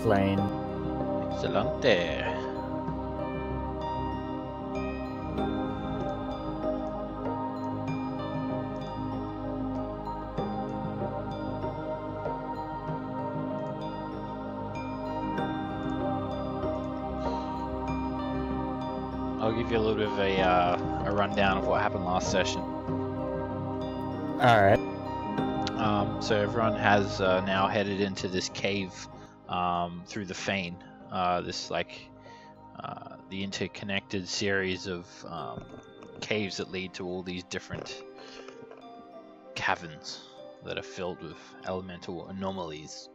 plane. Excelente. I'll give you a little bit of a rundown of what happened last session. Alright. So everyone has now headed into this cave through the Fane. The interconnected series of caves that lead to all these different caverns that are filled with elemental anomalies.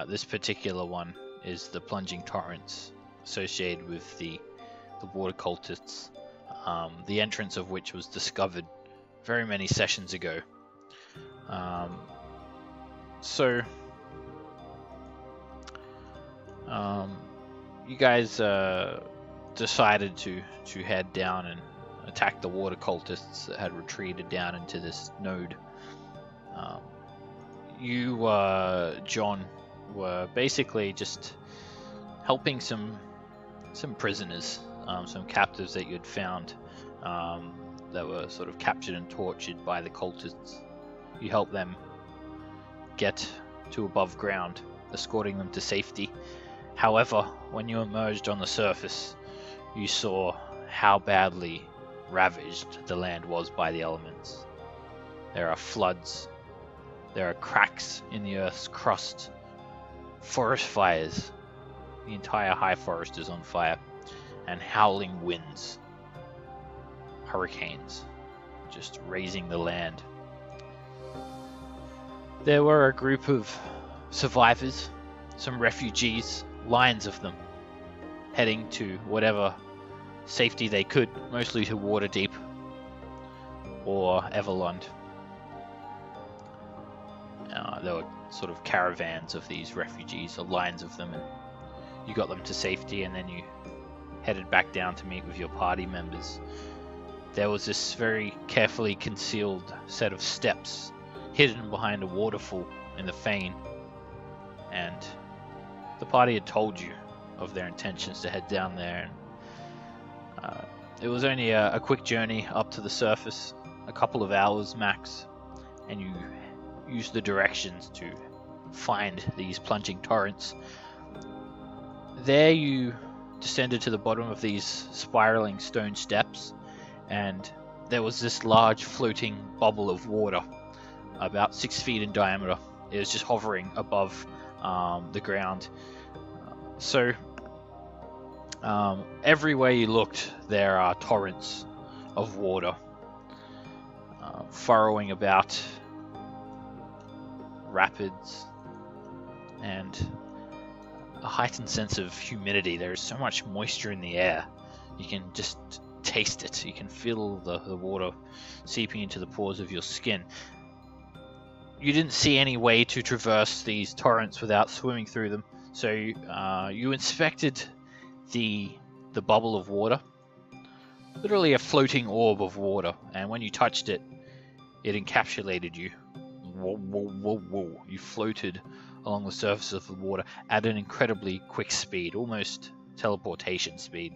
This particular one is the plunging torrents associated with the water cultists, the entrance of which was discovered very many sessions ago. You guys decided to head down and attack the water cultists that had retreated down into this node. You, John, were basically just helping some prisoners, some captives that you'd found that were sort of captured and tortured by the cultists. You helped them get to above ground, escorting them to safety. However, when you emerged on the surface, you saw how badly ravaged the land was by the elements. There are floods, there are cracks in the earth's crust, forest fires, the entire high forest is on fire, and howling winds, hurricanes, just razing the land. There were a group of survivors, some refugees, lines of them, heading to whatever safety they could, mostly to Waterdeep or Everlond. There were sort of caravans of these refugees, or lines of them, and you got them to safety, and then you headed back down to meet with your party members. There was this very carefully concealed set of steps hidden behind a waterfall in the Fane, and the party had told you of their intentions to head down there. And it was only a quick journey up to the surface, a couple of hours max, and you used the directions to find these plunging torrents. There you descended to the bottom of these spiraling stone steps, and there was this large floating bubble of water, about 6 feet in diameter. It was just hovering above the ground. Everywhere you looked, there are torrents of water furrowing about, rapids, and a heightened sense of humidity. There is so much moisture in the air. You can just taste it. You can feel the water seeping into the pores of your skin. You didn't see any way to traverse these torrents without swimming through them, so you inspected the bubble of water, literally a floating orb of water, and when you touched it, it encapsulated you. Whoa, whoa, whoa, whoa. You floated along the surface of the water at an incredibly quick speed, almost teleportation speed.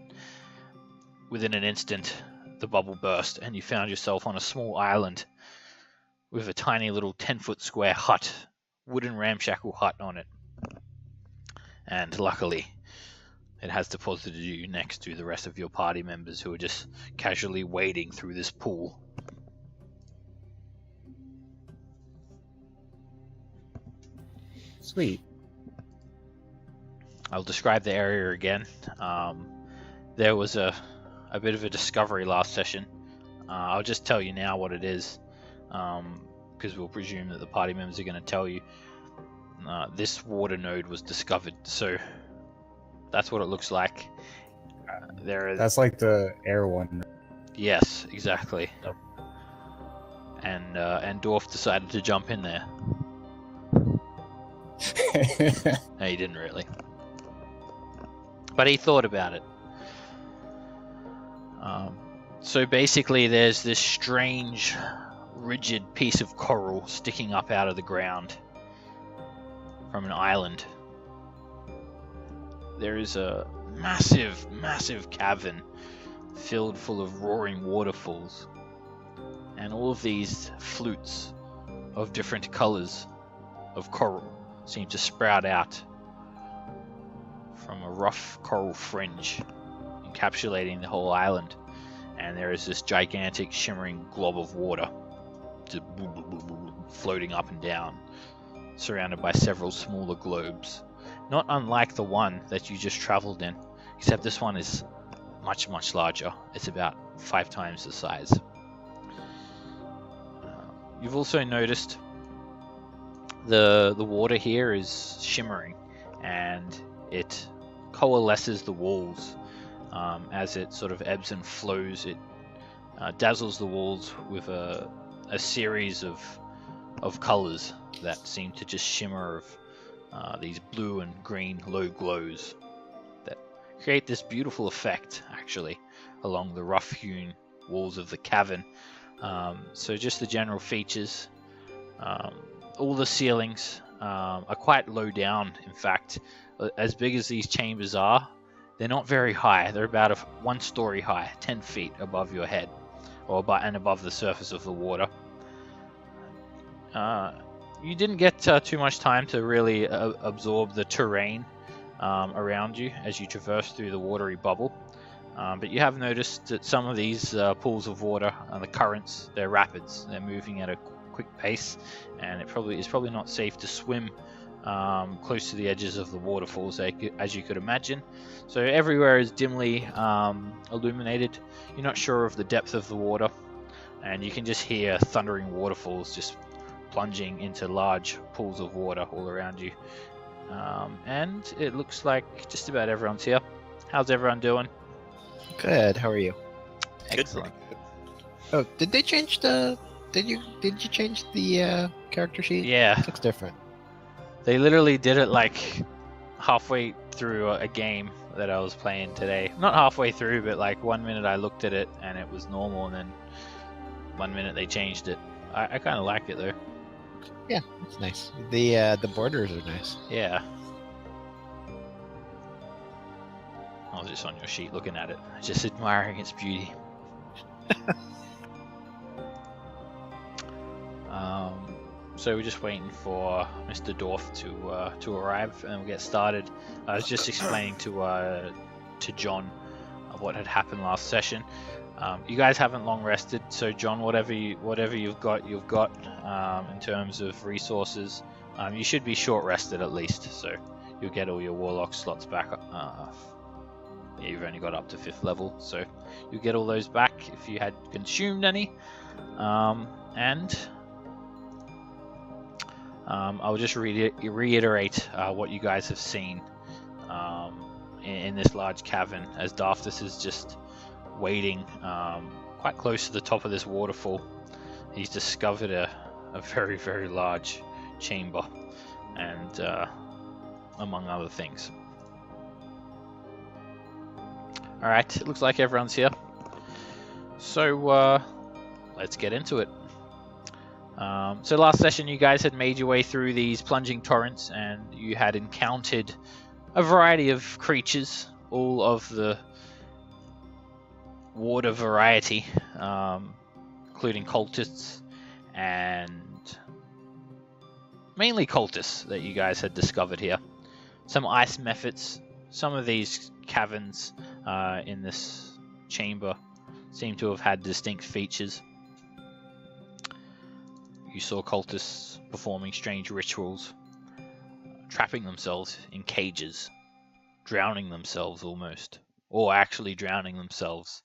Within an instant, the bubble burst, and you found yourself on a small island with a tiny little 10-foot square hut, wooden ramshackle hut on it. And luckily, it has deposited you next to the rest of your party members who are just casually wading through this pool. Sweet. I'll describe the area again. There was a bit of a discovery last session. I'll just tell you now what it is, because we'll presume that the party members are going to tell you. This water node was discovered, so that's what it looks like. That's like the air one. Yes, exactly. Yep. And Dorf decided to jump in there. No, he didn't really. But he thought about it. So basically there's this strange, rigid piece of coral sticking up out of the ground from an island. there is a massive, massive cavern filled full of roaring waterfalls. And all of these flutes of different colors of coral seem to sprout out from a rough coral fringe encapsulating the whole island. And there is this gigantic shimmering glob of water just floating up and down, surrounded by several smaller globes. Not unlike the one that you just traveled in, except this one is much, much larger. It's about 5 times the size. You've also noticed the water here is shimmering, and it coalesces the walls as it sort of ebbs and flows. It dazzles the walls with a series of colors that seem to just shimmer of these blue and green low glows that create this beautiful effect, actually, along the rough-hewn walls of the cavern. So just the general features. All the ceilings are quite low down. In fact, as big as these chambers are, they're not very high. They're about 1 story high, 10 feet above your head, and above the surface of the water. You didn't get too much time to really absorb the terrain around you as you traverse through the watery bubble. But you have noticed that some of these pools of water, the currents, they're rapids. They're moving at a quick pace, and it's probably not safe to swim close to the edges of the waterfalls, as you could imagine. So everywhere is dimly illuminated. You're not sure of the depth of the water, and you can just hear thundering waterfalls just plunging into large pools of water all around you. And it looks like just about everyone's here. How's everyone doing? Good. How are you? Excellent. Oh, did they change the? Did you change the character sheet? Yeah. It looks different. They literally did it like halfway through a game that I was playing today. Not halfway through, but like 1 minute I looked at it and it was normal, and then 1 minute they changed it. I kind of like it though. Yeah, it's nice. The borders are nice. Yeah. I was just on your sheet looking at it, just admiring its beauty. So we're just waiting for Mr. Dorf to arrive, and we'll get started. I was just explaining to John what had happened last session. You guys haven't long rested, so John, whatever you've got in terms of resources. You should be short rested at least, so you'll get all your warlock slots back. Yeah, you've only got up to 5th level, so you'll get all those back if you had consumed any. And I'll just reiterate what you guys have seen in this large cavern, as Daftus is just waiting quite close to the top of this waterfall. He's discovered a very, very large chamber, and among other things. Alright, it looks like everyone's here. So let's get into it. So last session you guys had made your way through these plunging torrents, and you had encountered a variety of creatures, all of the water variety, including cultists, and mainly cultists that you guys had discovered here. Some ice mephits. Some of these caverns in this chamber seem to have had distinct features. You saw cultists performing strange rituals, trapping themselves in cages, drowning themselves almost, or actually drowning themselves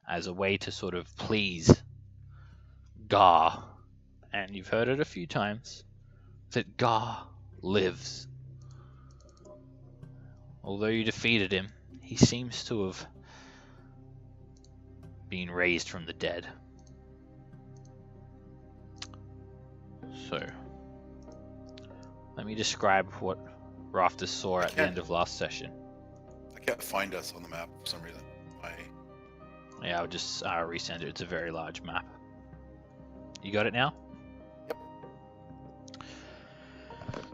as a way to sort of please Gar. And you've heard it a few times, that Gar lives. Although you defeated him, he seems to have been raised from the dead. So, let me describe what Raftus saw at the end of last session. I can't find us on the map for some reason. Yeah, I'll just resend it. It's a very large map. You got it now? Yep.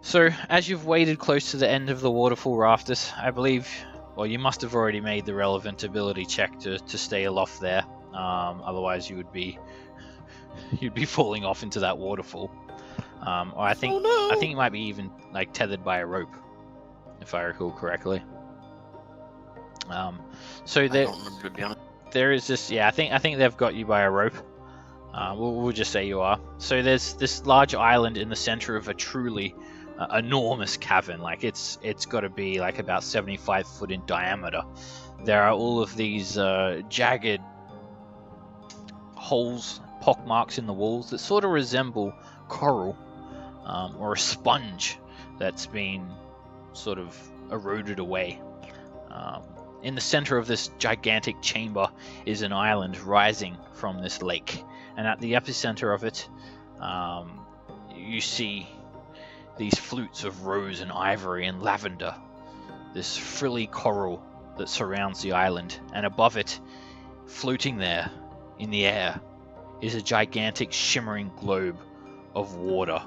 So, as you've waded close to the end of the waterfall, Raftus, I believe Well, you must have already made the relevant ability check to stay aloft there. Otherwise, you'd be falling off into that waterfall. Or I think you might be even like tethered by a rope, if I recall correctly. So I don't remember, to be honest. there is this. Yeah, I think they've got you by a rope. We'll just say you are. So there's this large island in the center of a truly enormous cavern. Like it's got to be like about 75 foot in diameter. There are all of these jagged holes, pock marks in the walls that sort of resemble coral or a sponge that's been sort of eroded away. In the center of this gigantic chamber is an island rising from this lake, and at the epicenter of it you see these flutes of rose and ivory and lavender, this frilly coral that surrounds the island, and above it, floating there in the air, is a gigantic shimmering globe of water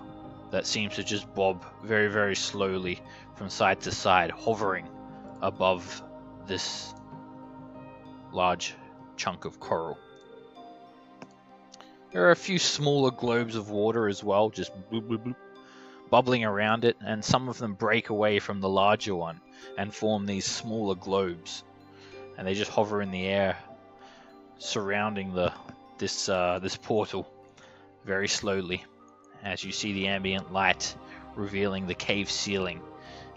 that seems to just bob very, very slowly from side to side, hovering above this large chunk of coral. There are a few smaller globes of water as well, just bloop, bloop, bloop, bubbling around it, and some of them break away from the larger one and form these smaller globes, and they just hover in the air surrounding this portal very slowly, as you see the ambient light revealing the cave ceiling.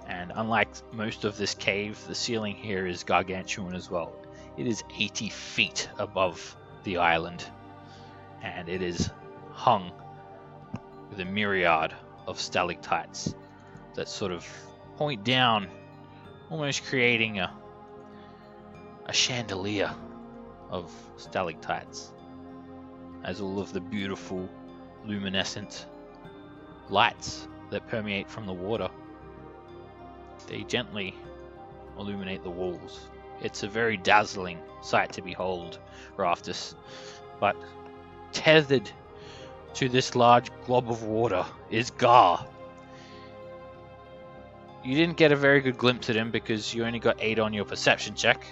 And unlike most of this cave, the ceiling here is gargantuan as well. It is 80 feet above the island, and it is hung with a myriad of stalactites that sort of point down, almost creating a chandelier of stalactites, as all of the beautiful luminescent lights that permeate from the water, they gently illuminate the walls. It's a very dazzling sight to behold, Raftus, but tethered to this large glob of water is Gar. You didn't get a very good glimpse at him because you only got 8 on your perception check,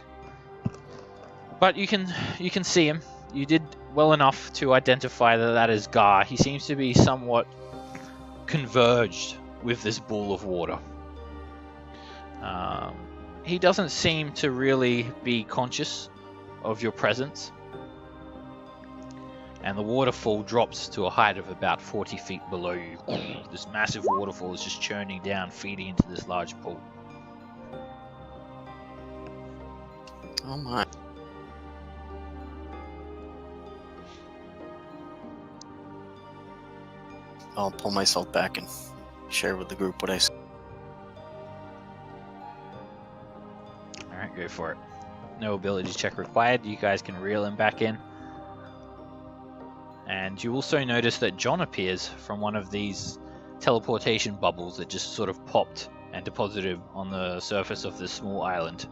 but you can see him. You did well enough to identify that is Gar. He seems to be somewhat converged with this ball of water. He doesn't seem to really be conscious of your presence, and the waterfall drops to a height of about 40 feet below you. This massive waterfall is just churning down, feeding into this large pool. Oh my. I'll pull myself back and share with the group what I see. Alright, go for it. No ability check required. You guys can reel him back in. And you also notice that John appears from one of these teleportation bubbles that just sort of popped and deposited on the surface of this small island.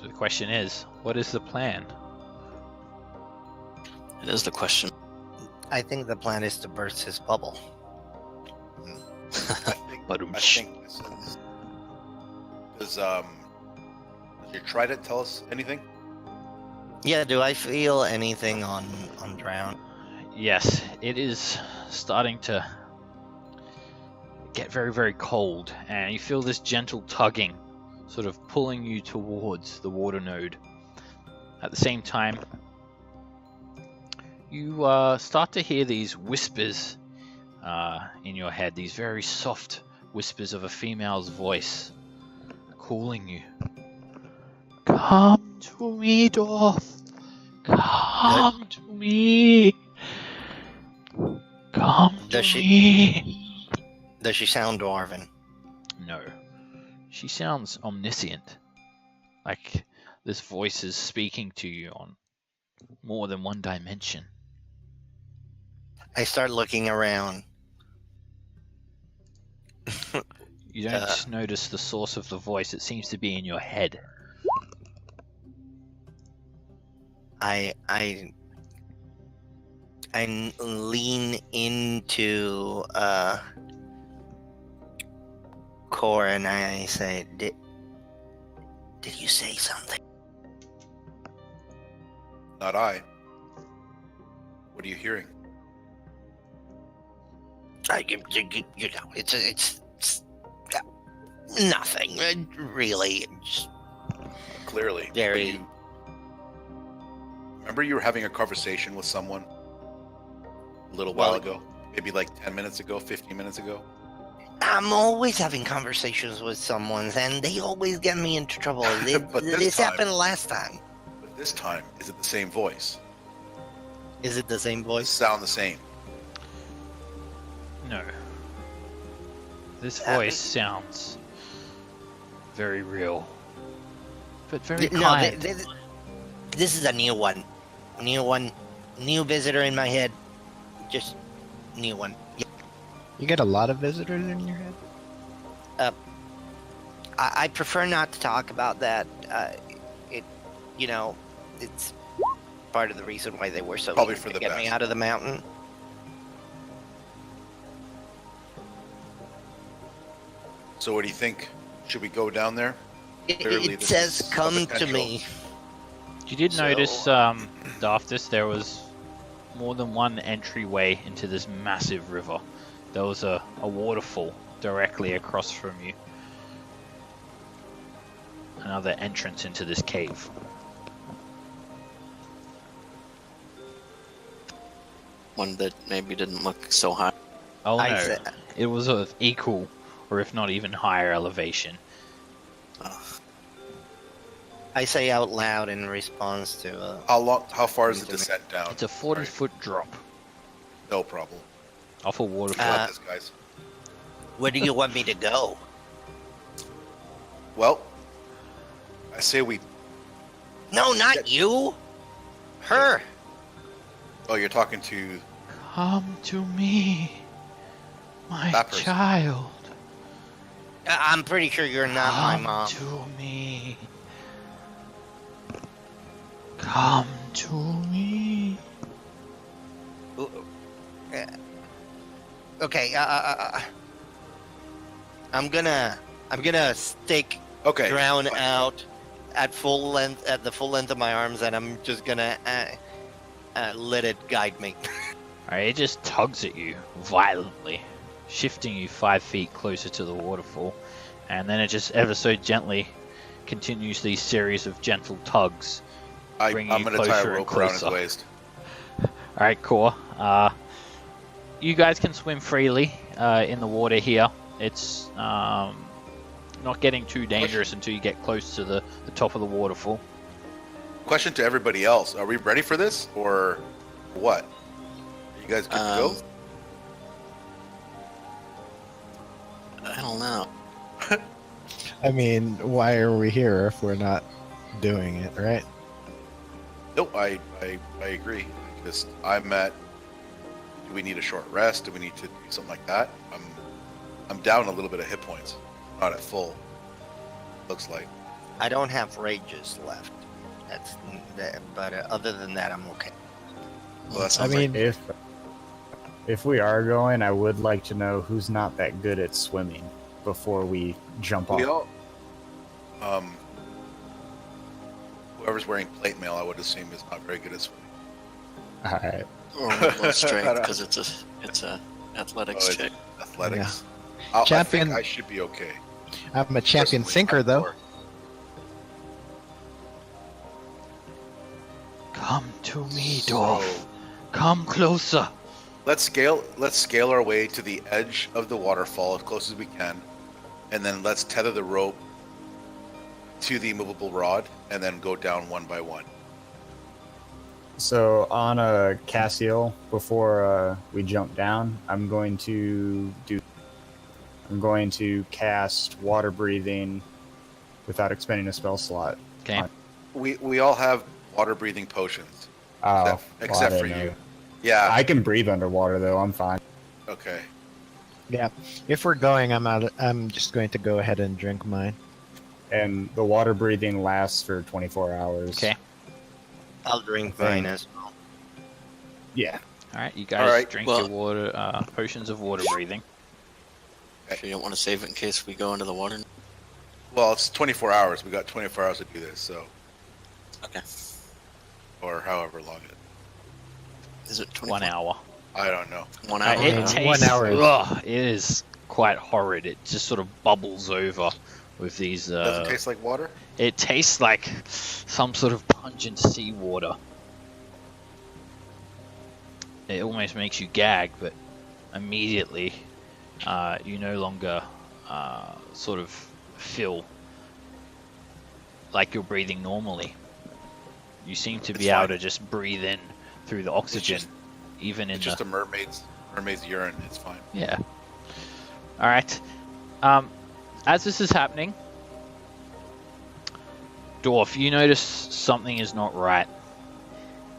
So the question is, what is the plan? It is the question. I think the plan is to burst his bubble. I think this is... Does your trident tell us anything? Yeah, do I feel anything on drown? Yes, it is starting to get very, very cold, and you feel this gentle tugging sort of pulling you towards the water node. At the same time, you start to hear these whispers in your head, these very soft whispers of a female's voice calling you. Come to me, dwarf. Come to me. Come to me. Does she sound dwarven? No. She sounds omniscient. Like this voice is speaking to you on more than one dimension. I start looking around. You don't notice the source of the voice. It seems to be in your head. I lean into Core and I say, did you say something? Not I. What are you hearing? It's nothing really. Clearly. Very. Remember you were having a conversation with someone a little while ago? Maybe like 10 minutes ago, 15 minutes ago? I'm always having conversations with someone, and they always get me into trouble. But this happened last time. But this time, is it the same voice? Is it the same voice? Sound the same? No. This voice sounds very real, but very kind. No, this is a new one. New visitor in my head. Just new one. You get a lot of visitors in your head? I prefer not to talk about that. It's part of the reason why they were so Probably eager for to the get me best. out of the mountain. So what do you think? Should we go down there? Clearly It this says, is a "Come to potential." me." You did So- notice, Daftis, there was more than one entryway into this massive river. There was a waterfall directly across from you. Another entrance into this cave. One that maybe didn't look so high. Oh I no, said- it was of equal, or if not even higher elevation. I say out loud in response to. How far is the To me. descent down? It's a 40-foot drop No problem. off a waterfall. Got this, guys. Where do you want me to go? Well, I say we. No, not you. Her. Oh, you're talking to. Come to me, my That person. child. I'm pretty sure you're not my Come mom. to me. Come to me. Okay. I'm gonna stake Okay. drown fine. out at the full length of my arms, and I'm just gonna let it guide me. Alright, it just tugs at you violently, shifting you 5 feet closer to the waterfall, and then it just ever so gently continues these series of gentle tugs. I'm bring going you to tie a closer and rope around his closer. waist. Alright, Core. You guys can swim freely in the water here. It's not getting too dangerous until you get close to the top of the waterfall. Question to everybody else: are we ready for this, or what? Are you guys good to go? I don't know. I mean, why are we here if we're not doing it, right? No, I agree. I'm at. Do we need a short rest? Do we need to do something like that? I'm down a little bit of hit points, not at full. Looks like. I don't have rages left. But other than that, I'm okay. Well, that I sounds mean, If we are going, I would like to know who's not that good at swimming before we jump like we off. all. Whoever's wearing plate mail, I would assume, is not very good at swimming. All right. Or low strength because it's a athletics Oh, check. Athletics. Champion- I think I should be okay. I'm a champion Personally, sinker, I'm though. poor. Come to me, So, dwarf. Come closer. let's scale our way to the edge of the waterfall as close as we can, and then let's tether the rope to the immovable rod, and then go down one by one. So on Cassiel, before we jump down, I'm going to cast water breathing without expending a spell slot. Okay. We all have water breathing potions, Oh, except well, I for didn't you. know. Yeah. I can breathe underwater though. I'm fine. Okay. Yeah. If we're going, I'm just going to go ahead and drink mine. And the water breathing lasts for 24 hours. Okay. I'll drink mine as well. Yeah. All right, you guys Alright, drink well- your water, potions of water breathing. If you don't want to save it in case we go into the water. Well, it's 24 hours. We got 24 hours to do this, so Okay. or however long it. Is it 24? 1 hour. I don't know. 1 hour. It Yeah, tastes. 1 hour is- Ugh, it is quite horrid. It just sort of bubbles over with these. Doesn't taste like water. It tastes like some sort of pungent seawater. It almost makes you gag, but immediately you no longer sort of feel like you're breathing normally. You seem to It's be able fine. to just breathe in through the oxygen, just- even in It's the... just a mermaid's urine. It's fine. Yeah. All right. As this is happening, Dwarf, you notice something is not right.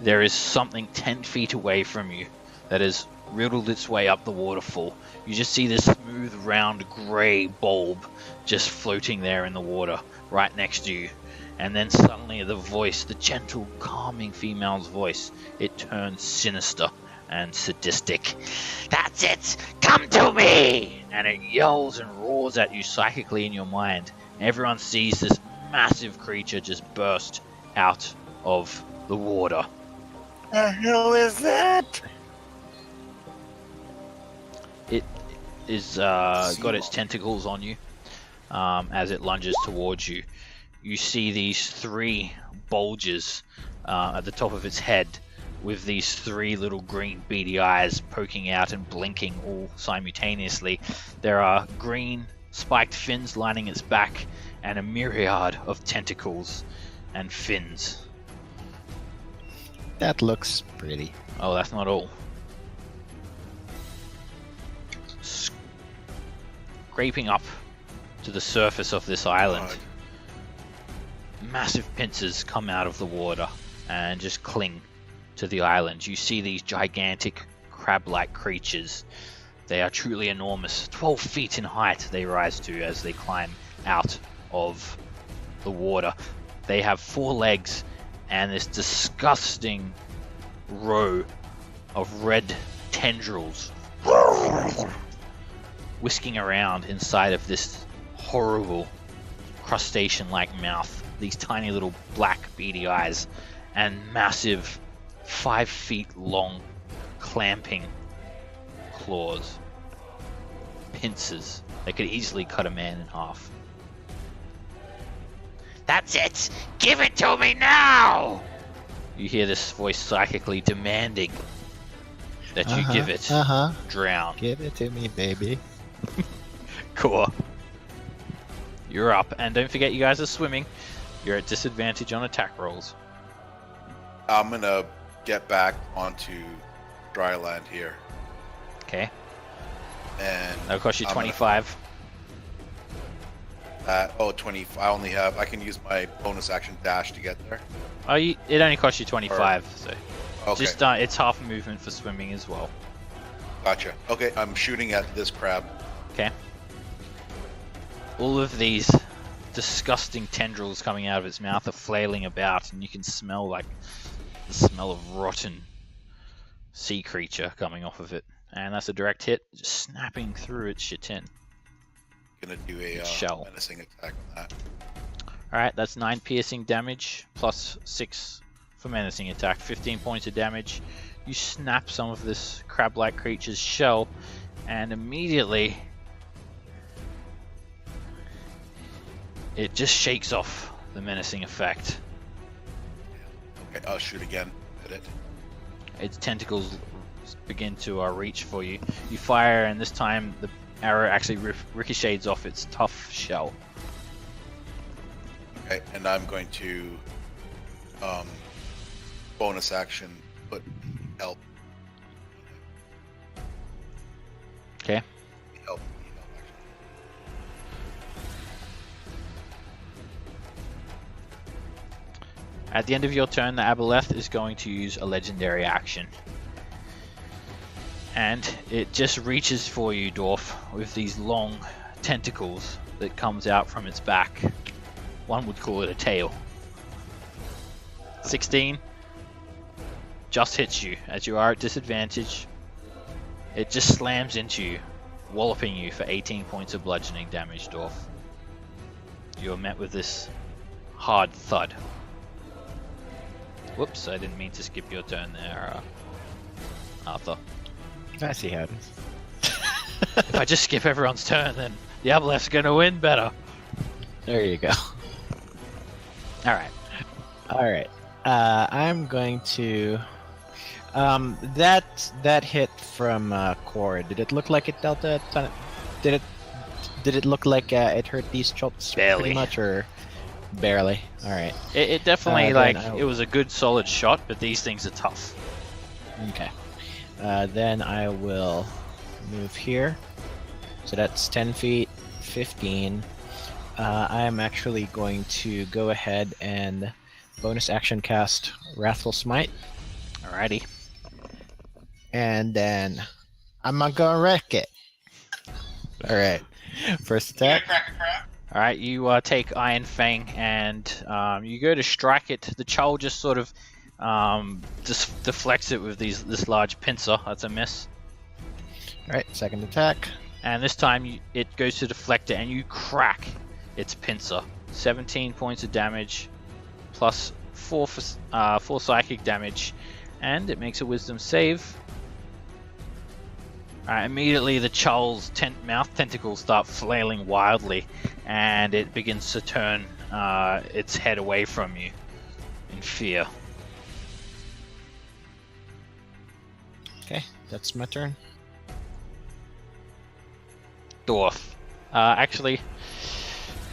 There is something 10 feet away from you that has riddled its way up the waterfall. You just see this smooth, round, grey bulb just floating there in the water right next to you. And then suddenly the voice, the gentle, calming female's voice, it turns sinister and sadistic. That's it! Come to me! And it yells and roars at you psychically in your mind. Everyone sees this massive creature just burst out of the water. The hell is that? It is got its tentacles on you as it lunges towards you. You see these 3 bulges at the top of its head with these 3 little green beady eyes poking out and blinking all simultaneously. There are green spiked fins lining its back and a myriad of tentacles and fins. That looks pretty. Oh, that's not all. Scraping up to the surface of this island, God. massive pincers come out of the water and just cling to the island. You see these gigantic crab-like creatures. They are truly enormous. 12 feet in height they rise to as they climb out of the water. They have 4 legs and this disgusting row of red tendrils whisking around inside of this horrible crustacean-like mouth. These tiny little black beady eyes and massive 5 feet long clamping claws. Pincers that could easily cut a man in half. That's it! Give it to me now! You hear this voice psychically demanding that you give it. Drown. Give it to me, baby. Cool. You're up, and don't forget you guys are swimming. You're at disadvantage on attack rolls. I'm gonna get back onto dry land here, Okay, and that'll cost you I'm gonna- 25. 20. I can use my bonus action dash to get there. Oh, it only costs you 25, so Okay, just it's half a movement for swimming as well. gotcha. Okay, I'm shooting at this crab. Okay. All of these disgusting tendrils coming out of its mouth are flailing about, and you can smell like the smell of rotten sea creature coming off of it. And that's a direct hit, just snapping through its chitin. Gonna do a Shell. menacing attack on that. Alright, that's 9 piercing damage, plus 6 for menacing attack, 15 points of damage. You snap some of this crab-like creature's shell, and immediately it just shakes off the menacing effect. Okay, I'll shoot again at it. Its tentacles begin to reach for you. You fire, and this time the arrow actually ricochets off its tough shell. Okay, and I'm going to bonus action put help. Okay. Help. At the end of your turn, the Aboleth is going to use a legendary action. And it just reaches for you, Dwarf, with these long tentacles that comes out from its back. One would call it a tail. 16. just hits you as you are at disadvantage. It just slams into you, walloping you for 18 points of bludgeoning damage, Dwarf. You are met with this hard thud. Whoops, I didn't mean to skip your turn there, Arthur. I see how it is. If I just skip everyone's turn, then the Aboleth's gonna win better. There you go. Alright. Alright. I'm going to... that hit from Core, did it look like it dealt a ton? Did it look like it hurt these chops Barely. pretty much, or barely? Alright. It definitely, then it was a good solid shot, but these things are tough. Okay. Then I will move here. So that's 10 feet, 15. I am actually going to go ahead and bonus action cast Wrathful Smite. Alrighty. And then I'm not gonna wreck it. Alright. First attack. Alright, you take Iron Fang and you go to strike it. The Chull just sort of just deflects it with this large pincer. That's a miss. Alright, second attack. And this time it goes to deflect it and you crack its pincer. 17 points of damage plus 4 psychic damage, and it makes a wisdom save. Immediately the Chull's mouth tentacles start flailing wildly and it begins to turn its head away from you in fear. Okay, that's my turn. Dwarf. Actually,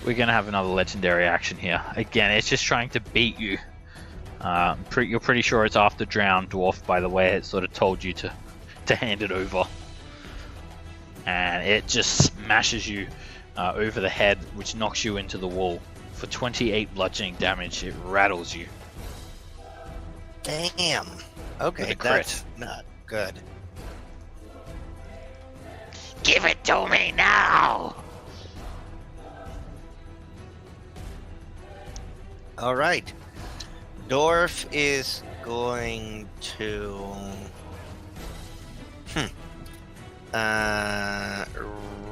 we're gonna have another legendary action here. Again, it's just trying to beat you. You're pretty sure it's after Drown, Dwarf, by the way it sort of told you to hand it over. And it just smashes you over the head, which knocks you into the wall. For 28 bludgeoning damage, it rattles you. Damn. With Okay, a crit. that's not good. Give it to me now! All right. Dorf is going to...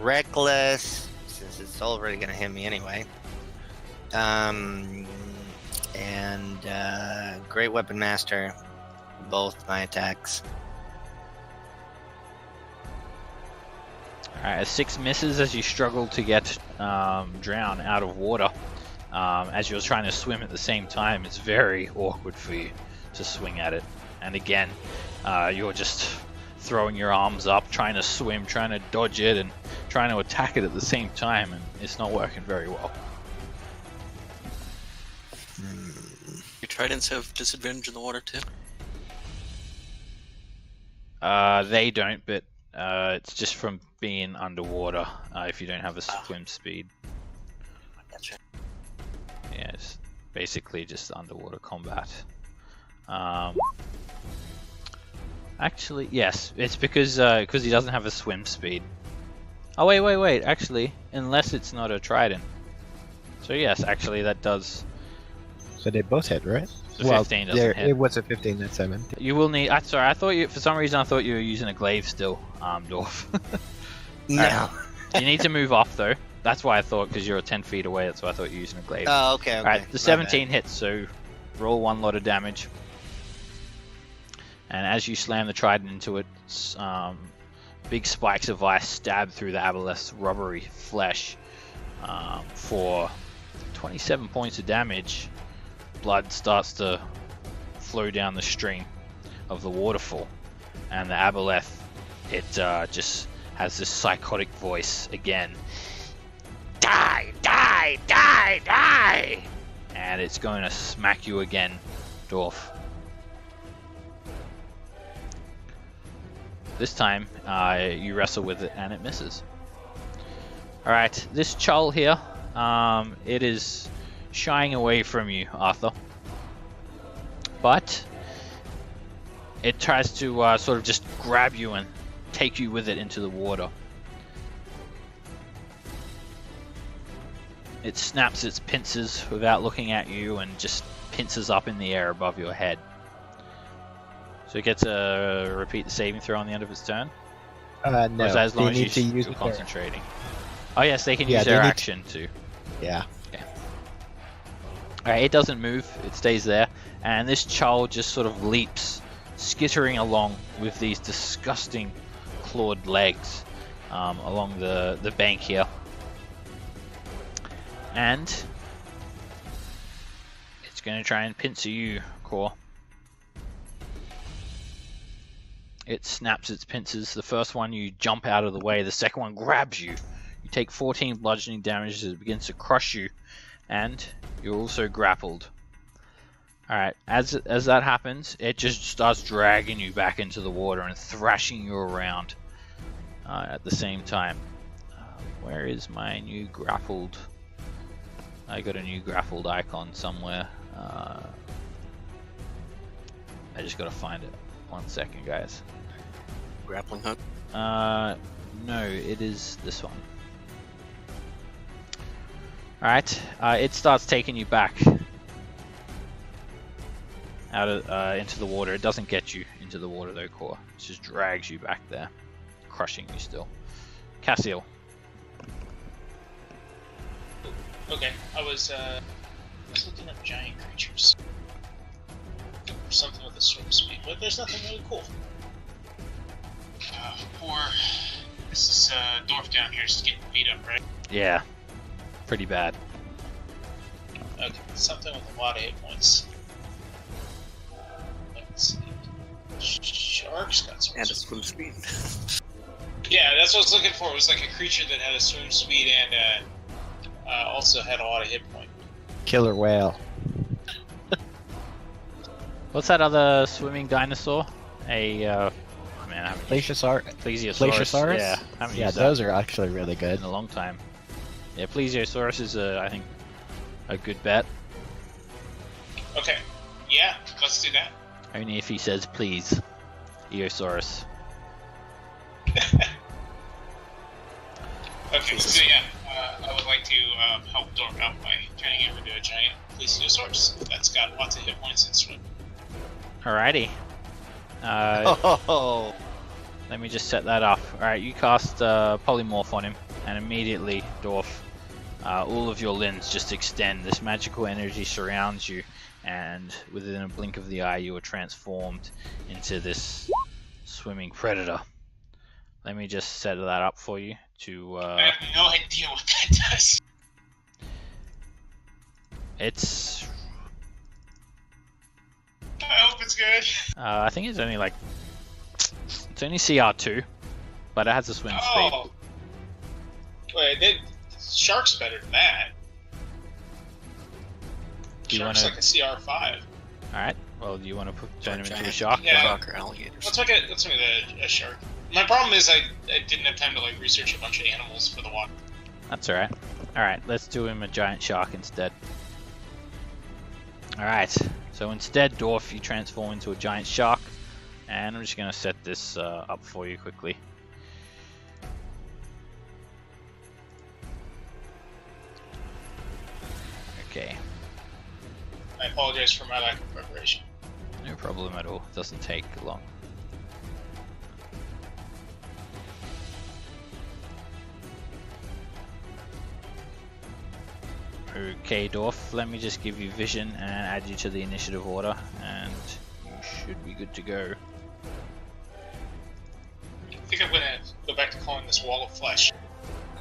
Reckless, since it's already going to hit me anyway. And Great Weapon Master, both my attacks. Alright, a 6 misses as you struggle to get Drown out of water. As you're trying to swim at the same time, it's very awkward for you to swing at it. And again, you're just throwing your arms up, trying to swim, trying to dodge it, and trying to attack it at the same time, and it's not working very well. Your tridents have disadvantage in the water too? They don't, but it's just from being underwater if you don't have a swim speed. Gotcha. Yeah, it's basically just underwater combat. Actually, yes, it's because he doesn't have a swim speed. Oh wait. Actually, unless it's not a trident. So yes, actually that does. So they both hit, right? The 15 doesn't hit. It was a 15, that's 17. You will need. Sorry, I thought you. For some reason, I thought you were using a glaive still, Dwarf. No. You need to move off though. That's why I thought, because you're 10 feet away. That's why I thought you were using a glaive. Oh, okay. Alright, the 17 hits, so roll 1 lot of damage. And as you slam the trident into it, big spikes of ice stab through the Aboleth's rubbery flesh for 27 points of damage. Blood starts to flow down the stream of the waterfall, and the Aboleth, it just has this psychotic voice again. Die, die, die, die! And it's going to smack you again, Dwarf. This time, you wrestle with it and it misses. Alright, this Chull here, it is shying away from you, Arthur. But it tries to sort of just grab you and take you with it into the water. It snaps its pincers without looking at you and just pincers up in the air above your head. So it gets a repeat the saving throw on the end of its turn? No, Or is that as long they as need to use you're their- concentrating? Oh yes, they can Yeah, use they their need to- action too. Yeah. Alright, it doesn't move, it stays there, and this child just sort of leaps, skittering along with these disgusting clawed legs along the bank here. And it's going to try and pincer you, Core. It snaps its pincers. The first one you jump out of the way, the second one grabs you. You take 14 bludgeoning damage as it begins to crush you, and you're also grappled. Alright, as that happens, it just starts dragging you back into the water and thrashing you around at the same time. Where is my new grappled? I got a new grappled icon somewhere. I just gotta find it. 1 second, guys. Grappling hook. No, it is this one. Alright, it starts taking you back out of into the water. It doesn't get you into the water though, Core. It just drags you back there, crushing you still. Cassiel. Okay, I was looking up giant creatures. Or something with a swim speed, but there's nothing really cool. This is Dwarf down here is getting beat up, right? Yeah, pretty bad. Okay, something with a lot of hit points. Let's see. Sharks got some. And a swim speed. Yeah, that's what I was looking for. It was like a creature that had a swim speed and also had a lot of hit points. Killer whale. What's that other swimming dinosaur? Man, I haven't Plesiosaurus. Yeah, haven't Yeah, used those that are actually really good. in a long time. Yeah, Plesiosaurus is I think a good bet. Okay, yeah, let's do that. Only if he says please, Eosaurus. Okay, so yeah, I would like to help Dork out by turning him into a giant plesiosaurus that's got lots of hit points and swim. Alrighty. Oh, Let me just set that up. Alright, you cast Polymorph on him, and immediately, Dwarf, all of your limbs just extend. This magical energy surrounds you, and within a blink of the eye, you are transformed into this swimming predator. Let me just set that up for you to... I have no idea what that does. It's... I hope it's good. I think it's only like... It's only CR2, but it has a swim speed. Oh. Wait, Shark's better than that. Do you Shark's wanna- like a CR5. Alright, well, do you want to turn him into a Giant shark? Yeah. Shark or alligators. Let's make it a shark. My problem is I didn't have time to like research a bunch of animals for the water. That's alright. Alright, let's do him a giant shark instead. Alright, so instead, Dwarf, you transform into a giant shark. And I'm just going to set this up for you quickly. Okay, I apologize for my lack of preparation. no problem at all. Doesn't take long. Okay, Dwarf, let me just give you vision and add you to the initiative order, and you should be good to go. I think I'm gonna go back to calling this wall of flesh.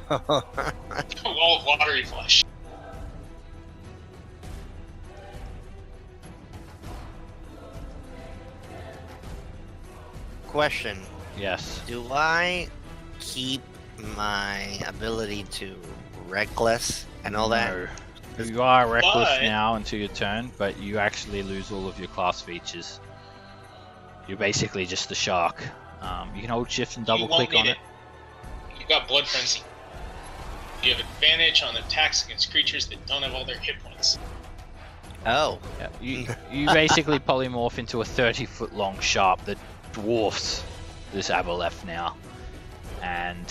Wall of watery flesh. question. Yes. Do I keep my ability to reckless and all that? No. You are reckless But- now until your turn, but you actually lose all of your class features. You're basically just the shark. You can hold shift and double You won't click on need it. You've got blood frenzy. You have advantage on attacks against creatures that don't have all their hit points. Oh, Yeah, you basically polymorph into a 30-foot long shark that dwarfs this aboleth now. And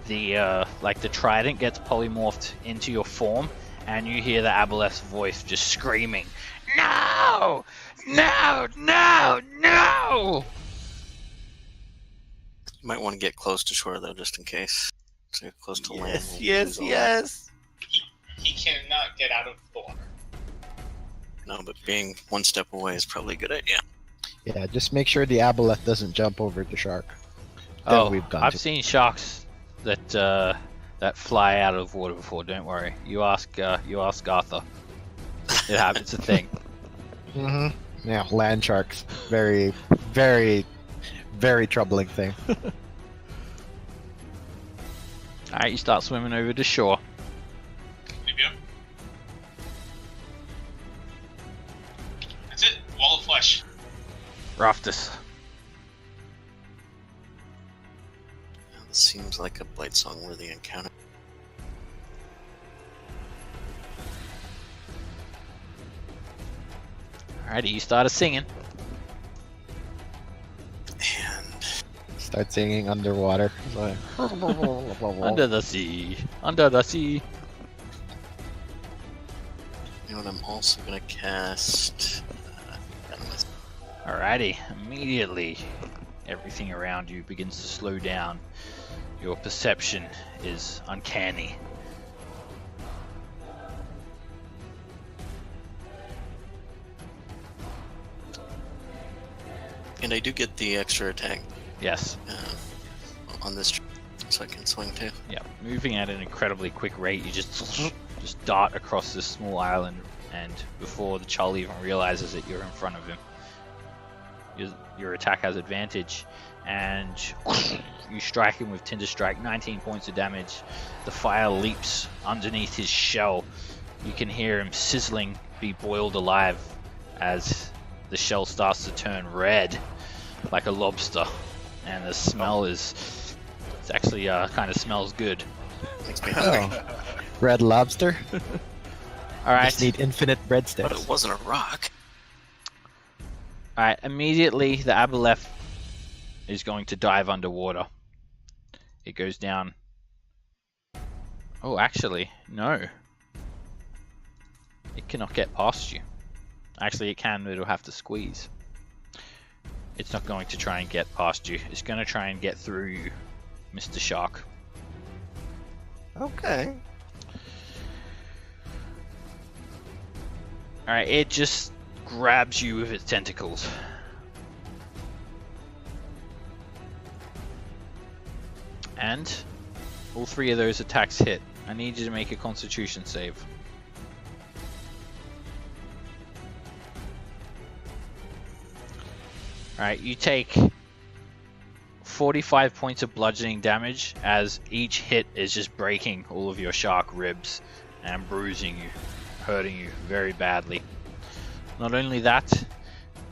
the trident gets polymorphed into your form, and you hear the aboleth's voice just screaming, "No! No! No! No! You might want to get close to shore though, just in case. So close to land. Yes, we'll yes, lose all that. yes. He cannot get out of the water. No, but being one step away is probably a good idea. Yeah, just make sure the aboleth doesn't jump over the shark. Then Oh, we've gone I've to- seen sharks that fly out of water before. Don't worry. You ask Arthur. It happens. It's a thing. Mm-hmm. Yeah, land sharks. Very, very, very troubling thing. All right, you start swimming over to shore. Maybe up. That's it. Wall of flesh. Raftus. Now, this seems like a Blight Song worthy encounter. Alrighty, you started singing. And Start singing underwater. Like, Under the sea. Under the sea. you know what? I'm also gonna cast. Venomous. Alrighty, immediately everything around you begins to slow down. Your perception is uncanny. And I do get the extra attack Yes. on this, so I can swing too. Yeah. Moving at an incredibly quick rate, you just dart across this small island, and before the child even realizes that you're in front of him, your attack has advantage, and you strike him with Tinder Strike, 19 points of damage. The fire leaps underneath his shell. You can hear him sizzling, be boiled alive as the shell starts to turn red like a lobster, and the smell it's actually kind of smells good. Makes me hungry. oh. Red lobster? All right. Just need infinite But breadsticks. it wasn't a rock. Alright, immediately the aboleth is going to dive underwater. It goes down. Oh, actually, no. It cannot get past you. Actually, it can, but it'll have to squeeze. It's not going to try and get past you. It's going to try and get through you, Mr. Shark. Okay. Alright, it just grabs you with its tentacles. And all three of those attacks hit. I need you to make a Constitution save. Alright, you take 45 points of bludgeoning damage as each hit is just breaking all of your shark ribs and bruising you, hurting you very badly. Not only that,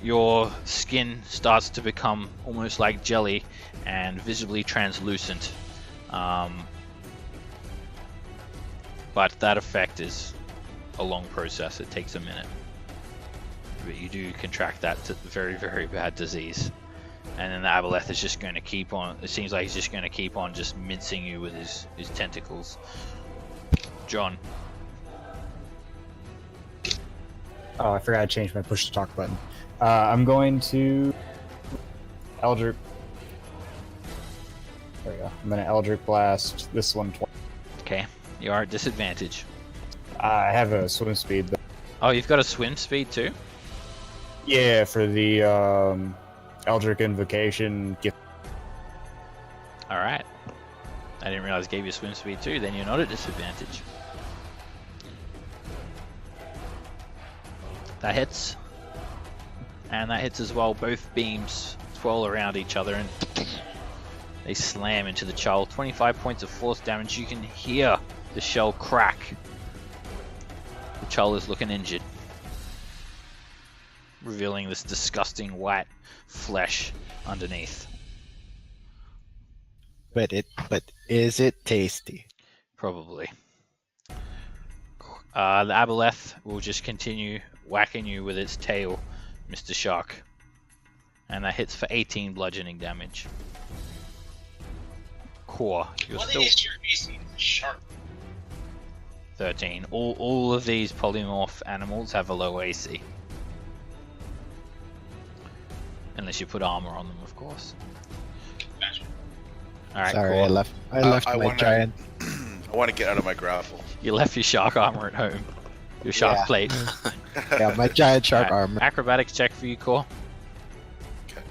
your skin starts to become almost like jelly and visibly translucent. But that effect is a long process. It takes a minute. But you do contract that very, very bad disease. And then the aboleth is just going to keep on, it seems like he's just going to keep on just mincing you with his tentacles. John. Oh, I forgot to change my push to talk button. I'm going to Eldritch. There we go. I'm going to Eldritch Blast this one twice. Okay, you are at disadvantage. I have a swim speed. Oh, you've got a swim speed too? Yeah, for the Eldritch Invocation gift. Alright. I didn't realize it gave you swim speed too, then you're not at disadvantage. That hits. And that hits as well. Both beams twirl around each other and they slam into the child. 25 points of force damage. You can hear the shell crack. The child is looking injured, revealing this disgusting white flesh underneath. But is it tasty? Probably. The aboleth will just continue whacking you with its tail, Mr. Shark. And that hits for 18 bludgeoning damage. Core, you're What still is your AC sharp? 13. All of these polymorph animals have a low AC. Unless you put armor on them, of course. Gotcha. Alright, Sorry, cool. I left I my wanna- giant. I want to get out of my grapple. You left your shark armor at home. Your shark Yeah. plate. Yeah, my giant shark Alright, armor. Acrobatics check for you, Core. Okay.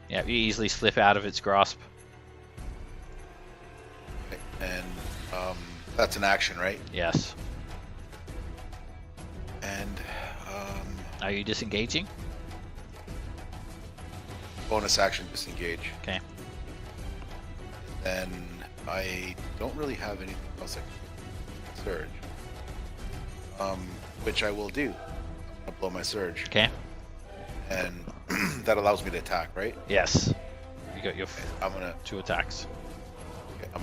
Yeah, you easily slip out of its grasp. Okay. And that's an action, right? Yes. And Are you disengaging? bonus action disengage. Okay. Then I don't really have anything else I can surge. Which I will do. I'll blow my surge. Okay. And that allows me to attack, right? Yes. You got your I'm gonna 2 attacks. take a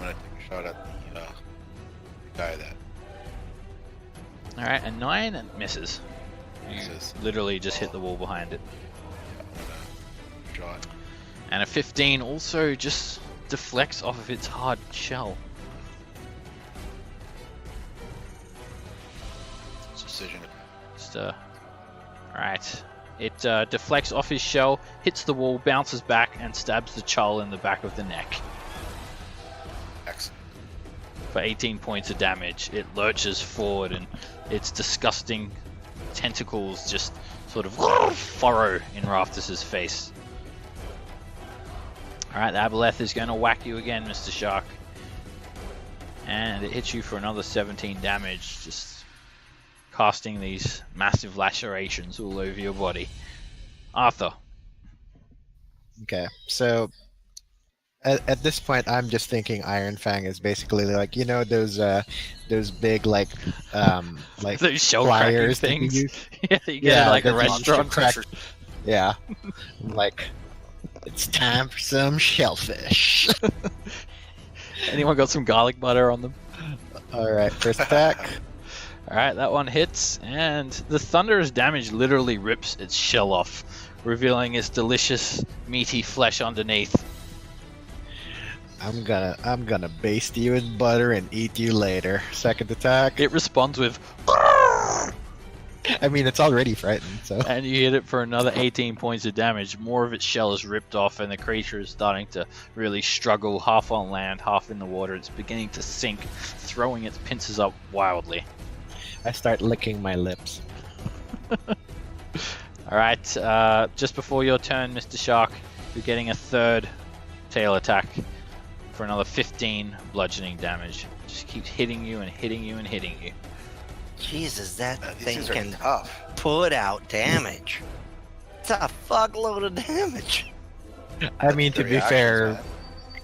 shot at the guy that Alright, a 9 and misses. You Misses. literally just hit the wall behind it. I'm gonna shot. And a 15 also just deflects off of its hard shell. Precision attack. Just, alright. It deflects off his shell, hits the wall, bounces back, and stabs the Chull in the back of the neck. Excellent. For 18 points of damage, it lurches forward and its disgusting tentacles just sort of furrow in Raftus's face. Alright, the Aboleth is going to whack you again, Mr. Shark. And it hits you for another 17 damage, just casting these massive lacerations all over your body. Arthur. Okay, so at this point, I'm just thinking Iron Fang is basically like, you know, those big like Those shell flyers cracking that you things. use? Yeah, you get at, like a that's restaurant. crack. Yeah, like it's time for some shellfish. Anyone got some garlic butter on them? All right, first attack. Alright, that one hits, and the thunderous damage literally rips its shell off, revealing its delicious, meaty flesh underneath. I'm gonna baste you in butter and eat you later. Second attack. It responds with, I mean, it's already frightened, so. and you hit it for another 18 points of damage. More of its shell is ripped off, and the creature is starting to really struggle, half on land, half in the water. It's beginning to sink, throwing its pincers up wildly. I start licking my lips. Alright, just before your turn, Mr. Shark, you're getting a third tail attack for another 15 bludgeoning damage. Just keeps hitting you and hitting you and hitting you. Jesus, that These thing things are can tough. put out damage. It's a fuckload of damage. I mean, to The be reactions, fair, man.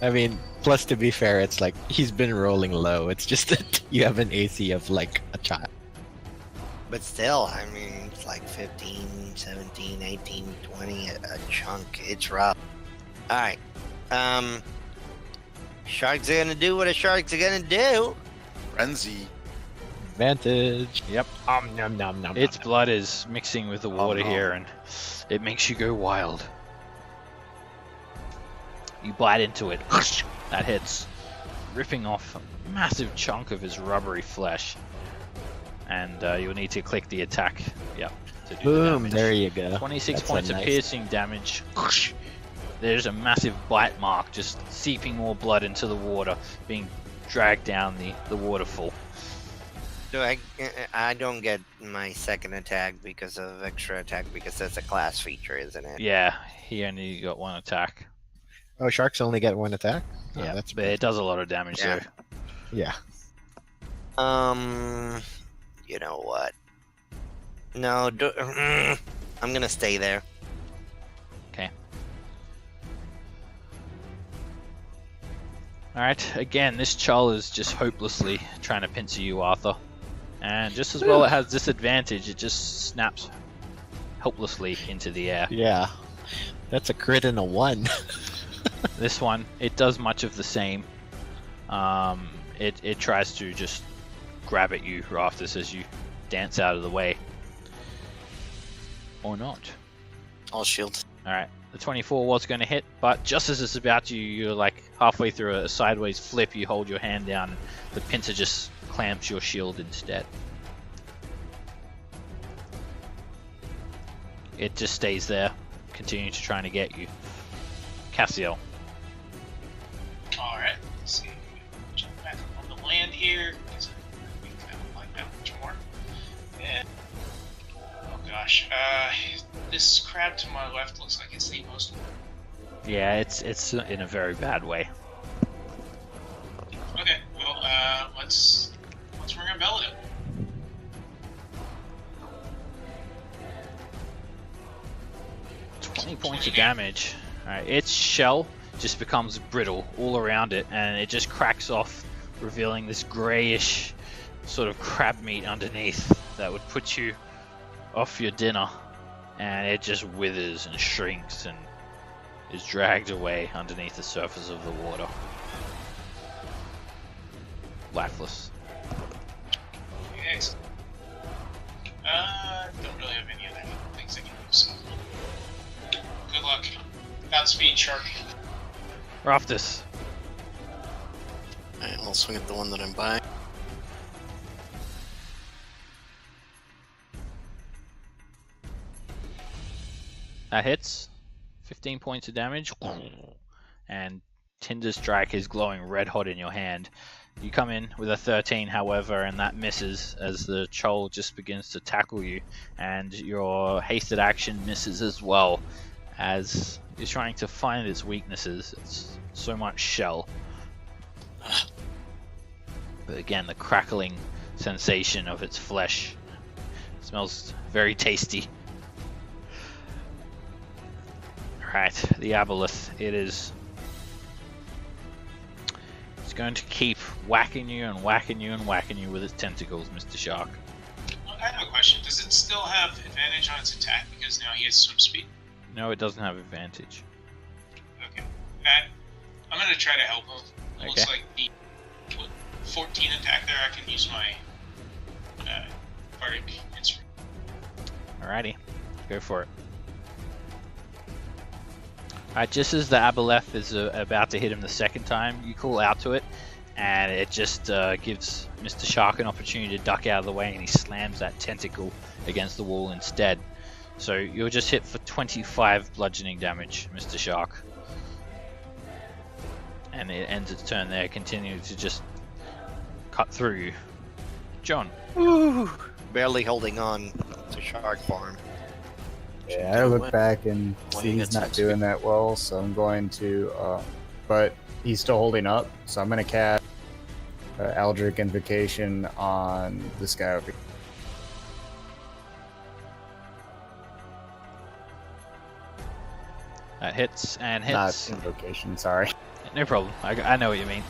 I mean, plus to be fair, it's like he's been rolling low. It's just that you have an AC of like a child. But still, I mean, it's like 15, 17, 18, 20, a chunk. It's rough. Alright. Sharks are gonna do what a shark's are gonna do. Frenzy. Advantage. Yep. Nom nom nom. Its blood is mixing with the water no. here, and it makes you go wild. You bite into it. That hits, ripping off a massive chunk of its rubbery flesh. And you'll need to click the attack. Yep. To do the Boom! damage. There you go. 26 That's a points of nice- piercing damage. There's a massive bite mark, just seeping more blood into the water, being dragged down the waterfall. So I don't get my second attack because of extra attack because that's a class feature, isn't it? Yeah, he only got one attack. Oh, sharks only get one attack. Oh, Yeah, that's but it does a lot of damage Yeah. though. yeah. You know what? No, I'm gonna stay there. Alright, again, this Chull is just hopelessly trying to pincer you, Arthur. And just as well it has disadvantage, it just snaps helplessly into the air. Yeah. That's a crit and a 1. This one, it does much of the same. It tries to just grab at you, Raftus, as you dance out of the way. Or not. All shield. Alright, the 24 was going to hit, but just as it's about to, you're like halfway through a sideways flip, you hold your hand down, and the pincer just clamps your shield instead. it just stays there, continuing to trying to get you. Cassiel. Alright, let's see. Jump back up on the land here, because we kind of like that much more. And, oh gosh, this crab to my left looks like it's the most. Yeah, it's in a very bad way. Okay, well, let's ring our bell it. 20 points of damage. Alright, its shell just becomes brittle all around it, and it just cracks off, revealing this grayish sort of crab meat underneath that would put you off your dinner. And it just withers and shrinks and is dragged away underneath the surface of the water. Lifeless. Excellent. Don't really have any other things I can do, so. Good luck. Godspeed, shark. Raftus. Alright, I'll swing at the one that I'm by. That hits. 15 points of damage. And Tinder Strike is glowing red hot in your hand. You come in with a 13, however, and that misses as the troll just begins to tackle you. And your hasted action misses as well, as it's trying to find its weaknesses. It's so much shell. But again, the crackling sensation of its flesh smells very tasty. Alright, the aboleth. It's going to keep whacking you and whacking you and whacking you with its tentacles, Mr. Shark. Well, I have a question. Does it still have advantage on its attack because now he has swim speed? No, it doesn't have advantage. Okay. I'm going to try to help him. It looks like the 14 attack there, I can use my bardic instrument. Alrighty, go for it. Alright, just as the aboleth is about to hit him the second time, you call out to it, and it just gives Mr. Shark an opportunity to duck out of the way, and he slams that tentacle against the wall instead. So you'll just hit for 25 bludgeoning damage, Mr. Shark. And it ends its turn there, continuing to just cut through you. John. Woo! Barely holding on to shark farm. Yeah, I look back and see Playing he's it not sounds doing that well, so I'm going to, but he's still holding up, so I'm going to cast Aldrich Invocation on this guy over here. That hits and Not hits. Invocation, sorry. No problem. I know what you mean.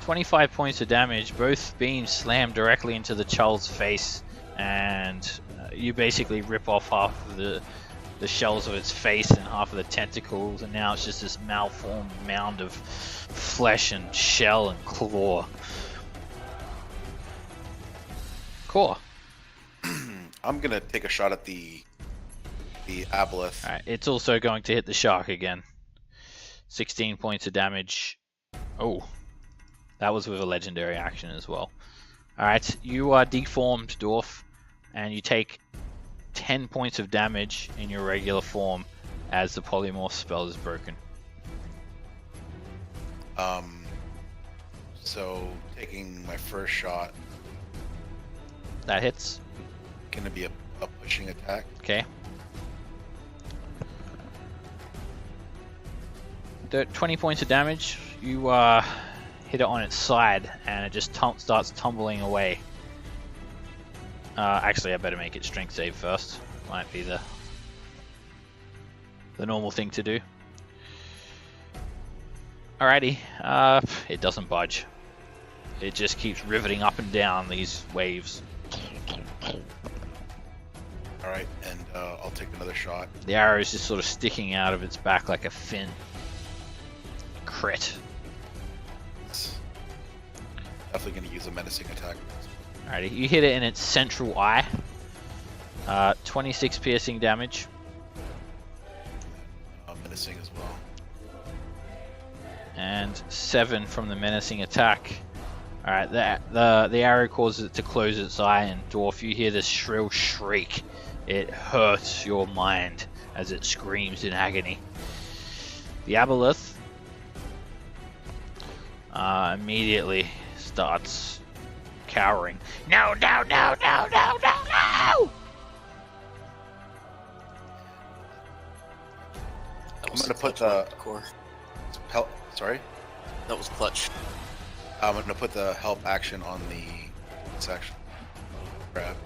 25 points of damage, both beams slammed directly into the child's face, and you basically rip off half of the shells of its face and half of the tentacles, and now it's just this malformed mound of flesh and shell and claw. Core. I'm gonna take a shot at the aboleth. Alright, it's also going to hit the shark again. 16 points of damage. Oh, that was with a legendary action as well. Alright, you are deformed, Dwarf, and you take 10 points of damage in your regular form as the polymorph spell is broken. So taking my first shot, That hits. gonna be a pushing attack. Okay. 20 points of damage. You hit it on its side, and it just starts tumbling away. Actually, I better make it strength save first. Might be the normal thing to do. Alrighty. It doesn't budge. It just keeps riveting up and down these waves. All right, and I'll take another shot. The arrow is just sort of sticking out of its back like a fin. Crit. Definitely gonna use a menacing attack. Alrighty, you hit it in its central eye. 26 piercing damage. Menacing as well. And 7 from the menacing attack. Alright, the arrow causes it to close its eye, and Dwarf, you hear this shrill shriek It hurts your mind as it screams in agony. The aboleth immediately starts cowering. No, no, no, no, no, no, no! That I'm was gonna the put clutch the core. help. Sorry, That was clutch. I'm gonna put the help action on the section. Grab.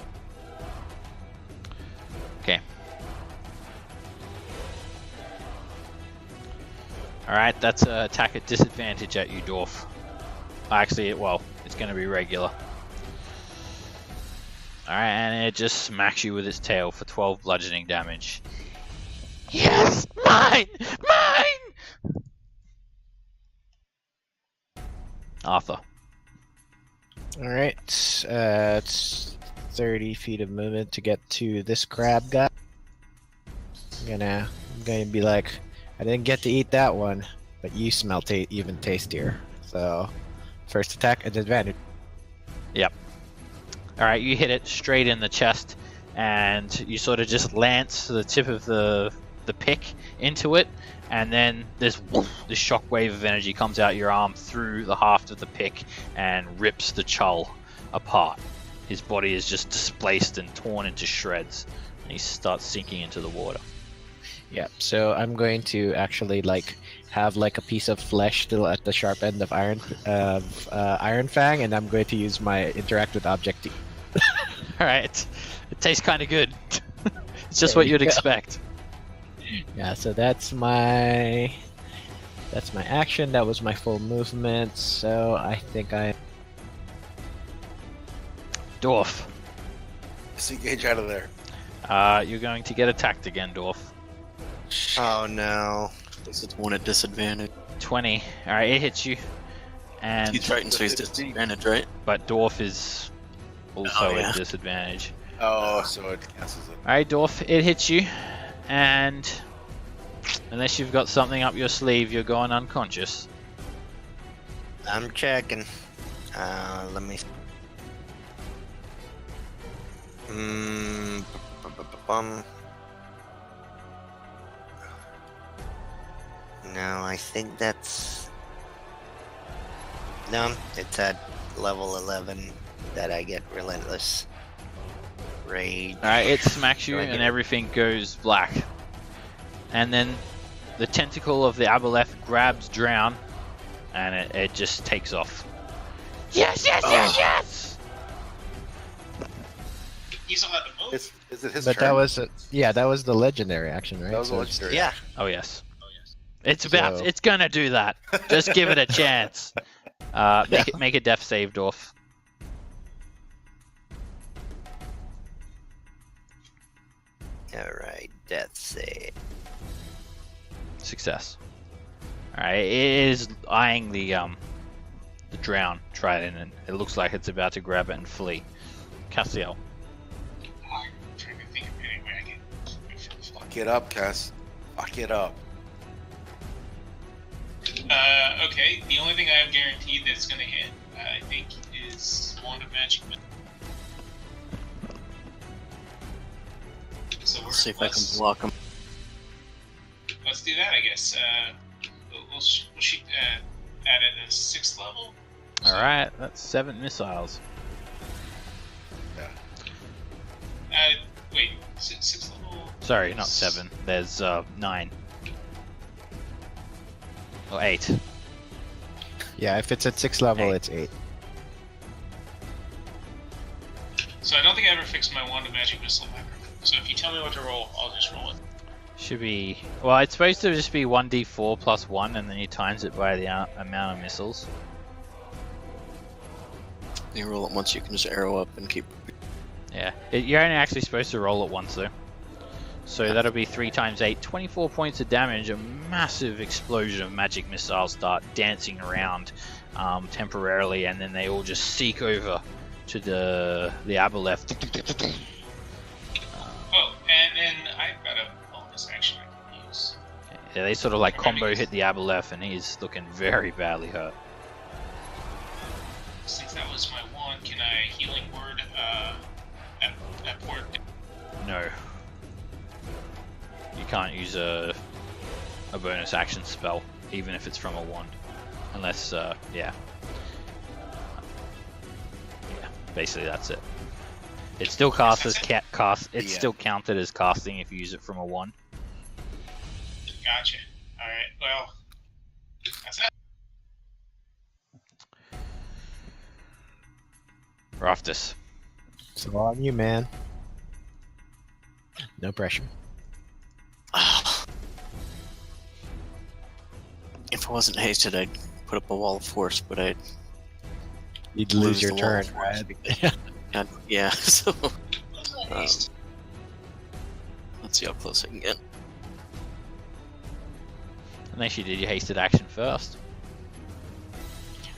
Okay. Alright, that's an attack at disadvantage at you, Dwarf. Actually, it's going to be regular. Alright, and it just smacks you with its tail for 12 bludgeoning damage. Yes! Mine! Mine! Arthur. Alright, it's 30 feet of movement to get to this crab guy. I'm gonna be like, I didn't get to eat that one, but you smell even tastier. So, first attack at advantage. Yep. Alright, you hit it straight in the chest, and you sort of just lance the tip of the pick into it, and then this shockwave of energy comes out your arm through the haft of the pick and rips the chull apart. His body is just displaced and torn into shreds, and he starts sinking into the water. Yeah, so I'm going to actually have a piece of flesh still at the sharp end of Iron Fang, and I'm going to use my interact with object. Alright, it tastes kind of good. It's just what you'd expect. Yeah, so that's my action. That was my full movement. So I think Dwarf, Disengage out of there. you're going to get attacked again, Dwarf. Oh no. This is one at disadvantage. 20. Alright, it hits you. And He's right, so he's disadvantage, right? but Dwarf is also Oh, yeah. at disadvantage. Oh, so it cancels it. Alright, Dwarf, it hits you, and unless you've got something up your sleeve, you're going unconscious. I'm checking. Let me. Bum. No, I think that's. No, it's at level 11 that I get relentless rage. Alright, it smacks you Do I get and it? everything goes black. And then the tentacle of the aboleth grabs Drown, and it just takes off. Yes, yes, yes, yes! He's allowed to move. Is it his But turn? that was the legendary action, right? That was a So it's- legendary. Yeah. Oh yes. It's So- it's gonna do that. Just give it a chance. Make a death save, Dwarf. Alright, death save. Success. Alright, it is eyeing the drown trident, and it looks like it's about to grab it and flee. Castiel. I'm trying to think of any way I can. Fuck it up, Cass. Fuck it up. Okay, the only thing I have guaranteed that's gonna hit, I think, is Wand of Magic. So Let's see if I can block him. Let's do that, I guess. We'll shoot at a 6th level. So, Alright, that's 7 missiles. Wait, 6th level? Sorry, not 7. There's 9. Or 8. Yeah, if it's at 6th level, Hey. it's 8. So I don't think I ever fixed my Wand of Magic Missile back. So if you tell me what to roll, I'll just roll it. Should be... Well, it's supposed to just be 1d4 plus 1, and then you times it by the amount of missiles. You roll it once, you can just arrow up and keep. Yeah. You're only actually supposed to roll it once, though. So that'll be 3 times 8, 24 points of damage. A massive explosion of magic missiles start dancing around temporarily, and then they all just seek over to the aboleth. Oh, and then I've got a bonus action I can use. Yeah, they sort of like combo hit the aboleth, and he's looking very badly hurt. Since that was my wand, can I healing word at port? No. can't use a bonus action spell, even if it's from a wand, unless yeah. Basically, that's it. It's still cast as It's still counted as casting if you use it from a wand. Gotcha. All right. Well, that's that. Raftus. So on you, man. No pressure. If I wasn't hasted, I'd put up a wall of force, but I'd You'd lose your the wall turn, of force. right? Yeah, so Haste. let's see how close I can get. Unless you did your hasted action first.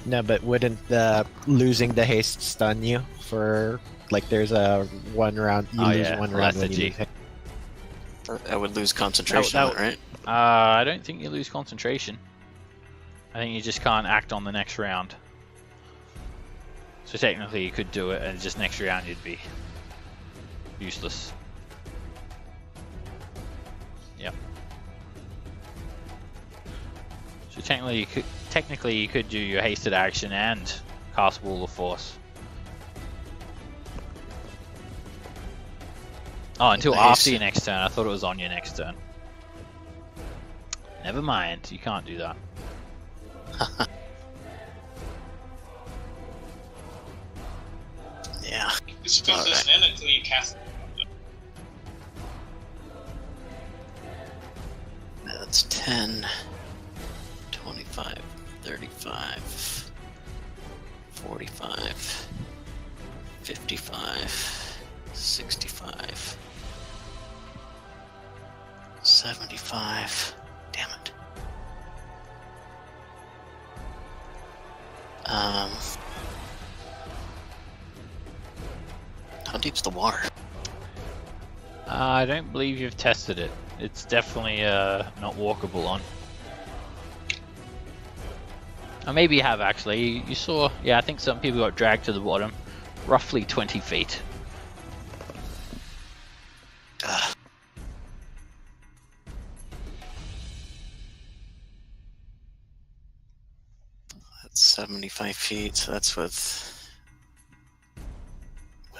No, but wouldn't the losing the haste stun you for like there's a 1 round? You lose yeah, 1 well, round that's when the you G. lose haste. I would lose concentration, That- on it, right? I don't think you lose concentration. I think you just can't act on the next round. So technically you could do it, and just next round you'd be useless. Yep. So technically you could do your hasted action and cast Wall of Force. Oh, until The after haste- your next turn. I thought it was on your next turn. Never mind, you can't do that. Yeah. The spell doesn't end until you cast it. That's 10, 25, 35, 45, 55, 65, 75. Damn it. How deep's the water? I don't believe you've tested it. It's definitely not walkable on. Or maybe you have actually. You saw, yeah, I think some people got dragged to the bottom, roughly 20 feet. Ugh. That's 75 feet, so that's with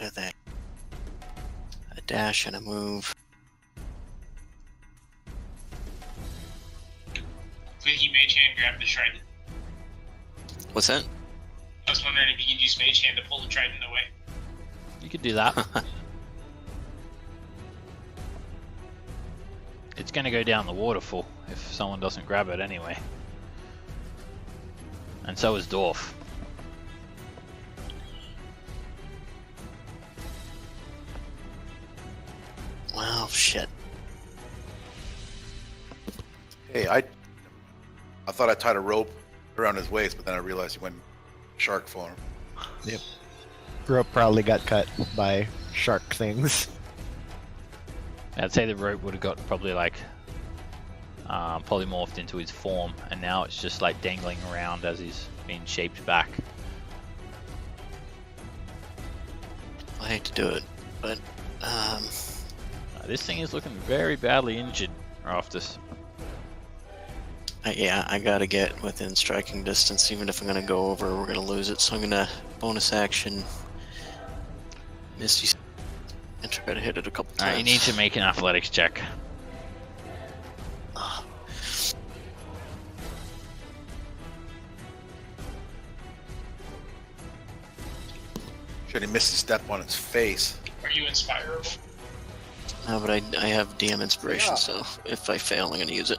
a dash and a move. Could he Mage Hand grab the trident? What's that? I was wondering if you could use Mage Hand to pull the trident away. You could do that. It's going to go down the waterfall if someone doesn't grab it anyway. And so is Dorf. Well, shit. Hey, I thought I tied a rope around his waist, but then I realized he went shark form. Rope probably got cut by shark things. I'd say the rope would have got probably like polymorphed into his form, and now it's just like dangling around as he's being shaped back. I hate to do it, but This thing is looking very badly injured, Raftus. yeah, I gotta get within striking distance. Even if I'm gonna go over, we're gonna lose it. So I'm gonna bonus action Misty and try to hit it a couple times. Alright, you need to make an athletics check. Ah. Should he missed a step on its face? Are you inspirable? No, but I have DM inspiration, Yeah. so if I fail, I'm gonna use it.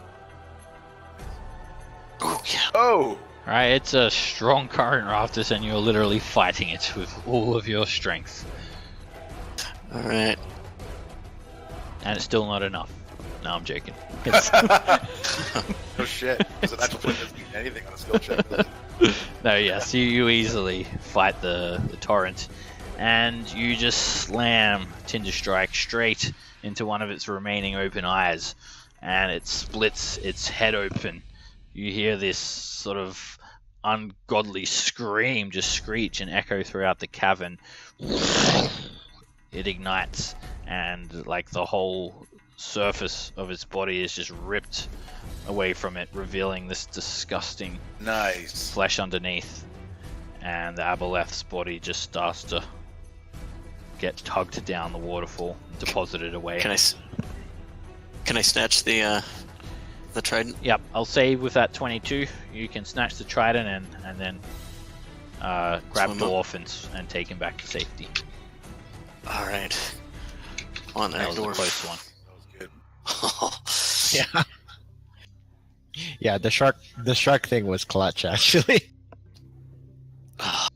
Oh yeah. Oh! Alright, it's a strong current, Raftus, and you're literally fighting it with all of your strength. All right. And it's still not enough. No, I'm joking. No shit. So that's what doesn't mean anything on a skill check. does it? No, yes, you easily fight the torrent, and you just slam Tinder Strike straight into one of its remaining open eyes, and it splits its head open. You hear this sort of ungodly scream just screech and echo throughout the cavern. It ignites, and like the whole surface of its body is just ripped away from it, revealing this disgusting Nice. flesh underneath. And the Aboleth's body just starts to get tugged down the waterfall, deposited away. Can I snatch the trident? Yep, I'll say with that 22, you can snatch the trident and then grab Swim up. Dwarf and take him back to safety. All right. On That there, was a dwarf. close one. That was good. Yeah. Yeah, the shark thing was clutch actually. The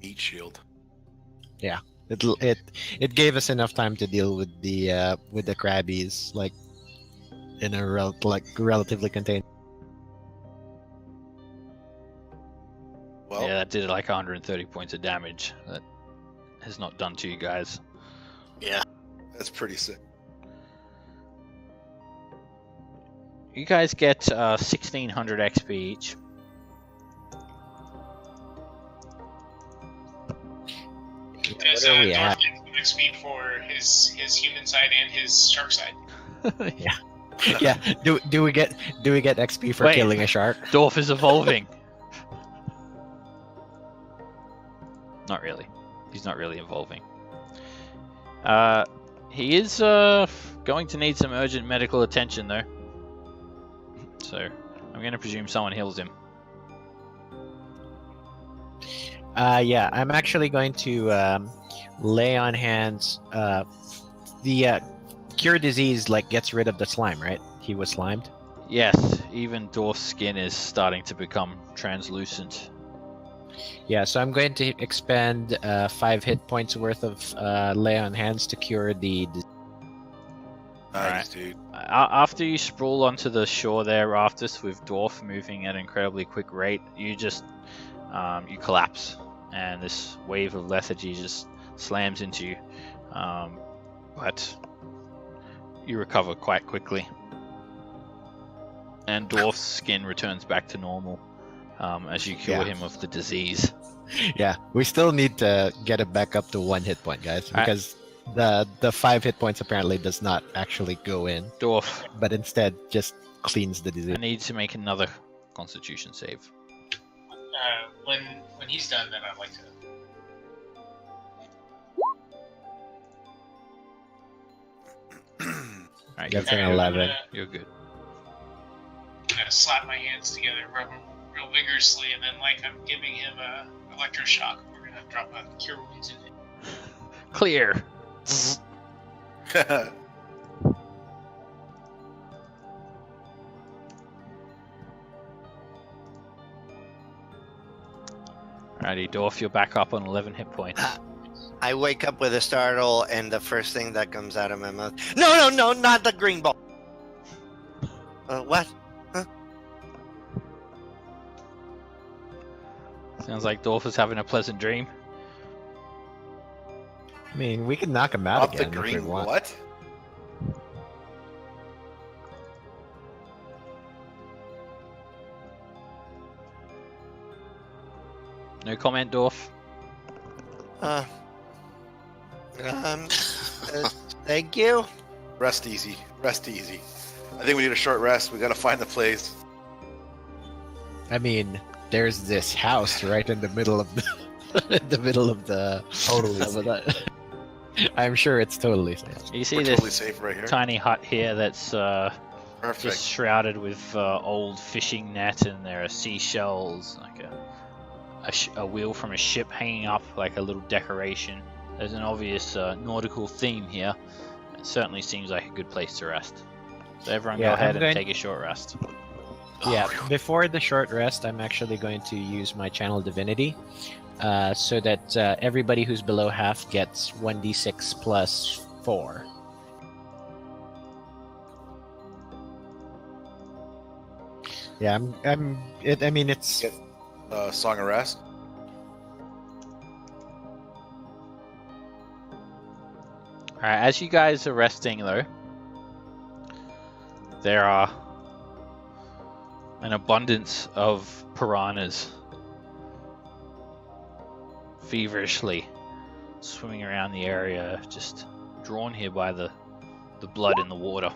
meat shield. It gave us enough time to deal with the crabbies like in a relatively contained. Well, Yeah, that did like 130 points of damage. That has not done to you guys. Yeah. that's pretty sick. You guys get 1600 XP each. Because What are we Dorf at? gets XP for his human side and his shark side. Yeah. Do we get XP for Wait. killing a shark? Dorf is evolving. Not really. He's not really evolving. He is going to need some urgent medical attention though. So I'm going to presume someone heals him. Yeah, I'm actually going to lay on hands. The cure disease like gets rid of the slime, right? He was slimed. Yes, even Dorf's skin is starting to become translucent. Yeah, so I'm going to expend 5 hit points worth of lay on hands to cure the disease. Nice, dude. After you sprawl onto the shore there, Raftus, with Dwarf moving at an incredibly quick rate, you just you collapse, and this wave of lethargy just slams into you. But you recover quite quickly, and Dwarf's skin returns back to normal as you cure him of the disease. Yeah, we still need to get it back up to 1 hit point, guys, because the 5 hit points apparently does not actually go in, Dwarf, but instead just cleans the disease. I need to make another Constitution save. When he's done, then I'd like to. Alright, That's you're, an 11. you're good. I'm gonna slap my hands together, rub them real vigorously, and then like I'm giving him a electroshock. We're gonna drop a cure wounds in it. Clear. Alrighty, Dorf, you're back up on 11 hit points. I wake up with a startle, and the first thing that comes out of my mouth, no, not the green ball. What? Sounds like Dorf is having a pleasant dream. I mean, we can knock him out Off the again if we green want. what? No comment, Dorf. Thank you. Rest easy. Rest easy. I think we need a short rest. We gotta find the place. I mean, there's this house right in the middle of the Totally. I'm sure it's totally safe. You see We're this totally safe right here. tiny hut here that's Perfect. just shrouded with old fishing net, and there are seashells, like a wheel from a ship hanging up, like a little decoration. There's an obvious nautical theme here. It certainly seems like a good place to rest. So everyone Yeah, go ahead I'm and going- take a short rest. Yeah, before the short rest, I'm actually going to use my channel divinity, so that everybody who's below half gets 1d6 plus 4. Yeah, I mean, it's Get Song of Rest. Alright, as you guys are resting though, there are an abundance of piranhas feverishly swimming around the area, just drawn here by the blood in the water.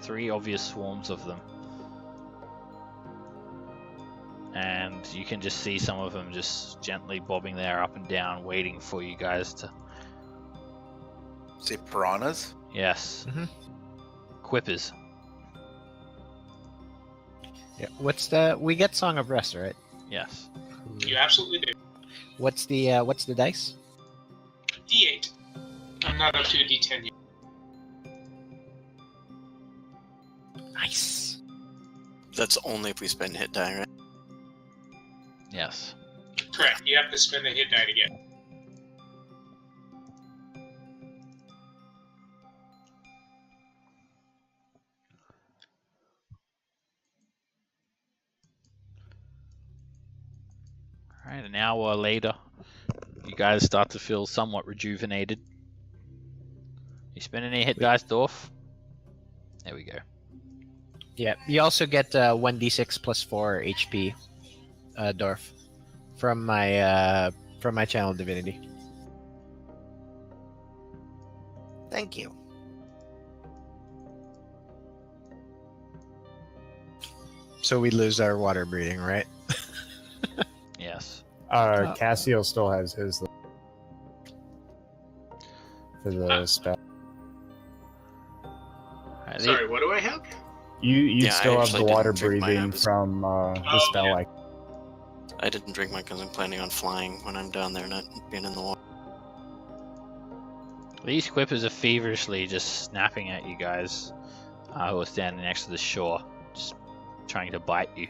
3 obvious swarms of them. And you can just see some of them just gently bobbing there up and down, waiting for you guys to... Say piranhas? Yes. Mhm. Quippers. Yeah. We get Song of Rest, right? Yes. You absolutely do. What's the dice? D8. I'm not up to a D10 yet. Nice. That's only if we spend hit die, right? Yes. Correct. You have to spend a hit die to get. Alright, an hour later, you guys start to feel somewhat rejuvenated. You spend any hit dice, Dorf? There we go. Yeah. You also get 1d6 plus 4 HP, Dorf, from my channel divinity. Thank you. So we lose our water breathing, right? Yes. Cassio still has his for the spell. Alright, Sorry, what do I have? You Yeah, I still have the actually water didn't drink mine. breathing from the Oh, spell. yeah. Like I didn't drink mine because I'm planning on flying when I'm down there, not being in the water. These quippers are feverishly just snapping at you guys who are standing next to the shore, just trying to bite you.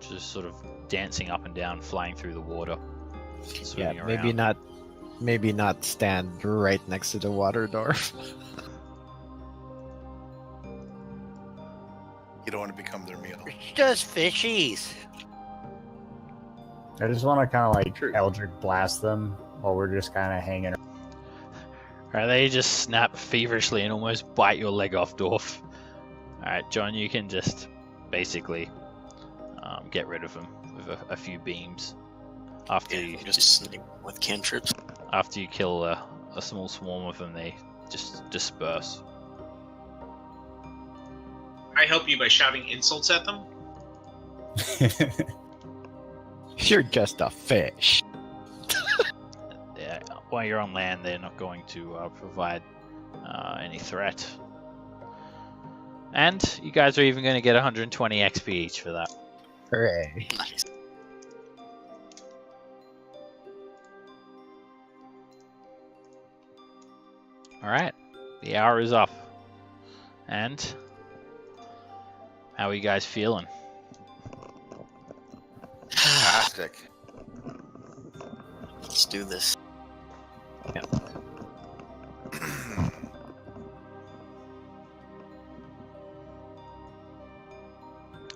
Just sort of dancing up and down, flying through the water. Yeah. Swimming around. Maybe not stand right next to the water, Dorf. You don't want to become their meal. It's just fishies. I just want to kind of like True. Eldritch blast them while we're just kind of hanging. Alright, they just snap feverishly and almost bite your leg off, Dorf. Alright, John, you can just basically get rid of them with a few beams. After Yeah, you just snipe with cantrips. after you kill a small swarm of them, they just disperse. I help you by shouting insults at them. You're just a fish. Yeah, while you're on land, they're not going to provide any threat. And you guys are even going to get 120 XP each for that. Hooray. Nice. Alright, the hour is up. And how are you guys feeling? Fantastic. Let's do this.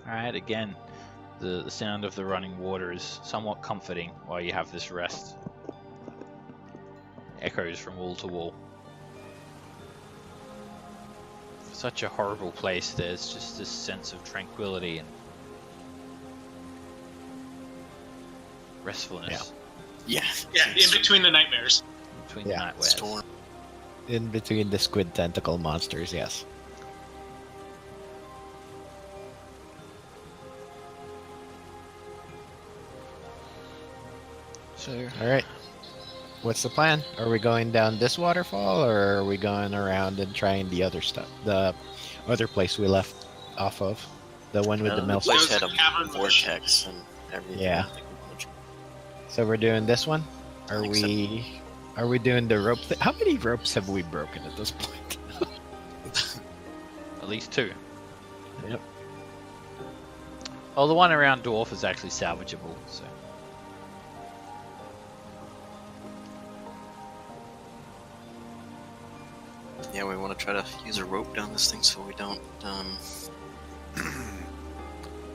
Alright, again, the sound of the running water is somewhat comforting while you have this rest. Echoes from wall to wall. For such a horrible place, there's just this sense of tranquility and restfulness Yeah. Yeah, in between the nightmares. between Yeah, the nightmares. Storm. In between the squid tentacle monsters, yes. So, All right. What's the plan? Are we going down this waterfall, or are we going around and trying the other stuff? The other place we left off of, the one with the The milk. place Those had a cavern vortex and everything. Yeah. So we're doing this one. Are think so. we doing the rope? How many ropes have we broken at this point? at least 2. Yep. Oh, the one around Dwarf is actually salvageable, so. Yeah, we want to try to use a rope down this thing so we don't.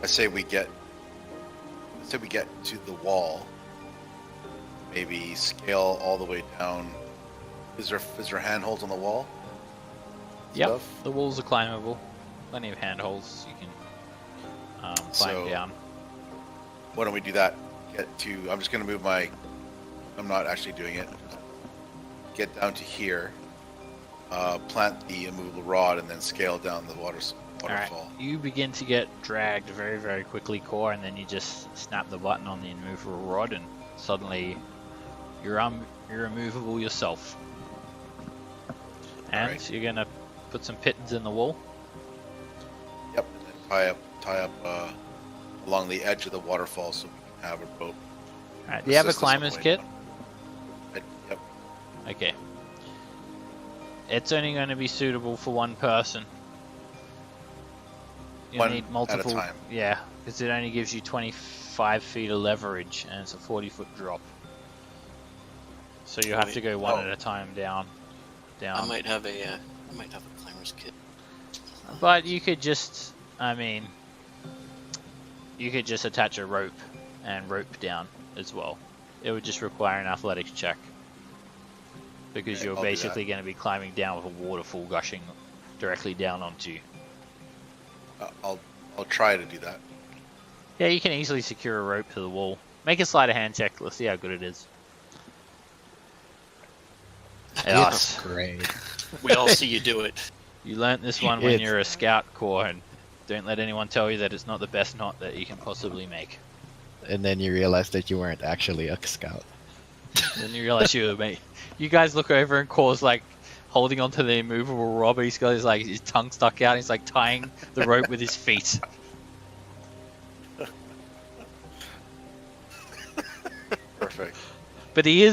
I say we get to the wall. Maybe scale all the way down. Is there handholds on the wall? Yep, Stuff? the walls are climbable. Plenty of handholds you can climb So- down. Why don't we do that? I'm just gonna move my I'm not actually doing it. Get down to here, plant the immovable rod, and then scale down the waterfall. Alright, you begin to get dragged very, very quickly, Core, and then you just snap the button on the immovable rod, and suddenly you're immovable yourself. And Alright. you're gonna put some pittons in the wall. Yep, and then tie up along the edge of the waterfall so we can have a boat. Alright, do you have a assist us on the climber's way kit? down. Yep. Okay. It's only going to be suitable for one person. You'll One need at a multiple. time. Yeah, because it only gives you 25 feet of leverage, and it's a 40-foot drop. So you have to go one at a time down. I might have a climber's kit. But you could just, I mean, you could just attach a rope and rope down as well. It would just require an athletics check. Because Okay, you're I'll do basically going to be climbing down with a waterfall gushing directly down onto you. I'll try to do that. Yeah, you can easily secure a rope to the wall. Make a sleight of hand check. Let's see how good it is. It's great. We all see you do it. You learnt this one when It's- you're a scout, Core, and don't let anyone tell you that it's not the best knot that you can possibly make. And then you realize that you weren't actually a scout. Then you realize you're the mate. You guys look over and Core's like holding onto the immovable rod. He's got his tongue stuck out. And he's like tying the rope with his feet. Perfect. But he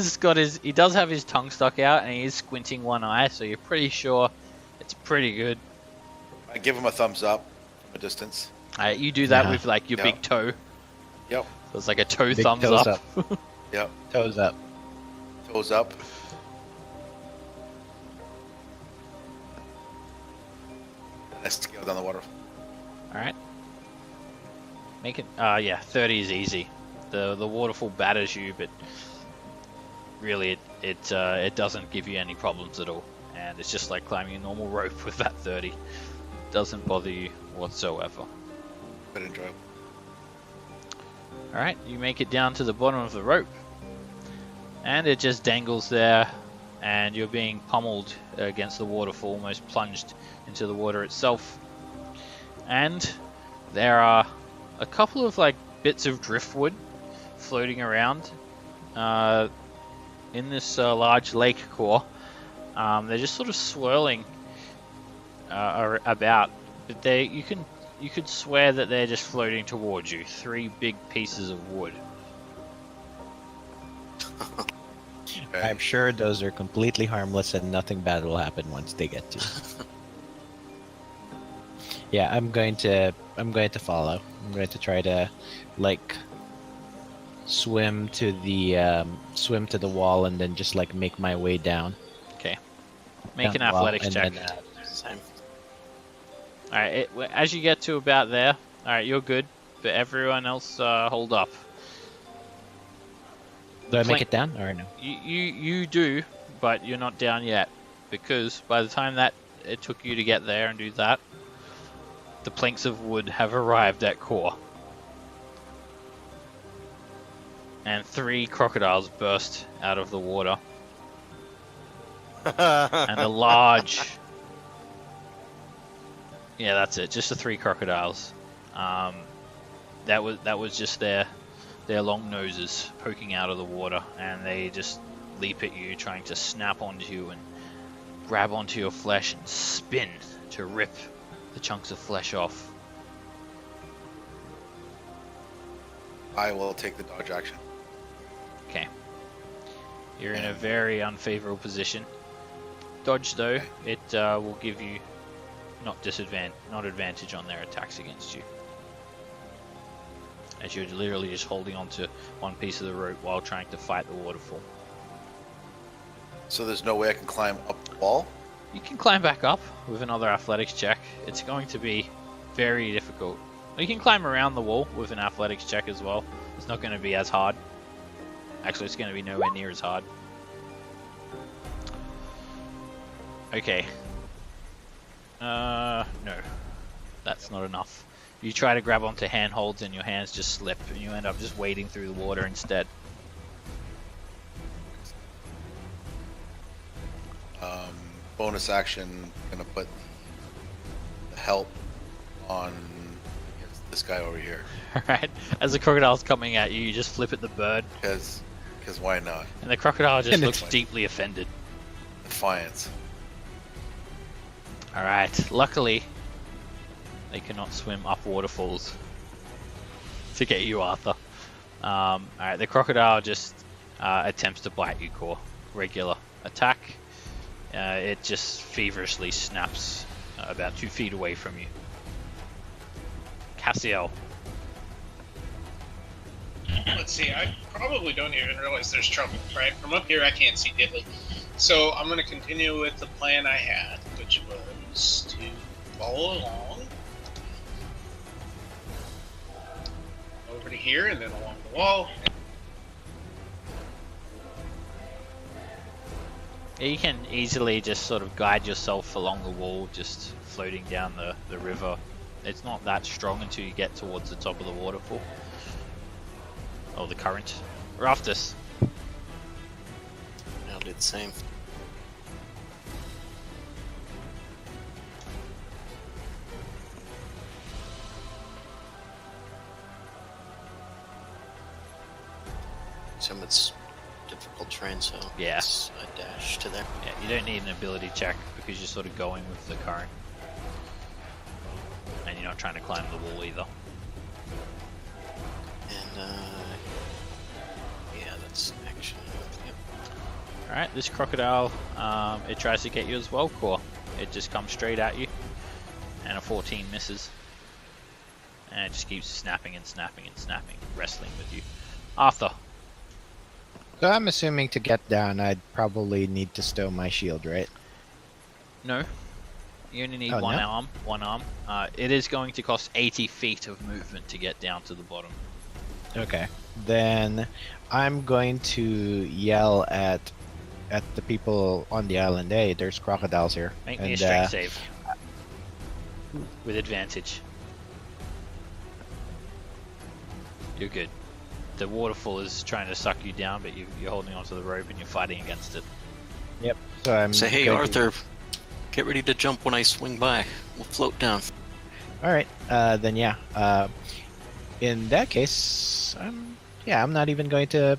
does have his tongue stuck out, and he is squinting one eye. So you're pretty sure it's pretty good. I give him a thumbs up from a distance. You do that Yeah. with like your Yeah. big toe. Yep. So it's like a toe Big thumbs toes up. Yep. Toes up. Toes up. Let's scale down the water. Alright. Make it, yeah, 30 is easy. The waterfall batters you, but really it doesn't give you any problems at all. And it's just like climbing a normal rope with that 30. It doesn't bother you whatsoever. But enjoyable. Alright, you make it down to the bottom of the rope. And it just dangles there, and you're being pummeled against the waterfall, almost plunged into the water itself. And there are a couple of like bits of driftwood floating around in this large lake core. They're just sort of swirling about, but you could swear that they're just floating towards you. 3 big pieces of wood. Okay. I'm sure those are completely harmless and nothing bad will happen once they get to you. Yeah, I'm going to follow. I'm going to try to like swim to the wall and then just like make my way down. Okay. Make an Down the wall, athletics and check. then, Same. Alright, as you get to about there, alright, you're good, but everyone else hold up. do I make Plank- it down or no? You do, but you're not down yet, because by the time that it took you to get there and do that, the planks of wood have arrived at core. And 3 crocodiles burst out of the water. And a large... Yeah, that's it. Just the 3 crocodiles. That was just their long noses poking out of the water, and they just leap at you, trying to snap onto you and grab onto your flesh and spin to rip the chunks of flesh off. I will take the dodge action. Okay. You're in a very unfavorable position. Dodge though, it will give you not advantage on their attacks against you. As you're literally just holding onto one piece of the rope while trying to fight the waterfall. So there's no way I can climb up the wall? You can climb back up with another athletics check. It's going to be very difficult. You can climb around the wall with an athletics check as well. It's not going to be as hard. Actually, it's going to be nowhere near as hard. Okay. No. That's not enough. You try to grab onto handholds and your hands just slip and you end up just wading through the water instead. bonus action, gonna put the help on this guy over here. Alright, as the crocodile's coming at you, you just flip at the bird, Because why not? and the crocodile just And looks it's- deeply offended. Defiance. Alright, luckily, they cannot swim up waterfalls to get you, Arthur. Alright, the crocodile just attempts to bite you, Core. Regular attack. It just feverishly snaps about 2 feet away from you. Cassiel. Let's see, I probably don't even realize there's trouble, right? From up here, I can't see diddly. So I'm going to continue with the plan I had, which was to follow along over to here and then along the wall. You can easily just sort of guide yourself along the wall, just floating down the river. It's not that strong until you get towards the top of the waterfall. Or the current. Raftus. I'll do the same. Some it's difficult terrain, so Yeah. it's a dash to there. Yeah, you don't need an ability check because you're sort of going with the current. And you're not trying to climb the wall either. And yeah, that's action. Yep. Alright, this crocodile, it tries to get you as well, Core. It just comes straight at you. And a 14 misses. And it just keeps snapping and snapping and snapping, wrestling with you. Arthur. So I'm assuming to get down, I'd probably need to stow my shield, right? No. You only need Oh, one no? arm. One arm. It is going to cost 80 feet of movement to get down to the bottom. Okay. Then I'm going to yell at the people on the island. Hey, there's crocodiles here. Make me a And, strength save. With advantage. You're good. The waterfall is trying to suck you down, but you're holding onto the rope and you're fighting against it. So I'm Say, hey, going to- Arthur, get ready to jump when I swing by. We'll float down. All right. Then yeah. In that case, I'm not even going to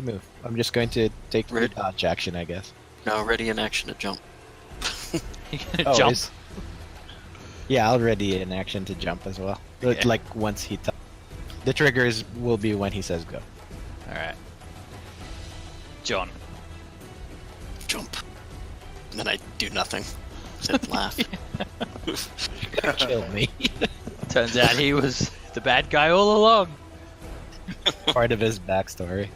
move. I'm just going to take the Right. dodge action, I guess. Now ready in action to jump. You're gonna jump. Yeah, I'll ready in action to jump as well. Okay. Like once he the triggers will be when he says go. Alright. John. Jump. And then I do nothing. Except laugh. Kill me. Turns out he was the bad guy all along. Part of his backstory.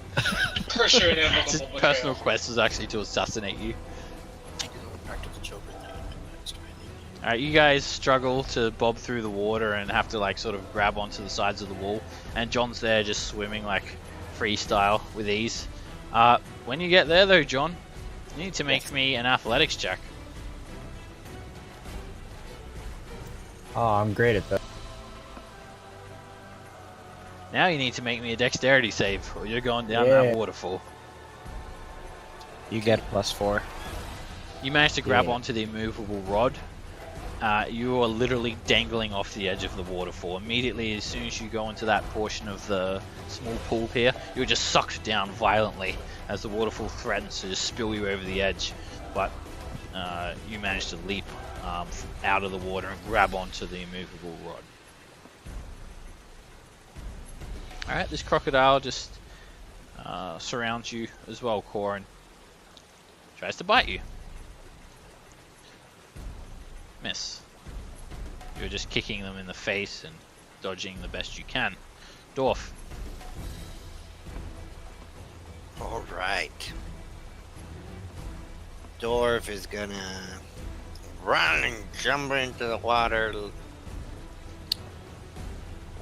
For sure, His inevitable betrayal. personal quest was actually to assassinate you. Practical Joker thing. Alright, you guys struggle to bob through the water and have to like sort of grab onto the sides of the wall. And John's there just swimming like freestyle with ease. When you get there though, John, you need to make me an athletics check. Oh, I'm great at that. Now you need to make me a dexterity save or you're going down Yeah. that waterfall. You get +4. You manage to grab Yeah. onto the immovable rod. You are literally dangling off the edge of the waterfall. Immediately, as soon as you go into that portion of the small pool here, you're just sucked down violently as the waterfall threatens to just spill you over the edge. But you manage to leap out of the water and grab onto the immovable rod. Alright, this crocodile just surrounds you as well, Core, and tries to bite you. Miss. You're just kicking them in the face and dodging the best you can. Dwarf. All right. Dwarf is gonna run and jump into the water.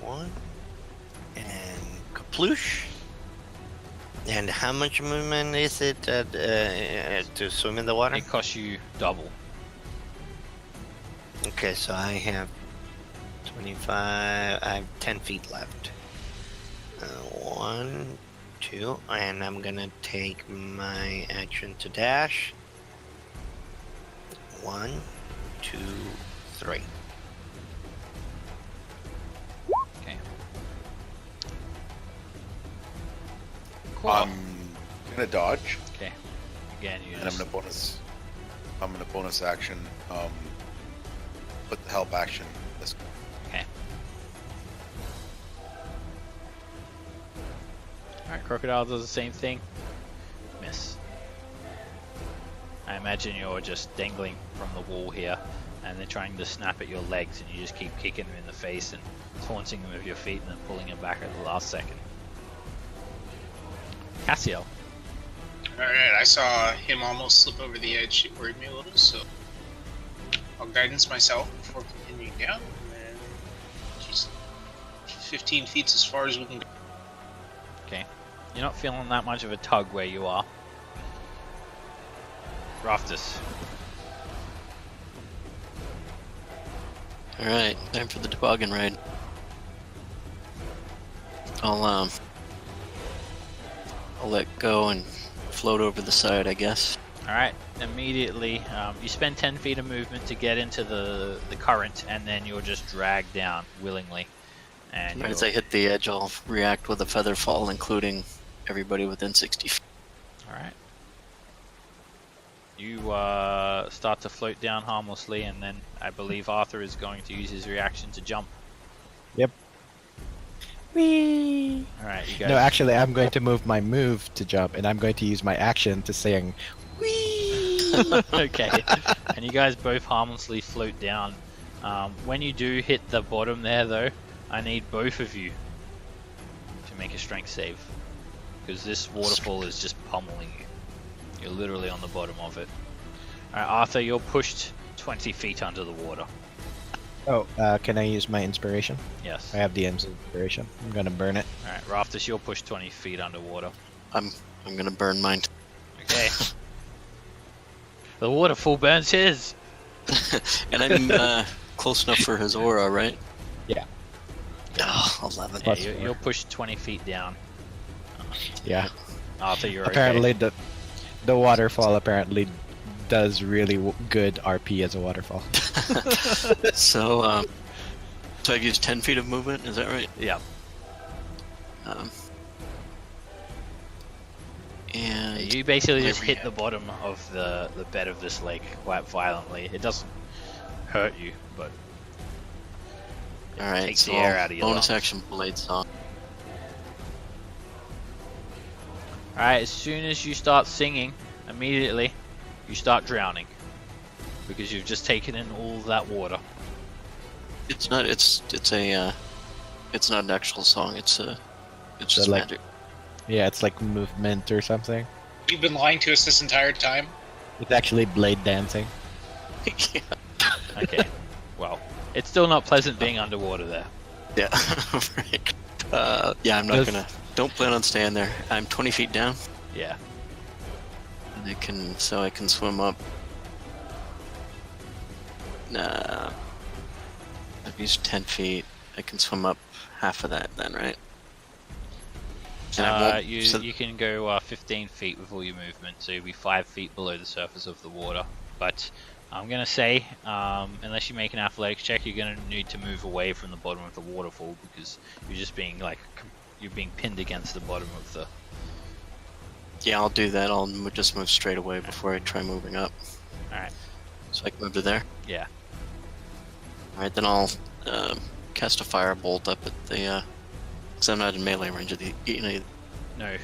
One. And kaploosh. And how much movement is it to swim in the water? It costs you double. Okay, so I have 25. I have 10 feet left. 1, 2, and I'm gonna take my action to dash. 1, 2, 3. Okay. Cool. I'm gonna dodge, Okay. Again, you and I'm just... gonna bonus action. Put the help action. This. Okay. Alright, Crocodile does the same thing. Miss. I imagine you're just dangling from the wall here, and they're trying to snap at your legs, and you just keep kicking them in the face and taunting them with your feet and then pulling them back at the last second. Cassiel. Alright, I saw him almost slip over the edge. It worried me a little, so I'll guidance myself before continuing down. And then just 15 feet as far as we can go. Okay. You're not feeling that much of a tug where you are. Raftus. Alright, time for the toboggan ride. I'll let go and float over the side, I guess. Alright, immediately you spend 10 feet of movement to get into the current, and then you're just dragged down willingly. And Right as I hit the edge, I'll react with a feather fall, including everybody within 60 feet. Alright. You start to float down harmlessly, and then I believe Arthur is going to use his reaction to jump. Yep. Whee! Alright, you guys. No, actually, I'm going to move my move to jump, and I'm going to use my action to sing. Whee! Okay. And you guys both harmlessly float down. When you do hit the bottom there, though, I need both of you to make a strength save, because this waterfall is just pummeling you. You're literally on the bottom of it. Alright, Arthur, you're pushed 20 feet under the water. Oh, can I use my inspiration? Yes. I have the inspiration. I'm gonna burn it. Alright, Raftus, you're pushed 20 feet underwater. I'm gonna burn mine. Okay. The waterfall burns his! And I'm close enough for his aura, right? Yeah. Oh, 11. Yeah, Plus you're pushed 20 feet down. Yeah. Arthur, you're Apparently, okay. the waterfall apparently does really good RP as a waterfall. So I've used 10 feet of movement, is that right? Yeah. And You basically just my hit the bottom of the bed of this lake quite violently. It doesn't hurt you, but it Alright, takes so the air out of your bonus lungs. action blade song. Alright, as soon as you start singing, immediately you start drowning. Because you've just taken in all that water. It's not it's not an actual song, it's just like- magic. Yeah, it's like movement or something. You've been lying to us this entire time. It's actually blade dancing. Yeah. Okay. Well, it's still not pleasant being underwater there. Yeah. Right. Yeah, I'm not gonna don't plan on staying there. I'm 20 feet down. Yeah. And I can swim up. Nah. I've used 10 feet. I can swim up half of that then, right? And I won't- so- You can go 15 feet with all your movement, so you'll be 5 feet below the surface of the water. But I'm gonna say, unless you make an athletics check, you're gonna need to move away from the bottom of the waterfall because you're just being you're being pinned against the bottom of the. Yeah, I'll do that. I'll just move straight away before I try moving up. Alright. So I can move to there. Yeah. Alright, then I'll cast a firebolt up at the. Because I'm not in melee range of the. No,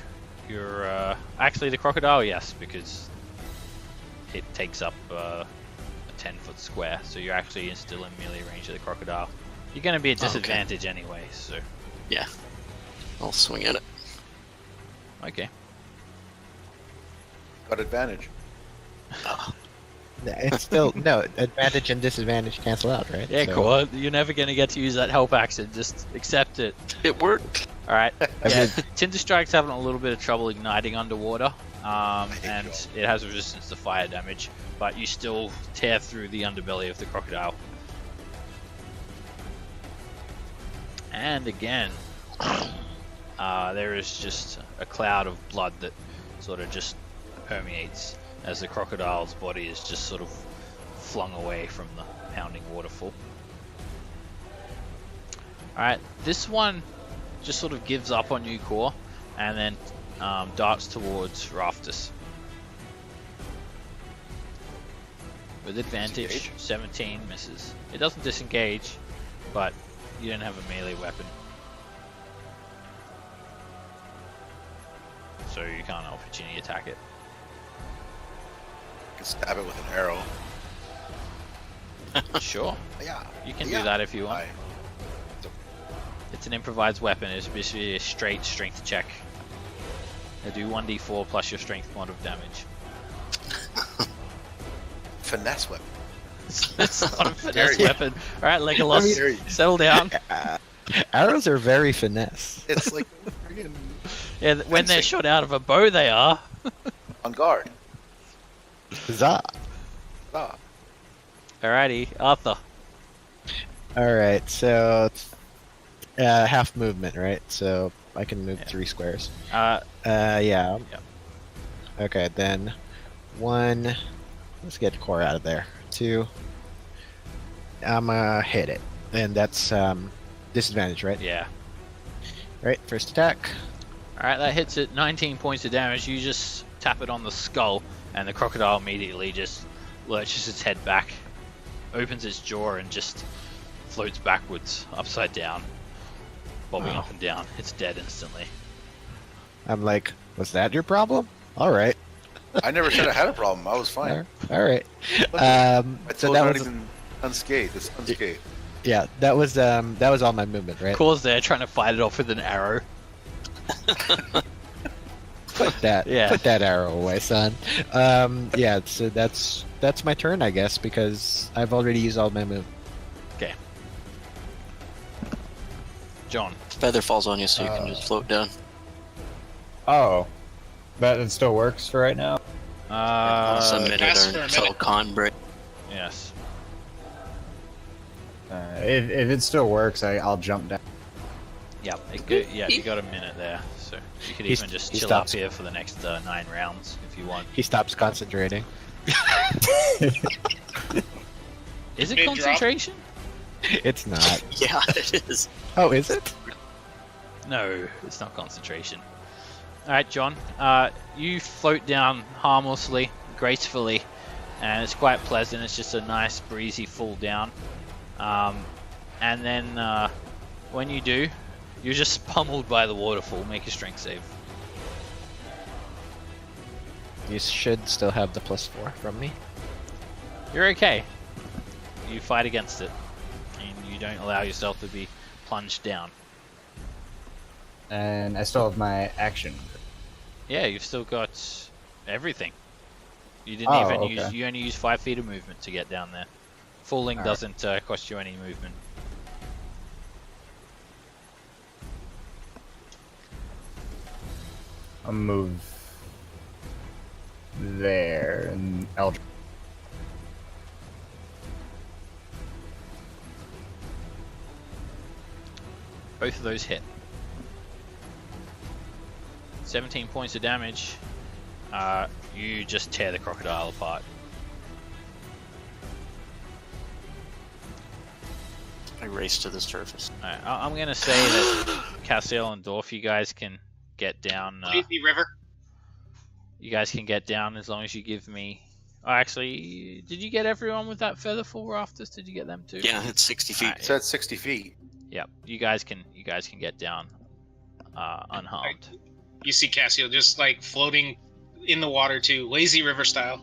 you're actually the crocodile. Yes, because it takes up a 10-foot square, so you're actually still in melee range of the crocodile. You're going to be at disadvantage anyway, so. Yeah. I'll swing at it. Okay. Got advantage. It's still no advantage and disadvantage cancel out, right? Yeah, So- cool. You're never going to get to use that help action. Just accept it. It worked. All right. I Yeah, mean- Tinder Strike's having a little bit of trouble igniting underwater, and it has resistance to fire damage, but you still tear through the underbelly of the crocodile. And again, there is just a cloud of blood that sort of just permeates as the crocodile's body is just sort of flung away from the pounding waterfall. Alright, this one just sort of gives up on you, Core, and then darts towards Raftus. With advantage, Disengage? 17 misses. It doesn't disengage, but you don't have a melee weapon. So you can't opportunity attack it. I can stab it with an arrow. Sure, Yeah. you can Yeah. do that if you want. I- It's an improvised weapon, it's basically a straight strength check. They do 1d4 plus your strength mod of damage. Finesse weapon. It's not a finesse Very- weapon. Alright, Legolas, Very- settle down. Arrows are very finesse. It's like friggin' Yeah, when they're fencing. shot out of a bow, they are. on guard. Huzzah! Ah, Alrighty, Arthur. Alright, so it's, half movement, right? So I can move Yeah. 3 squares. Uh, Yeah. Yep. Okay, then 1. Let's get Core out of there. 2. I'm gonna hit it. And that's disadvantage, right? yeah. Right, first attack. Alright, that hits it. 19 points of damage. You just tap it on the skull, and the crocodile immediately just lurches its head back, opens its jaw, and just floats backwards, upside down, bobbing Wow. up and down. It's dead instantly. I'm like, was that your problem? Alright. I never said I had a problem. I was fine. Alright. Look, I I so told that you was not even unscathed. It's unscathed. yeah, that was all my movement, right? Core's there trying to fight it off with an arrow. Put that Yeah. put that arrow away, son. Yeah, so that's my turn, I guess, because I've already used all my move. Okay. John. Feather falls on you, so you can just float down. Oh, that still works for right now. Submitted pass for or a until minute. con break. Yes. If it still works, I'll jump down. Yep. Yeah, you got a minute there, so you could He's- even just he chill stops. up here for the next 9 rounds if you want. He stops concentrating. Is it Mid-drop. concentration? It's not. Yeah, it is. Oh, is it? No, it's not concentration. Alright, John. You float down harmlessly, gracefully, and it's quite pleasant. It's just a nice, breezy fall down. And then when you do, you're just pummeled by the waterfall. Make a strength save. You should still have the +4 from me. You're okay. You fight against it, and you don't allow yourself to be plunged down. And I still have my action. Yeah, you've still got everything. You didn't Oh, even okay. use. You only use 5 feet of movement to get down there. Falling Alright. doesn't cost you any movement. I'll move there and Eldritch. Both of those hit. 17 points of damage. You just tear the crocodile apart. I race to the surface. Alright, I'm gonna say that Cassiel and Dorf, you guys can get down. Lazy River. You guys can get down as long as you give me. Oh, actually, did you get everyone with that featherfall rafters? Did you get them too? Yeah, it's 60 feet. Alright. It's at 60 feet. Yep. You guys can get down unharmed. You see Cassio just like floating in the water too, lazy river style.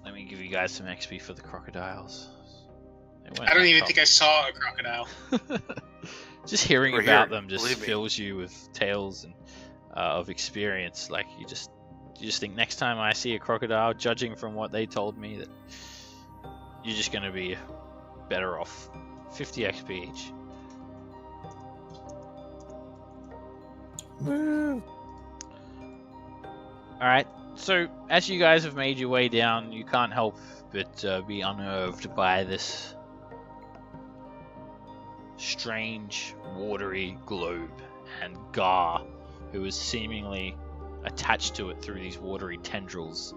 Let me give you guys some XP for the crocodiles. They weren't I don't that even tough. think I saw a crocodile. Just hearing We're about here, them just believe me. fills you with tales and of experience. Like you just think next time I see a crocodile, judging from what they told me, that you're just gonna be better off. 50 XP each. Alright, so as you guys have made your way down, you can't help but be unnerved by this strange, watery globe, and Gar, who is seemingly attached to it through these watery tendrils,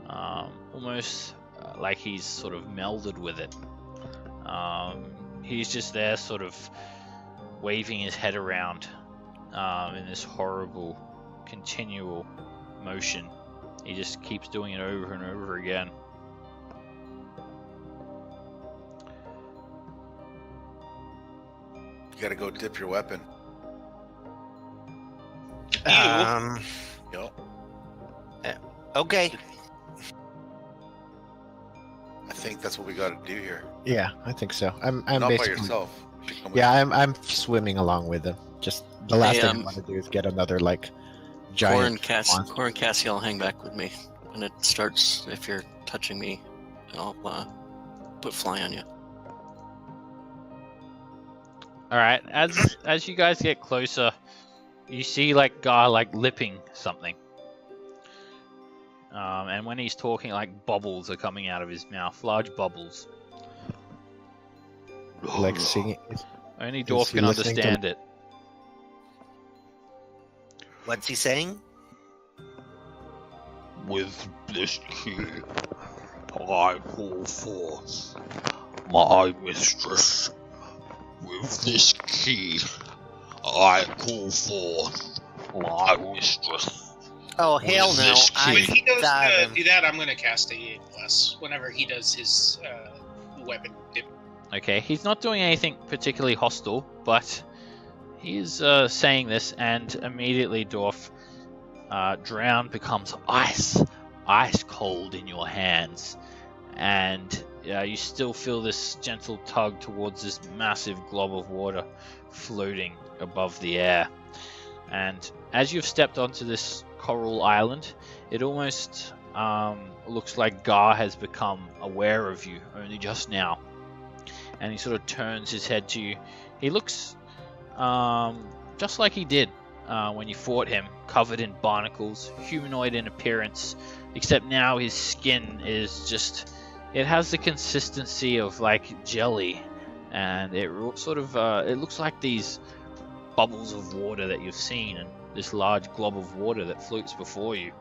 almost like he's sort of melded with it. He's just there sort of waving his head around in this horrible continual motion. He just keeps doing it over and over again. You gotta go dip your weapon. Yep. Okay. I think that's what we gotta do here. Yeah, I think so. I'm Not by basically. yourself. You should come with Yeah, I'm swimming along with them. Just the last Hey, thing I want to do is get another like giant. Core and Cassie will hang back with me when it starts. If you're touching me, I'll put fly on you. All right, as you guys get closer, you see like Gar like lipping something, and when he's talking, like bubbles are coming out of his mouth, large bubbles. Like singing. Only Is Dorf he can listening to- understand it. What's he saying? With this key, I call forth my mistress. With this key, I call forth my mistress. Oh, hell With no. this When key. he goes dive to him. do that, I'm gonna cast a Bless whenever he does his weapon dip. Okay, he's not doing anything particularly hostile, but he is saying this, and immediately Dorf, drown becomes ice cold in your hands, and you still feel this gentle tug towards this massive glob of water floating above the air. And as you've stepped onto this coral island, it almost looks like Gar has become aware of you only just now. And he sort of turns his head to you. He looks just like he did when you fought him, covered in barnacles, humanoid in appearance, except now his skin is just, it has the consistency of like jelly, and it sort of, it looks like these bubbles of water that you've seen, and this large glob of water that floats before you.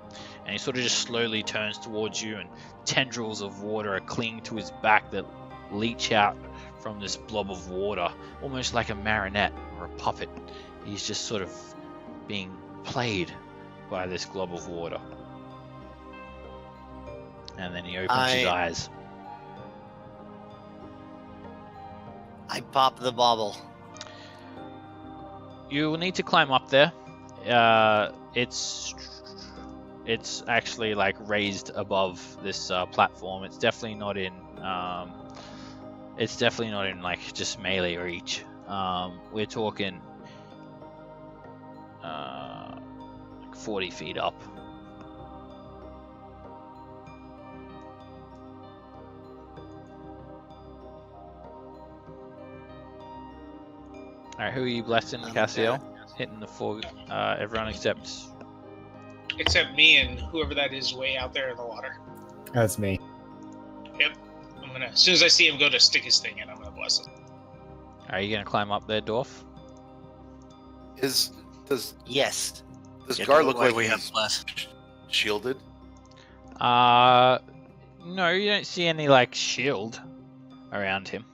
And he sort of just slowly turns towards you, and tendrils of water are clinging to his back that leach out from this blob of water, almost like a marionette or a puppet. He's just sort of being played by this glob of water. And then he opens his eyes. I pop the bubble. You will need to climb up there. It's actually like raised above this platform. It's definitely not in like just melee reach. We're talking like 40 feet up. Alright, who are you blessing, Cassiel? Hitting the four, everyone except... Except me and whoever that is way out there in the water. That's me. Yep. I'm gonna, as soon as I see him go to stick his thing in, I'm gonna bless him. Are you gonna climb up there, Dorf? Does Yes. Gar look like we have he's bless? shielded? No, you don't see any like shield around him.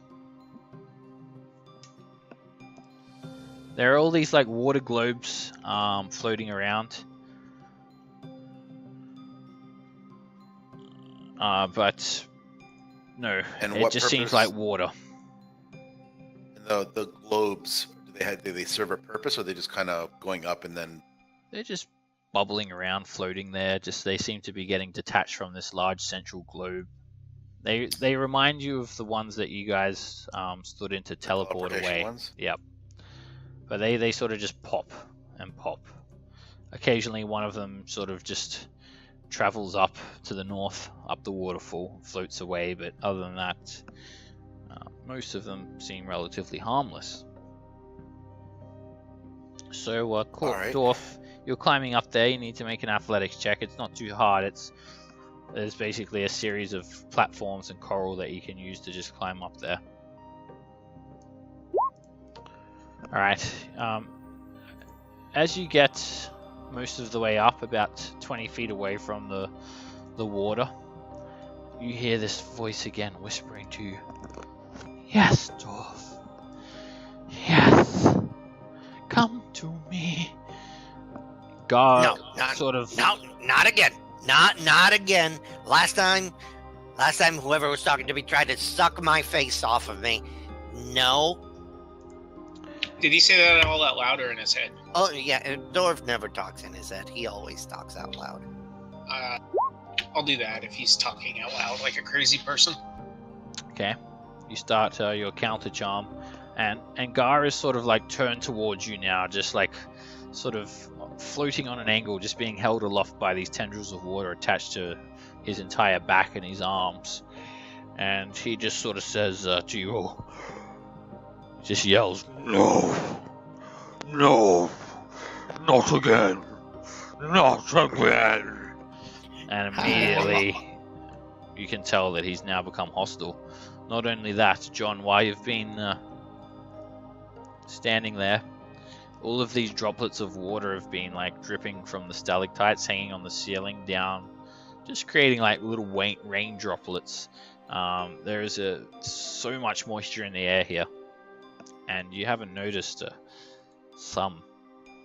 There are all these like water globes floating around. But no, And it what just seems purpose? like water. And the globes, do they serve a purpose, or are they just kind of going up and then? They're just bubbling around, floating there. Just they seem to be getting detached from this large central globe. They remind you of the ones that you guys stood in to teleport teleportation away. ones? Yep. But they sort of just pop and pop. Occasionally one of them sort of just travels up to the north, up the waterfall, floats away, but other than that, most of them seem relatively harmless. So, Alright. Dorf, you're climbing up there, you need to make an athletics check. It's not too hard, there's basically a series of platforms and coral that you can use to just climb up there. Alright, as you get most of the way up, about 20 feet away from the the water, you hear this voice again whispering to you. Yes, dwarf. Yes. Come to me. Gar sort of. No, not again. Not again. Last time whoever was talking to me tried to suck my face off of me. No. Did he say that all out loud or in his head? Oh yeah, Dwarf never talks in his head. He always talks out loud. I'll do that if he's talking out loud like a crazy person. Okay. You start your counter charm, and Gar is sort of like turned towards you now, just like sort of floating on an angle, just being held aloft by these tendrils of water attached to his entire back and his arms. And he just sort of says to you all, just yells, No. No. Not again. Not again. and immediately you can tell that he's now become hostile. Not only that, John, while you've been standing there, all of these droplets of water have been like dripping from the stalactites hanging on the ceiling down, just creating like little rain droplets. There is so much moisture in the air here, and you haven't noticed some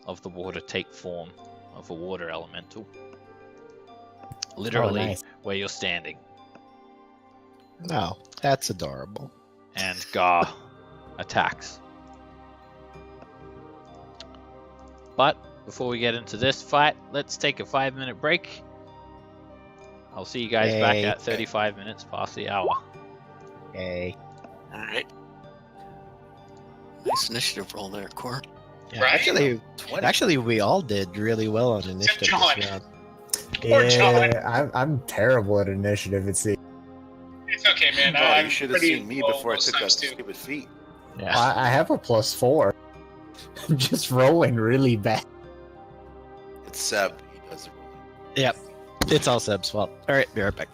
of the water take form of a water elemental. Literally, nice. where you're standing. No, that's adorable. And Gar attacks. But before we get into this fight, let's take a 5-minute break. I'll see you guys back at 35 minutes past the hour. Hey. Alright. Nice initiative roll there, Core. Yeah, Right? actually, we all did really well on initiative John. this round. Poor John. I'm terrible at initiative. It's the It's okay, man. Oh, I'm you should have pretty seen me low before I most took that times, too. stupid feat. Yeah. I have a +4. I'm just rolling really bad. It's Seb. He does it. Yep. It's all Seb's fault. All right, be right back.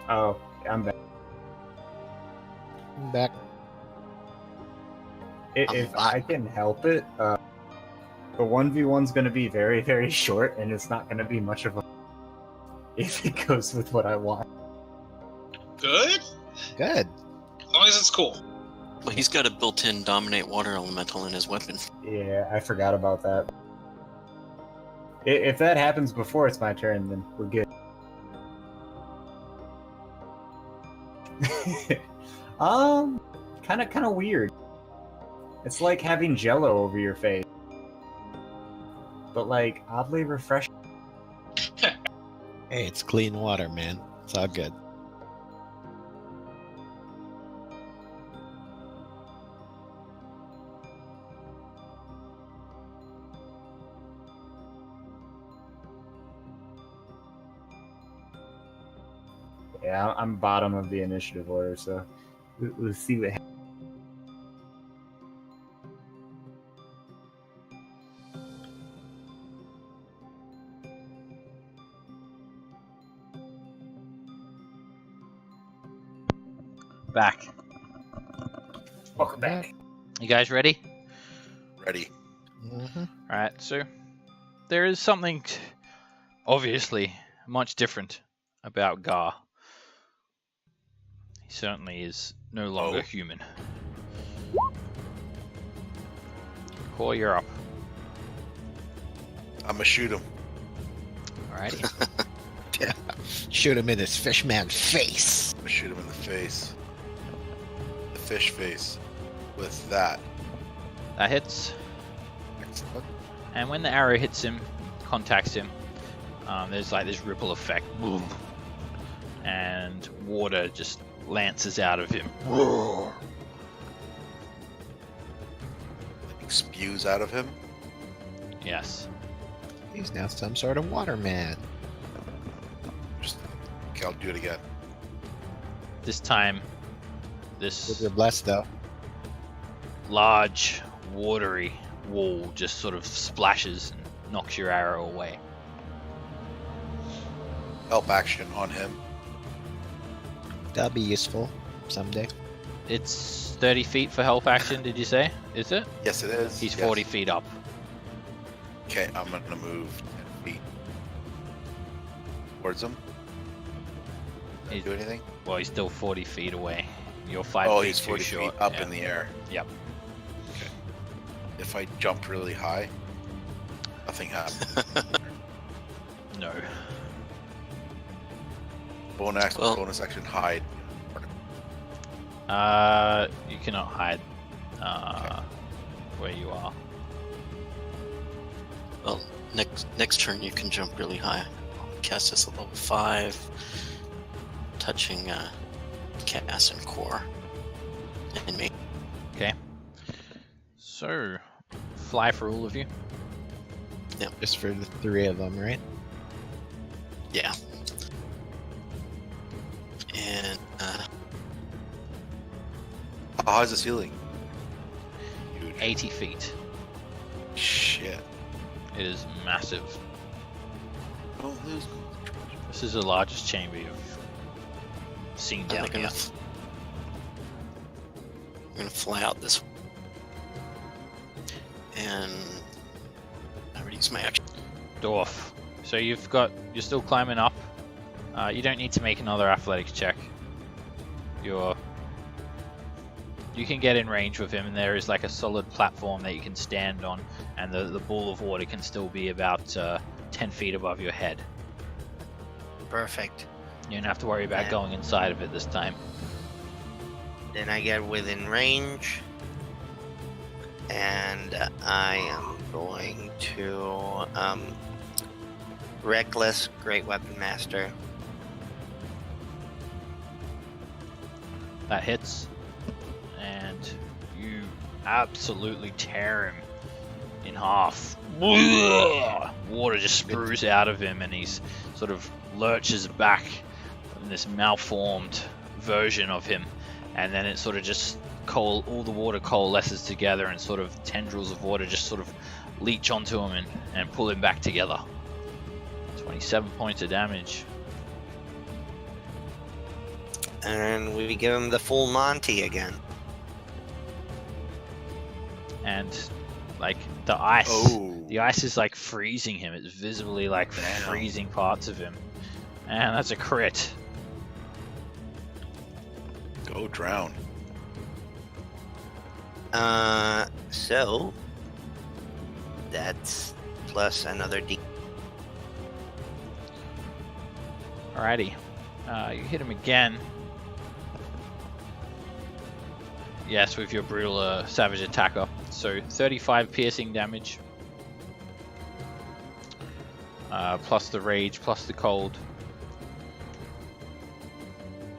Oh, I'm back. I'm back. If I can help it, the 1v1's going to be very, very short, and it's not going to be much of a... if it goes with what I want. Good? Good. As long as it's cool. Well, he's got a built-in dominate water elemental in his weapon. Yeah, I forgot about that. If that happens before it's my turn, then we're good. Kind of weird. It's like having Jello over your face, but like oddly refreshing. Hey, it's clean water, man. It's all good. Yeah, I'm bottom of the initiative order, so we'll see what happens. Back. Welcome back. You guys ready? Ready. Mm-hmm. Alright, so there is something obviously much different about Gar. He certainly is no longer human. Core, you're up. I'm gonna shoot him. Alrighty. Yeah. Shoot him in his fishman face. I'm gonna shoot him in the face. The fish face. With that. That hits. Excellent. And when the arrow hits him, contacts him, there's like this ripple effect. Boom. And water just lances out of him. It spews out of him. Yes. He's now some sort of waterman. Just, okay, I'll do it again. This time, With this your bless, though. large, watery wall just sort of splashes and knocks your arrow away. Help action on him. That'll be useful someday. It's 30 feet for help action, did you say? Is it? Yes, it is. He's Yes. 40 feet up. Okay, I'm gonna move 10 feet towards him. Did I He's- do anything? Well, he's still 40 feet away. You're 5 Oh, feet he's too 40 short. feet up Yeah. in the air. Yep. Okay. If I jumped really high, nothing happened. No. Bonus action hide. You cannot hide where you are. Well, next turn you can jump really high. I'll cast this at level 5, touching Cass and Core, and me. Okay. So, fly for all of you. Just for the 3 of them, right? Yeah. And how's the ceiling? Huge. 80 feet. Shit. It is massive. Don't lose. This is the largest chamber you've seen I'm down gonna, here. I'm gonna fly out this way. And I already used my action. Dwarf. So you're still climbing up. You don't need to make another athletics check. You can get in range with him, and there is like a solid platform that you can stand on, and the ball of water can still be about 10 feet above your head. Perfect. You don't have to worry about Yeah. going inside of it this time. Then I get within range. And I am going to Reckless Great Weapon Master. That hits, and you absolutely tear him in half. Water just sprues out of him, and he's sort of lurches back in this malformed version of him, and then it sort of just all the water coalesces together, and sort of tendrils of water just sort of leech onto him and pull him back together. 27 points of damage. And we give him the full Monty again. And like the ice, Oh. the ice is like freezing him. It's visibly like freezing parts of him, and that's a crit. Go drown. So that's plus another D. Alrighty, you hit him again. Yes, with your brutal savage attacker. So 35 piercing damage. Plus the rage, plus the cold.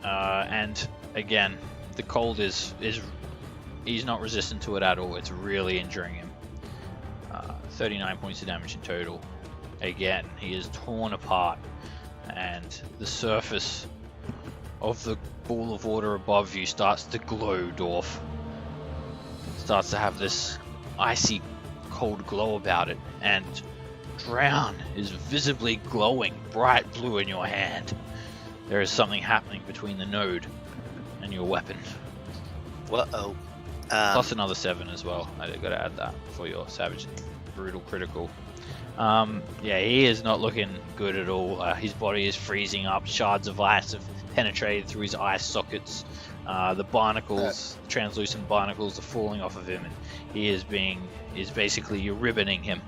And again, the cold is he's not resistant to it at all. It's really injuring him. 39 points of damage in total. Again, he is torn apart, and the surface of the ball of water above you starts to glow, Dwarf. Starts to have this icy cold glow about it, and Drown is visibly glowing bright blue in your hand. There is something happening between the node and your weapon. Uh-oh. Plus another 7 as well. I gotta add that for your savage brutal critical. Yeah, he is not looking good at all. His body is freezing up. Shards of ice have penetrated through his eye sockets. The barnacles, translucent barnacles, are falling off of him, and he is basically you're ribboning him.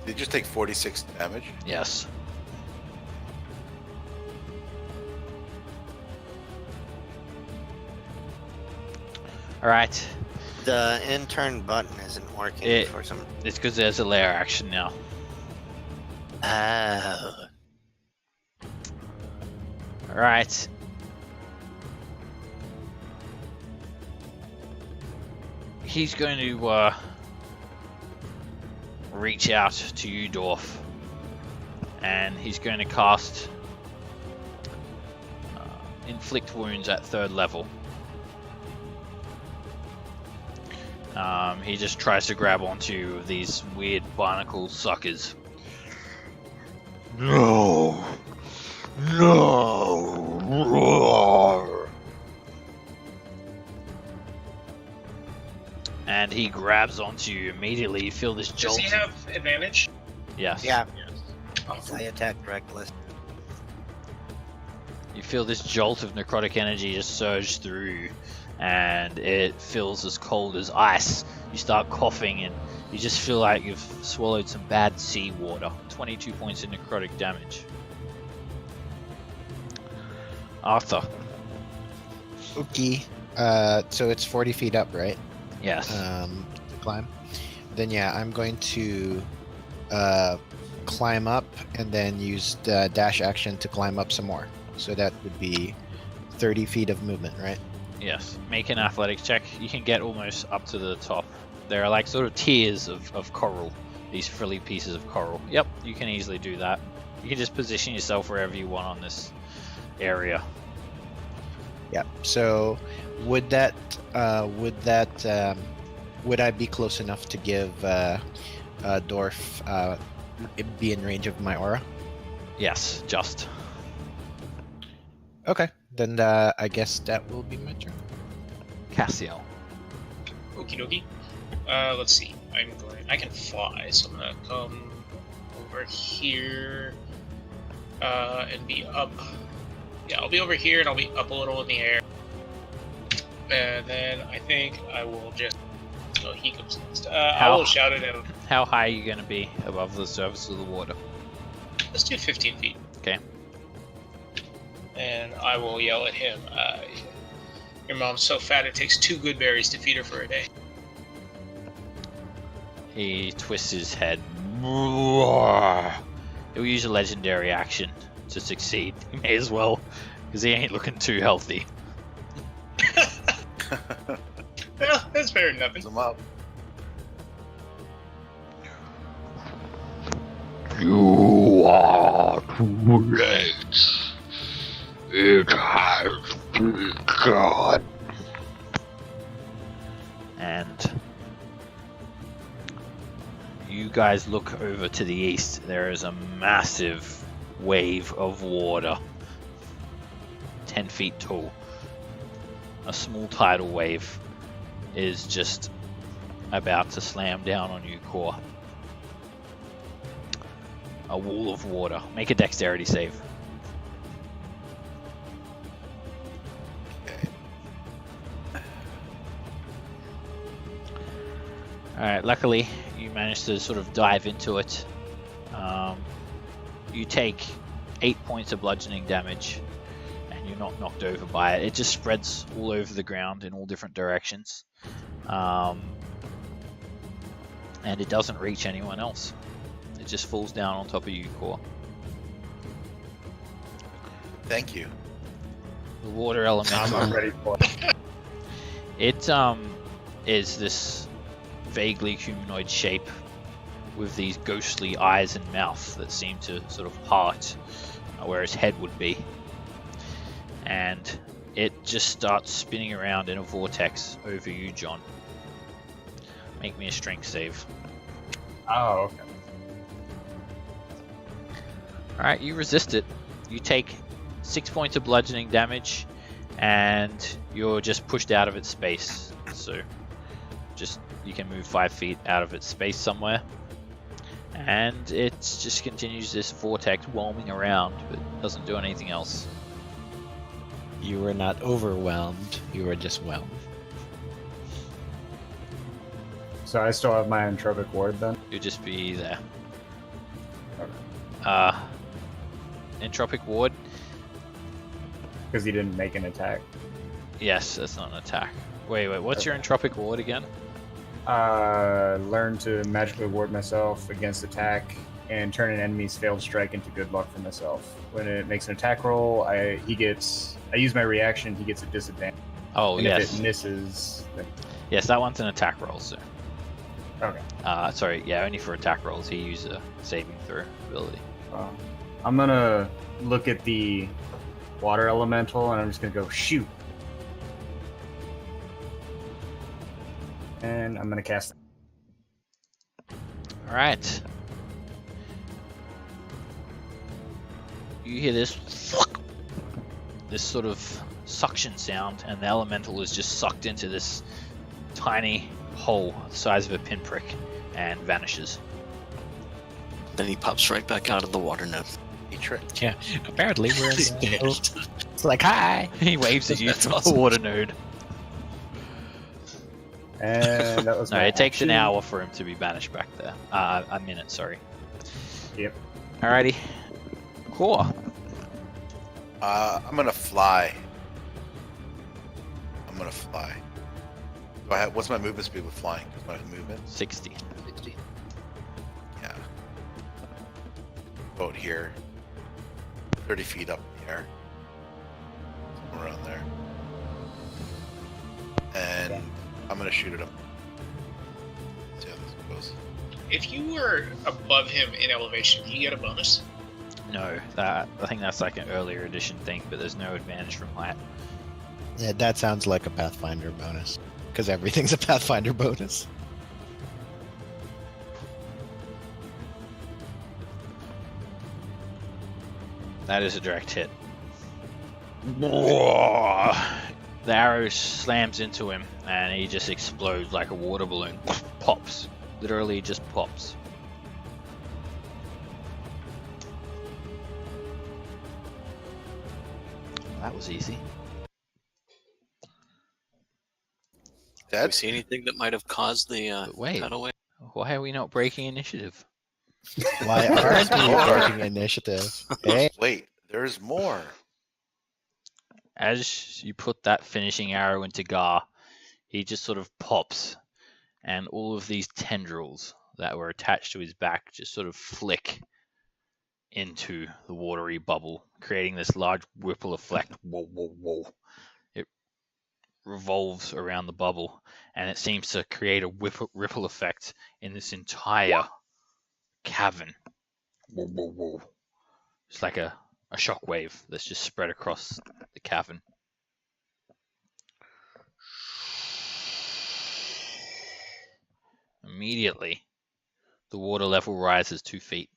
Did you just take 46 damage? Yes. All right. The intern button isn't working for some. It's because there's a layer action now. Oh. All right. He's going to reach out to you, Dwarf, and he's going to cast Inflict Wounds at 3rd level. He just tries to grab onto these weird barnacle suckers. No. No. Roar. And he grabs onto you immediately. You feel this jolt. Does he have advantage? Yes. Yeah. Oh, I attacked reckless. You feel this jolt of necrotic energy just surge through, and it feels as cold as ice. You start coughing, and you just feel like you've swallowed some bad seawater. 22 points of necrotic damage. Arthur. Okay. So it's 40 feet up, right? Yes. To climb. Then yeah, I'm going to climb up and then use the dash action to climb up some more. So that would be 30 feet of movement, right? Yes. Make an athletics check. You can get almost up to the top. There are like sort of tiers of coral. These frilly pieces of coral. Yep, you can easily do that. You can just position yourself wherever you want on this area. Yeah. So would I be close enough to give Dwarf be in range of my aura? Yes, just. Okay. Then I guess that will be my turn. Cassiel. Okie dokie. Let's see. I can fly, so I'm gonna come over here and be up. Yeah, I'll be over here and I'll be up a little in the air. And then I think I will just. Oh, he comes next. I will shout it out. How high are you going to be above the surface of the water? Let's do 15 feet. Okay. And I will yell at him. Your mom's so fat it takes 2 good berries to feed her for a day. He twists his head. He'll use a legendary action to succeed. He may as well, because he ain't looking too healthy. Well, that's better than nothing. Them up. You are too late. It has begun. And you guys look over to the east. There is a massive wave of water 10 feet tall. A small tidal wave is just about to slam down on you, Core. A wall of water. Make a dexterity save. Okay. Alright, luckily you managed to sort of dive into it. You take 8 points of bludgeoning damage and you're not knocked over by it. It just spreads all over the ground in all different directions. And it doesn't reach anyone else. It just falls down on top of you, Core. Thank you. The water elemental. I'm ready for it. It is this vaguely humanoid shape with these ghostly eyes and mouth that seem to sort of part where its head would be. And it just starts spinning around in a vortex over you, John. Make me a strength save. Oh, okay. Alright, you resist it. You take 6 points of bludgeoning damage and you're just pushed out of its space. So just you can move 5 feet out of its space somewhere. And it just continues this vortex whelming around, but doesn't do anything else. You were not overwhelmed, you were just whelmed. So I still have my entropic ward then? You'll just be there. Okay. Entropic ward. Because he didn't make an attack. Yes, that's not an attack. Wait, what's your entropic ward again? Learn to magically ward myself against attack and turn an enemy's failed strike into good luck for myself. When it makes an attack roll, I use my reaction, he gets a disadvantage. Oh, And yes. if it misses, then... Yes, that one's an attack roll, so. Okay. Sorry, yeah, only for attack rolls. He uses a saving throw ability. I'm gonna look at the water elemental and I'm just gonna go shoot. And I'm gonna cast. Alright. You hear this sort of suction sound, and the elemental is just sucked into this tiny hole the size of a pinprick and vanishes. Then he pops right back out of the water node. He tricked. Yeah, apparently we're in the It's like, hi! He waves at you That's from awesome. the water node. And that was No, my it takes an action. hour for him to be banished back there. A minute, sorry. Yep. Alrighty. Cool. I'm gonna fly. Go ahead. What's my movement speed with flying? What's my movement? 60. 60. Yeah. About here. 30 feet up in the air. Somewhere around there. And I'm gonna shoot at him. See how this goes. If you were above him in elevation, do you get a bonus? No, I think that's like an earlier edition thing, but there's no advantage from height. Yeah, that sounds like a Pathfinder bonus. Because everything's a Pathfinder bonus. That is a direct hit. The arrow slams into him and he just explodes like a water balloon. Pops. Literally just pops. That was easy. Do we Dead? see anything that might have caused the But wait. tidal wave? Why are we not breaking initiative? Why aren't we breaking initiative? Hey, Wait, there's more. As you put that finishing arrow into Gar, he just sort of pops, and all of these tendrils that were attached to his back just sort of flick into the watery bubble, creating this large ripple effect. Whoa, whoa, whoa. It revolves around the bubble, and it seems to create a ripple effect in this entire cavern. Whoa, whoa, whoa. It's like a shockwave that's just spread across the cavern. Immediately, the water level rises 2 feet.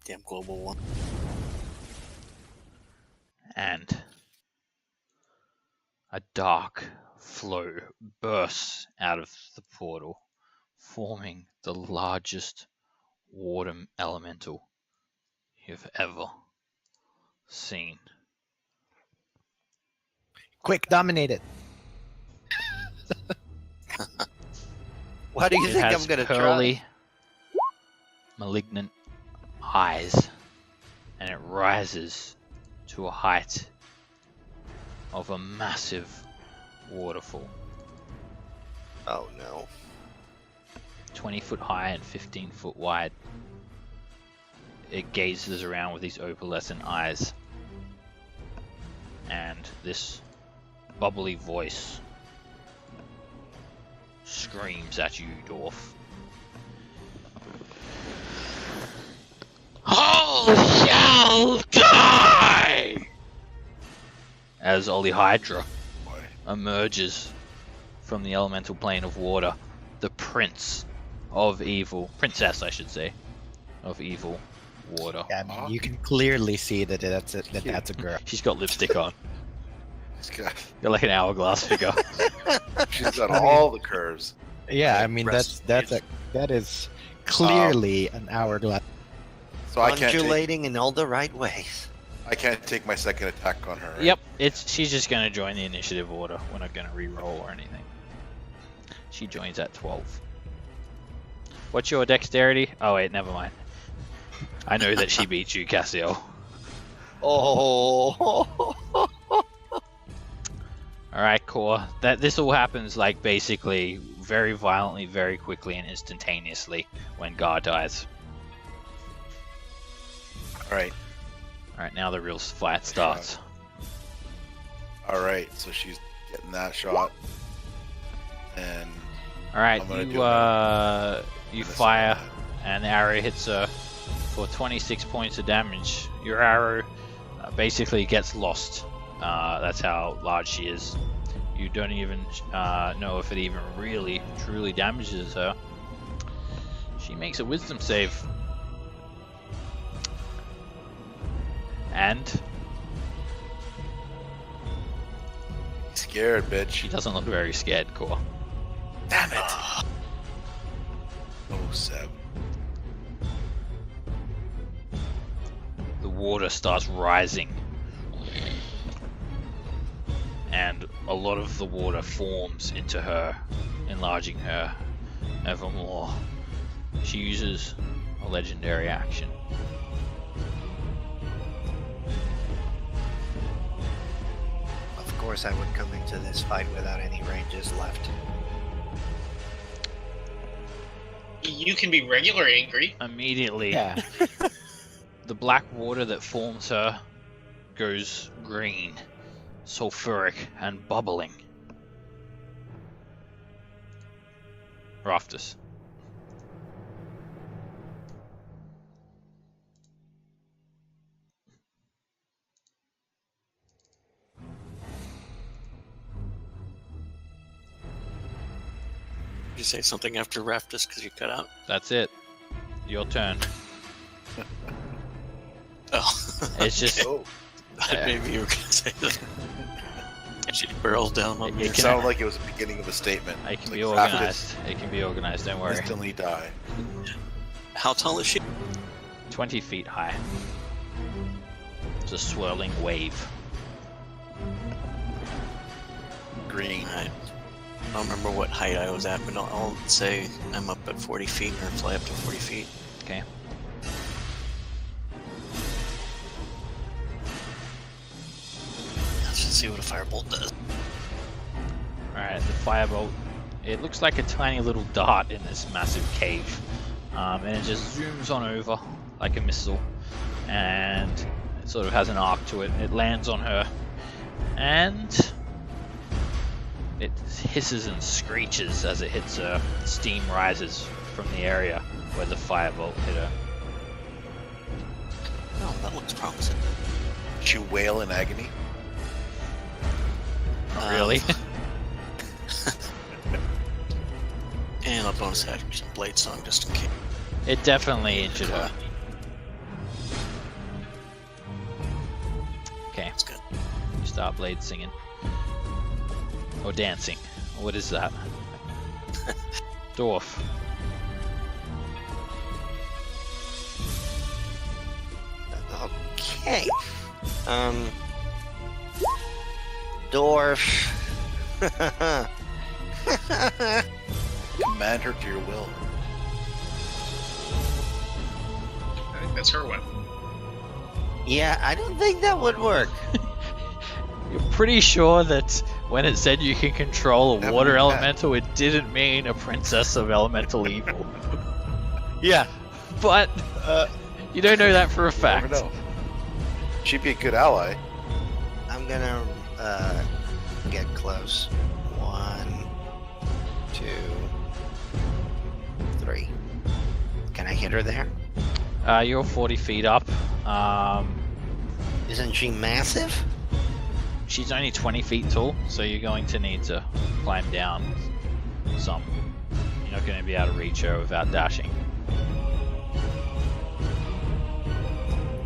Damn global one. and a dark flow bursts out of the portal, forming the largest water elemental you've ever seen. Quick, dominate it. Why do you It think has I'm gonna pearly, try? malignant eyes, and it rises to a height of a massive waterfall, Oh no. 20 foot high and 15 foot wide. It gazes around with these opalescent eyes, and this bubbly voice screams at you, dwarf. All shall die! As Ollyhdra Boy. emerges from the elemental plane of water, the prince of evil, princess I should say, of evil water. Yeah, I mean, you can clearly see that that's a girl. She's got lipstick on. She's got, You're like an hourglass figure. she's got all the curves. Yeah, I Like mean breast that is clearly an hourglass. So I can't Undulating in all the right ways. take my second attack on her. Right? Yep, she's just gonna join the initiative order. We're not gonna re-roll or anything. She joins at 12. What's your dexterity? Oh wait, never mind. I know that she beats you, Cassio. Oh. Alright, Core. This all happens like basically very violently, very quickly, and instantaneously when Gar dies. Alright. Alright, now the real fight starts. Alright, so she's getting that shot. And Alright, I'm gonna you fire, and the arrow hits her for 26 points of damage. Your arrow basically gets lost. That's how large she is. You don't even know if it even really, truly damages her. She makes a wisdom save. And scared, bitch. she doesn't look very scared, Core. Damn it. Oh, 7. The water starts rising, and a lot of the water forms into her, enlarging her ever more. She uses a legendary action. Of course, I would come into this fight without any ranges left. You can be regular angry. Immediately, Yeah. the black water that forms her goes green, sulfuric, and bubbling. Raftus. Did you say something after Raftus because you cut out? That's it. Your turn. Oh. It's just Oh, Maybe you were going to say that. She barrels down on me. it sounded like it was the beginning of a statement. it can Like, be Raftus organized. It can be organized. Don't worry. instantly die. How tall is she? 20 feet high. It's a swirling wave. Green. Alright. I don't remember what height I was at, but I'll say I'm up at 40 feet or fly up to 40 feet. Okay. Let's just see what a firebolt does. Alright, the firebolt. It looks like a tiny little dart in this massive cave. And it just zooms on over like a missile. And it sort of has an arc to it. It lands on her. And it hisses and screeches as it hits her. Steam rises from the area where the firebolt hit her. Oh, that looks promising. Did she wail in agony? Not really. And a bonus action blade song just in case. It definitely injured her. Okay. That's good. You start blade singing. Or dancing. What is that? Dwarf. Okay. Dwarf. Command her to your will. I think that's her one. Yeah, I don't think that would work. You're pretty sure that when it said you can control a Never water knew that. elemental, it didn't mean a princess of elemental evil. Yeah. But you don't know that for a You never fact. know. She'd be a good ally. I'm gonna get close. 1, 2, 3. Can I hit her there? You're 40 feet up. Isn't she massive? She's only 20 feet tall, so you're going to need to climb down some. You're not going to be able to reach her without dashing.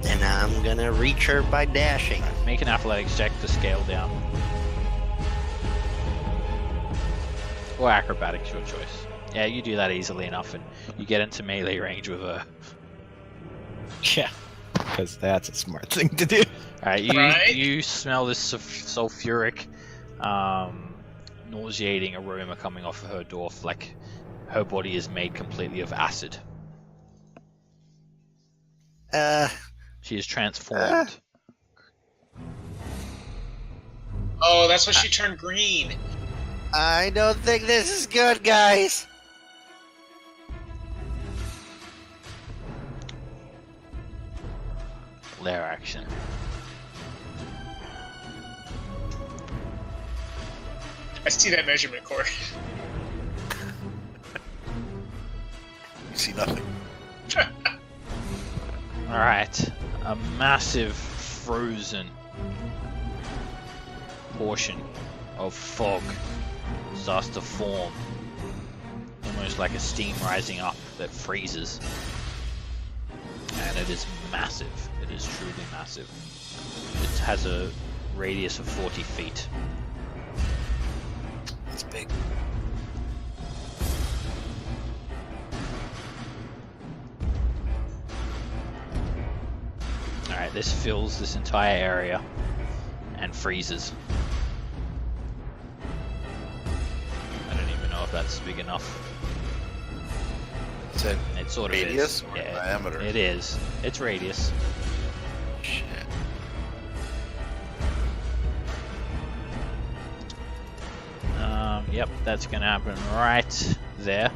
And I'm gonna reach her by dashing. Make an athletics check to scale down. Or acrobatics, your choice. Yeah, you do that easily enough, and you get into melee range with her. Yeah, because that's a smart thing to do. Alright, Right. you smell this sulfuric, nauseating aroma coming off of her dwarf, like her body is made completely of acid. She is transformed. Oh, that's why she turned green. I don't think this is good, guys. Lair action. I see that measurement cord. You see nothing. Alright, a massive frozen portion of fog starts to form, almost like a steam rising up that freezes. And it is massive. It is truly massive. It has a radius of 40 feet. That's big. Alright, this fills this entire area and freezes. I don't even know if that's big enough. Is it It sort of radius is. or Yeah, diameter? it is. It's radius. Shit. Yep, that's gonna happen right there.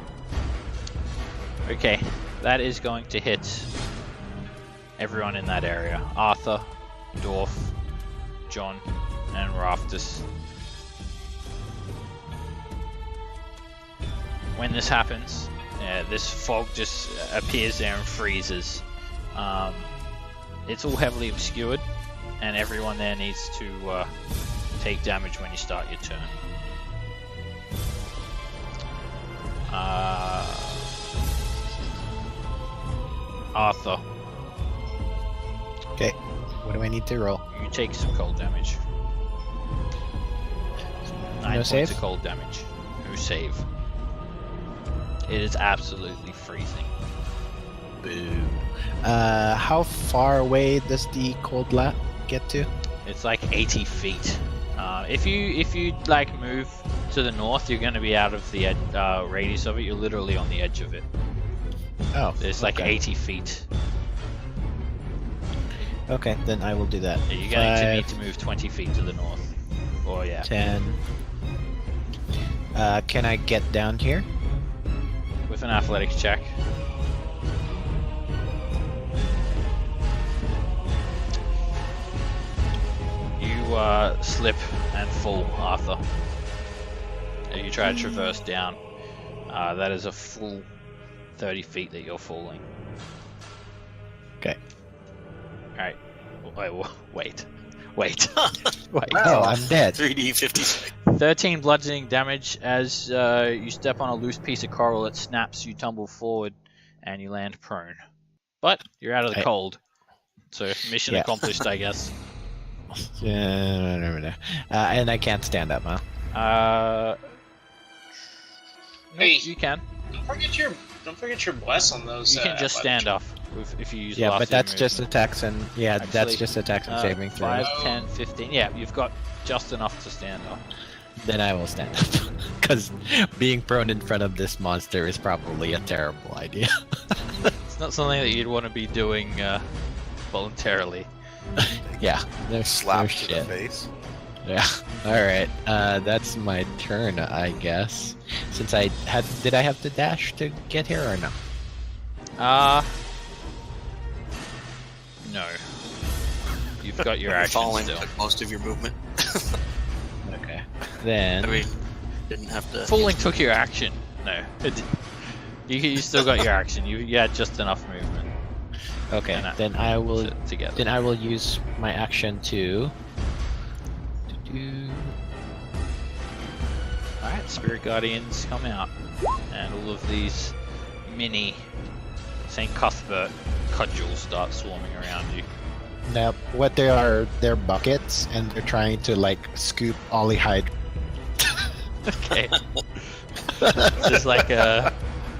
Okay, that is going to hit everyone in that area. Arthur, Dwarf, John, and Raftus. When this happens, this fog just appears there and freezes. It's all heavily obscured, and everyone there needs to take damage when you start your turn. Arthur, Okay, what do I need to roll? you take some cold damage. 9 No points save? of cold damage. No save. It is absolutely freezing. Boo. How far away does the cold lap get to? It's like 80 feet. If you like move to the north, you're going to be out of the radius of it. You're literally on the edge of it. Oh, It's like okay. 80 feet. Okay, then I will do that. Yeah, you're going to 5, need to move 20 feet to the north. Oh yeah. 10. Can I get down here? With an athletics check. You slip and fall, Arthur. You try to traverse down. That is a full 30 feet that you're falling. Okay. Alright. Wait. Wait. Oh, I'm dead. 3D 56. 13 bludgeoning damage as you step on a loose piece of coral. It snaps, you tumble forward, and you land prone. But you're out of the I- cold. So mission Yeah. accomplished, I guess. And I can't stand up, huh? No, Hey. you can. Don't forget your bless on those. You can just by the stand tree. off if you use Yeah, last but that's movement. just attacks and that's Actually, just attacks and saving throws. 5, 10, 15. Yeah, you've got just enough to stand up. Then I will stand up because being prone in front of this monster is probably a terrible idea. It's not something that you'd want to be doing voluntarily. Yeah, no Slap no to shit. the face. Yeah. All right. That's my turn, I guess. Since did I have to dash to get here or no? No. You've got your action Falling still. took most of your movement. Okay. I Then mean, didn't have to. Falling took your action. No. You still got your action. You had just enough movement okay. and Then I will. together. Then I will use my action to. Alright, Spirit Guardians come out. And all of these mini St. Cuthbert cudgels start swarming around you. Now, what they are, they're buckets, and they're trying to like scoop Ollyhdra. Okay. Just like a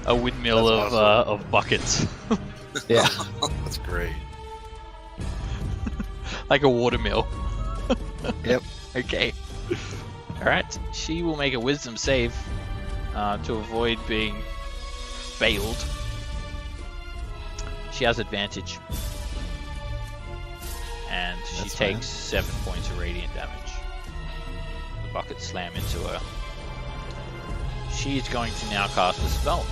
windmill That's of buckets. Yeah. That's great. Like a watermill. Yep. Okay. Alright, she will make a wisdom save to avoid being failed. She has advantage. And she That's fine. takes 7 points of radiant damage. The buckets slam into her. She's going to now cast a spell.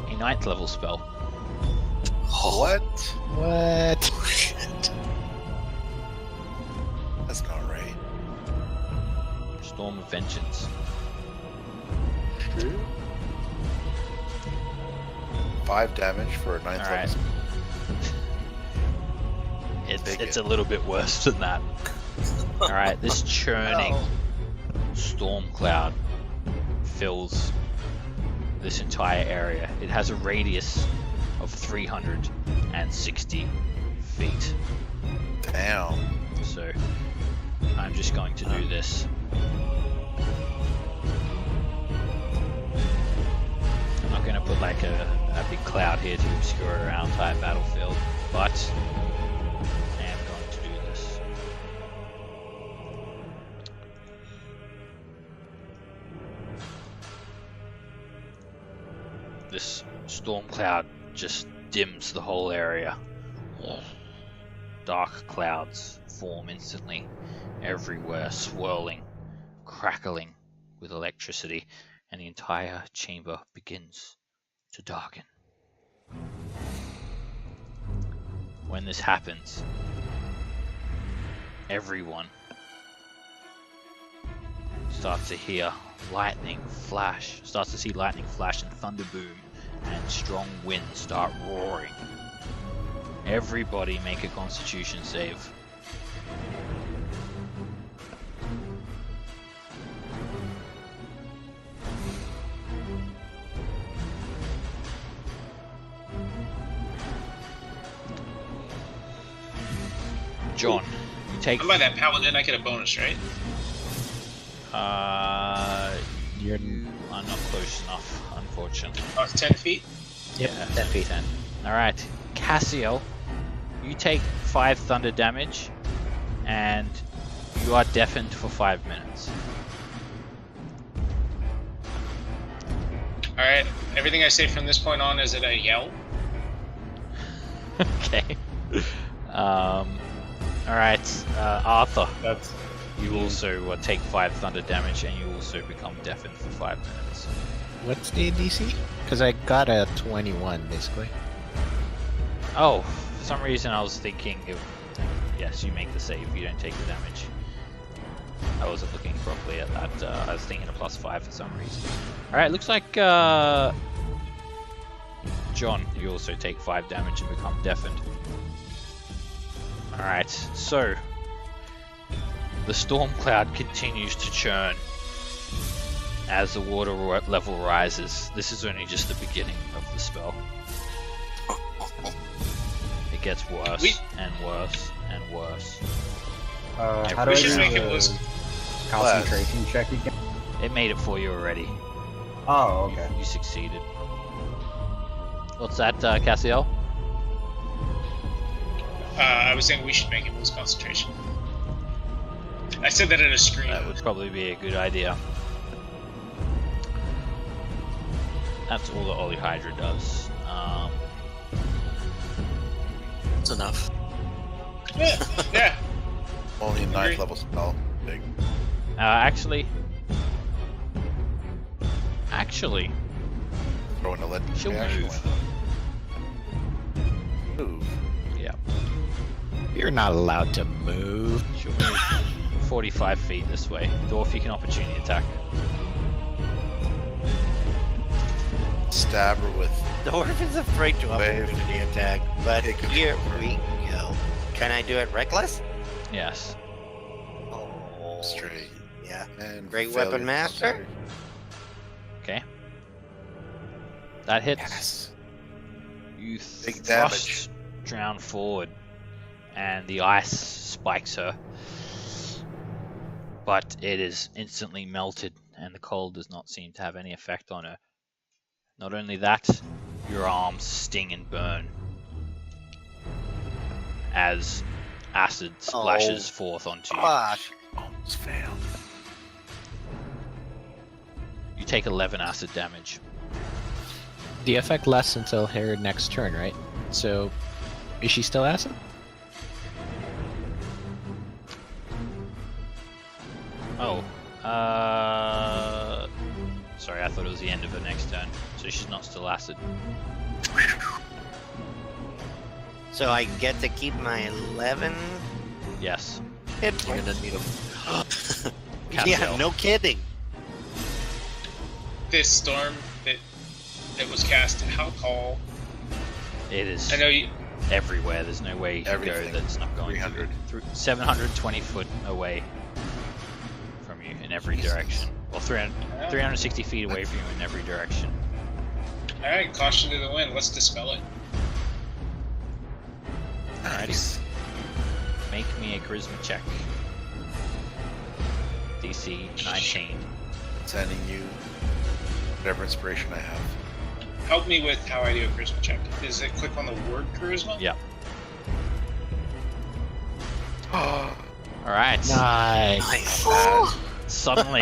A 9th level spell. What? What? Oh, shit. That's not right. Storm of Vengeance. 5 damage for a 9th Alright. level. Take It's it. a little bit worse than that. Alright, this churning storm cloud fills this entire area. It has a radius of 360 feet. Damn. So I'm just going to do this. I'm not going to put like a big cloud here to obscure our entire battlefield, but I am going to do this. This storm cloud just dims the whole area. Dark clouds form instantly, everywhere, swirling, crackling with electricity, and the entire chamber begins to darken. When this happens, everyone starts to hear lightning flash, starts to see lightning flash and thunder boom, and strong winds start roaring. Everybody make a Constitution save. John, you take. I'm by that paladin. I get a bonus, right? You're You are not close enough, unfortunately. Oh, it's 10 feet. Yep, 10 feet. 10. Alright, Cassiel, you take 5 thunder damage, and you are deafened for 5 minutes. Alright, everything I say from this point on is that I yell. Okay. Alright, Arthur, That's you also take 5 thunder damage, and you also become deafened for 5 minutes. What's the DC? Because I got a 21 basically. Oh, for some reason I was thinking, yes, you make the save, you don't take the damage. I wasn't looking properly at that, I was thinking a +5 for some reason. Alright, looks like, John, you also take 5 damage and become deafened. Alright, so, the storm cloud continues to churn as the water level rises. This is only just the beginning of the spell. gets worse and worse and worse. How do I We should do make it the lose. concentration check again? It made it for you already. Oh, okay. You succeeded. What's that, Cassiel? I was saying we should make it lose concentration. I said that at a screen. That would probably be a good idea. That's all the Ollyhdra does. That's enough. Yeah. Only a 9th Agree. level spell. Big. Actually, Throwing a lead. she'll move. Move. Yeah, You're not allowed to move. she'll move 45 feet this way. Dwarf, you can opportunity attack. Stab her with. Dwarf is afraid to Wave. opportunity attack, but Take it. here we go. Can I do it reckless? Yes. Oh, Straight. yeah. And Great failure. weapon master? Okay. That hits. Yes. You Big thrust Drown forward, and the ice spikes her. But it is instantly melted, and the cold does not seem to have any effect on her. Not only that, your arms sting and burn as acid splashes forth onto you. Fuck. Almost failed. You take 11 acid damage. The effect lasts until her next turn, right? So, is she still acid? Oh, sorry, I thought it was the end of her next turn, so she's not still acid. So I get to keep my 11 Yes. hit You're points? gonna need them. Yeah, Cassiel. no kidding. This storm that was cast, how tall? It is I know you. everywhere. There's no way you can go Everything. that's not going 300. through 720 foot away from you in every direction. Well, 360 feet away from you in every direction. All right, caution to the wind. Let's dispel it. Alrighty. Make me a charisma check. DC 19. Sending you whatever inspiration I have. Help me with how I do a charisma check. Is it click on the word charisma? Yep. Alright. Nice. Suddenly,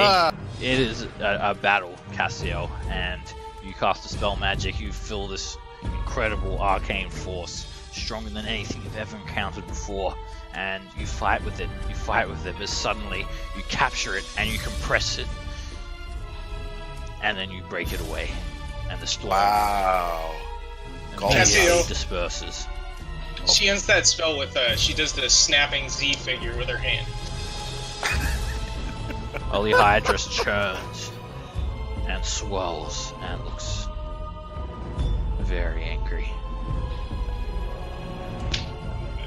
it is a battle, Cassiel, and you cast a spell magic. You feel this incredible arcane force, stronger than anything you've ever encountered before, and you fight with it. You fight with it, but suddenly you capture it and you compress it, and then you break it away, and the storm Wow. immediately Cassiel. disperses. She ends that spell with she does the snapping Z figure with her hand. Ollyhdra churns and swells and looks very angry.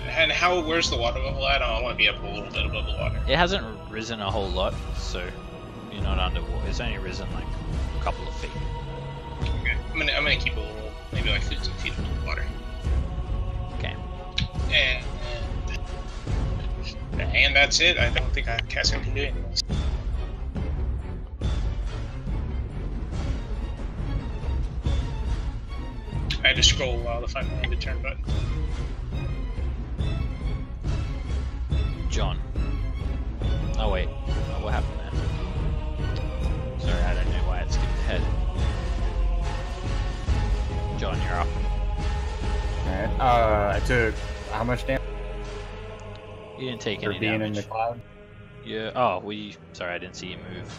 And where's the water level at? I want to be up a little bit above the water. It hasn't risen a whole lot, so you're not underwater. It's only risen like a couple of feet. Okay. I'm gonna keep a little, maybe like 15 feet above the water. Okay. And that's it. I don't think Cassiel can do anything else. I had to scroll a while to find the end of turn button. John. Oh wait. Oh, what happened there? Sorry, I don't know why it skipped ahead. John, you're up. Alright. I took how much damage You didn't take for any being in damage. the cloud? Yeah. Oh, sorry, I didn't see you move.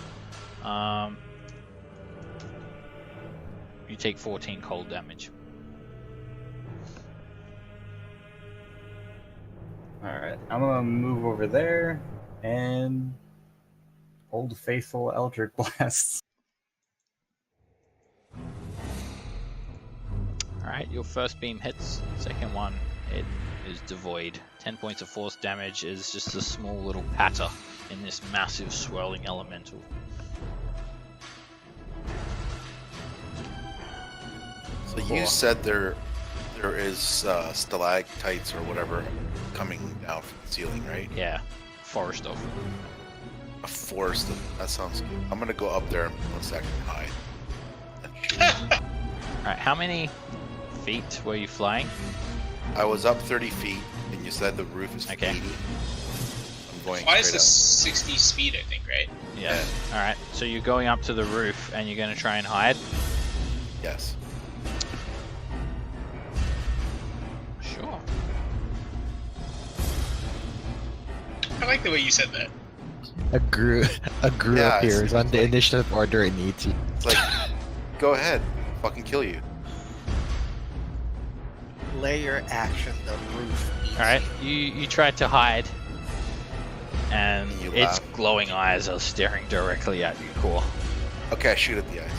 You take 14 cold damage. Alright, I'm gonna move over there and hold faithful Eldritch Blasts. Alright, your first beam hits. Second one, it is devoid. 10 points of force damage is just a small little patter in this massive swirling elemental. So you said they're There is stalactites or whatever coming down from the ceiling, right? Yeah, forest of. A forest. That sounds good. I'm gonna go up there in 1 second and hide. And shoot. Alright, how many feet were you flying? I was up 30 feet, and you said the roof is Okay. 80. I'm going Why is straight this up. 60 speed, I think, right? Yeah. Alright, so you're going up to the roof and you're going to try and hide? Yes. Sure. I like the way you said that. A group Yeah, appears on the like- initiative order in ET. It's like, go ahead. Fucking kill you. Layer action, the roof. Alright, you tried to hide, and You its laugh. glowing eyes are staring directly at you, Core. Okay, I shoot at the eyes.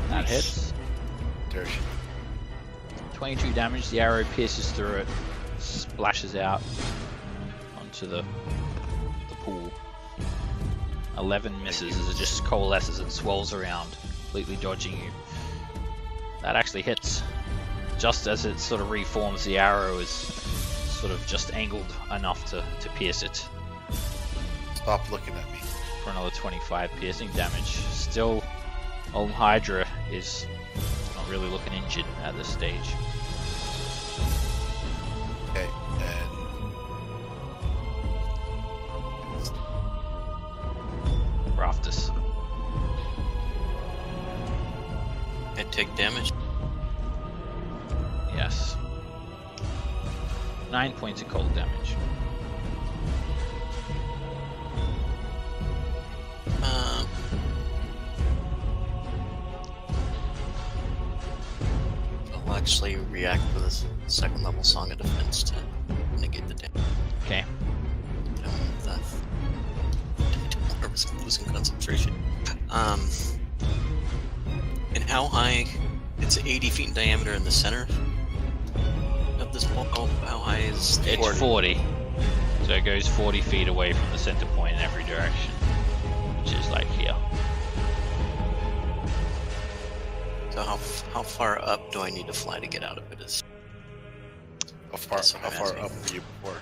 That hits. There she. 22 damage, the arrow pierces through it, splashes out onto the pool. 11 misses as it just coalesces and swirls around, completely dodging you. That actually hits. Just as it sort of reforms, the arrow is sort of just angled enough to pierce it Stop looking at me. for another 25 piercing damage. Still, Ollyhdra is not really looking injured at this stage. Okay, and Raftus. I take damage. Yes. 9 points of cold damage. I'll actually react with a second level Song of Defense to negate the damage. Okay. I don't want that. I don't want to risk losing concentration. And how high? It's 80 feet in diameter in the center of this wall. Oh, how high is the It's 40. So it goes 40 feet away from the center point in every direction. Which is like here. So how far up do I need to fly to get out of it? how far, That's what how I'm far asking. up were you before?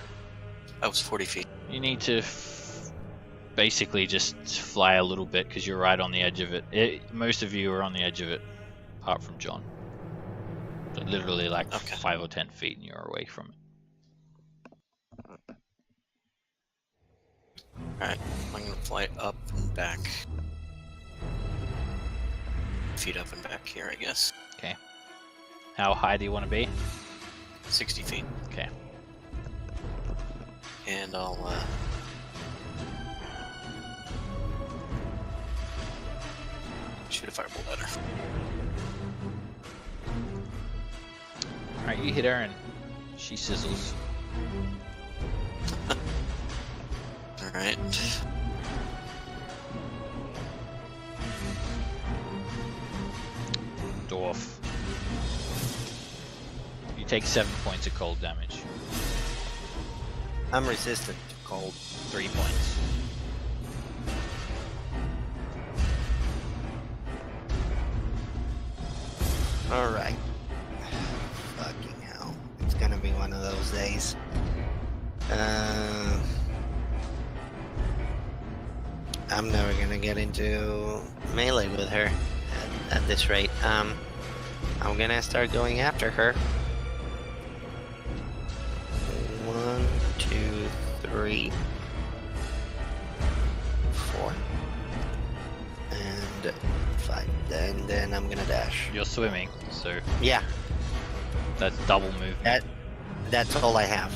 I was 40 feet. You need to basically just fly a little bit because you're right on the edge of it. Most of you are on the edge of it, apart from John. So literally like Okay. 5 or 10 feet and you're away from it. Alright, I'm gonna fly up and back. Feet up and back here, I guess. Okay. How high do you want to be? 60 feet. Okay. And I'll shoot a fireball at her. Alright, you hit her and she sizzles. Alright. Dwarf. You take 7 points of cold damage. I'm resistant to cold. 3 points. Alright. Fucking hell. It's gonna be one of those days. I'm never gonna get into melee with her at this rate. I'm gonna start going after her. 1, 2, 3, 4, and 5. And then I'm gonna dash. You're swimming, so Yeah, that's double movement. that's all I have.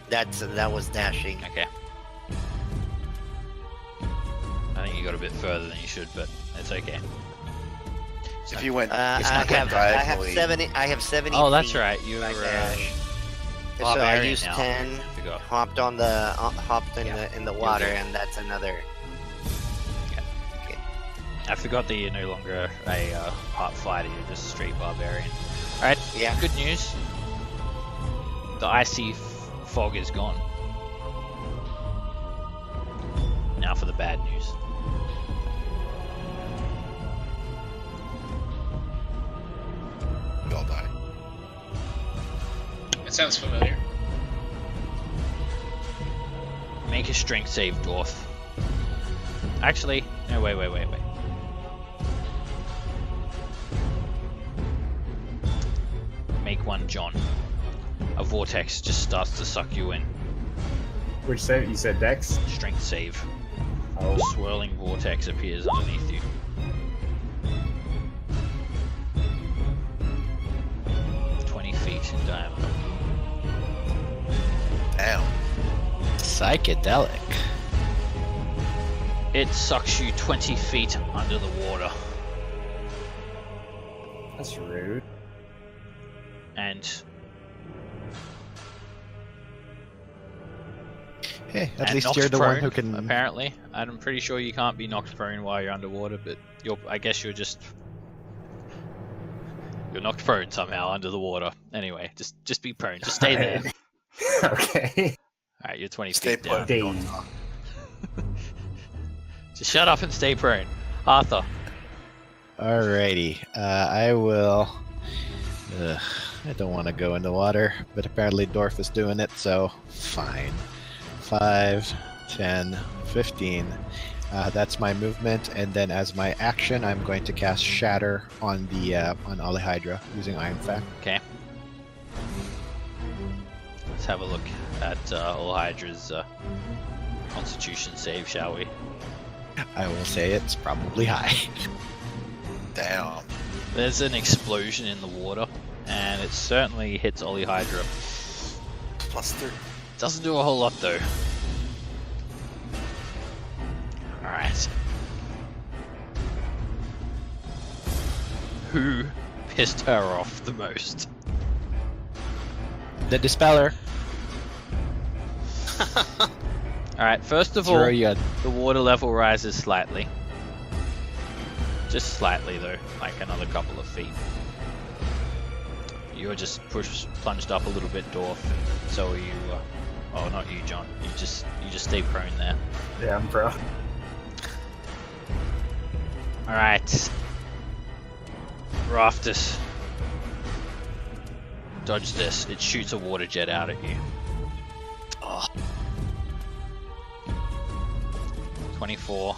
That was dashing. Okay. I think you got a bit further than you should, but it's okay. If you went, I if you went have diagonally, 70. I have 70. Oh, that's feet right. You by were dash. So I barbarian used now. 10. I forgot. Hopped on the hopped in the water, good. and that's another. I forgot that you're no longer a part fighter. You're just a straight barbarian. All right. Yeah. Good news. The icy fog is gone. Now for the bad news. sounds familiar. Make a strength save, dwarf. Actually, no, wait. Make one, John. A vortex just starts to suck you in. Which save? You said Dex? Strength save. Oh. A swirling vortex appears underneath you. Feet in diameter. Damn. Psychedelic. It sucks you 20 feet under the water. That's rude. And Hey, at and least knocked you're the prone, one who can. Apparently, I'm pretty sure you can't be knocked prone while you're underwater, but I guess you're knocked prone somehow under the water. Anyway, just be prone. Just stay there. Okay. All right, you're 20 Stay feet down. put. Just shut up and stay prone, Arthur. Alrighty. I will. I don't want to go in the water, but apparently Dorf is doing it, so fine. 5, 10, 15. That's my movement, and then as my action, I'm going to cast Shatter on the on Ollyhdra using Iron Fang. Okay. Let's have a look at Ollydra's Constitution save, shall we? I will say it's probably high. Damn. There's an explosion in the water, and it certainly hits Ollyhdra. +3. Doesn't do a whole lot though. Alright. Who pissed her off the most? The Dispeller. Alright, first of Throw all, you. the water level rises slightly. Just slightly though, like another couple of feet. You're just plunged up a little bit, Dorf. So are you. Oh, not you, John. You just stay prone there. Yeah, I'm pro. Alright. Rafters. Dodge this. It shoots a water jet out at you. Oh, 24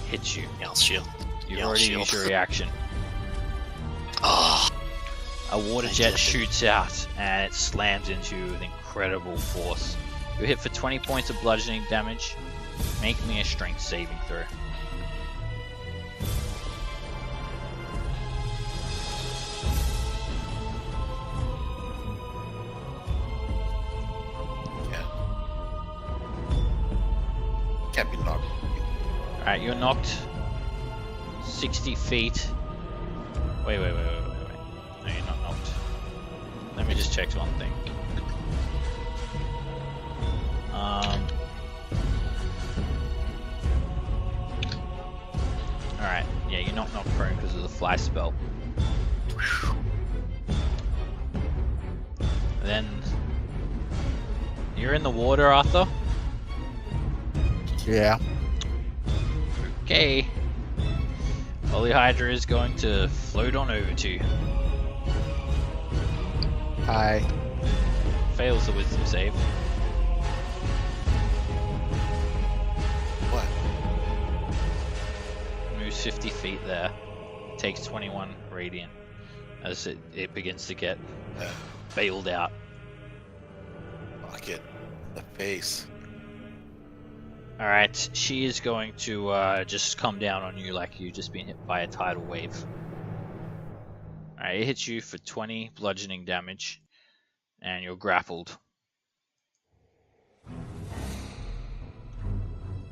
hits you. Yell shield. You've Yell already shield. used your reaction. Oh, A water I jet did it. shoots out and it slams into you with incredible force. You hit for 20 points of bludgeoning damage. Make me a strength saving throw. Can't be knocked. Alright, you're knocked 60 feet. Wait. No, you're not knocked. Let me just check one thing. Alright, yeah, you're not knocked prone because of the fly spell. Then you're in the water, Arthur. Yeah. Okay. Ollyhdra is going to float on over to you. Hi. Fails the wisdom save. What? Moves 50 feet there. Takes 21 radiant as it begins to get bailed out. Fuck it. The face. Alright, she is going to just come down on you like you've just been hit by a tidal wave. Alright, it hits you for 20 bludgeoning damage, and you're grappled.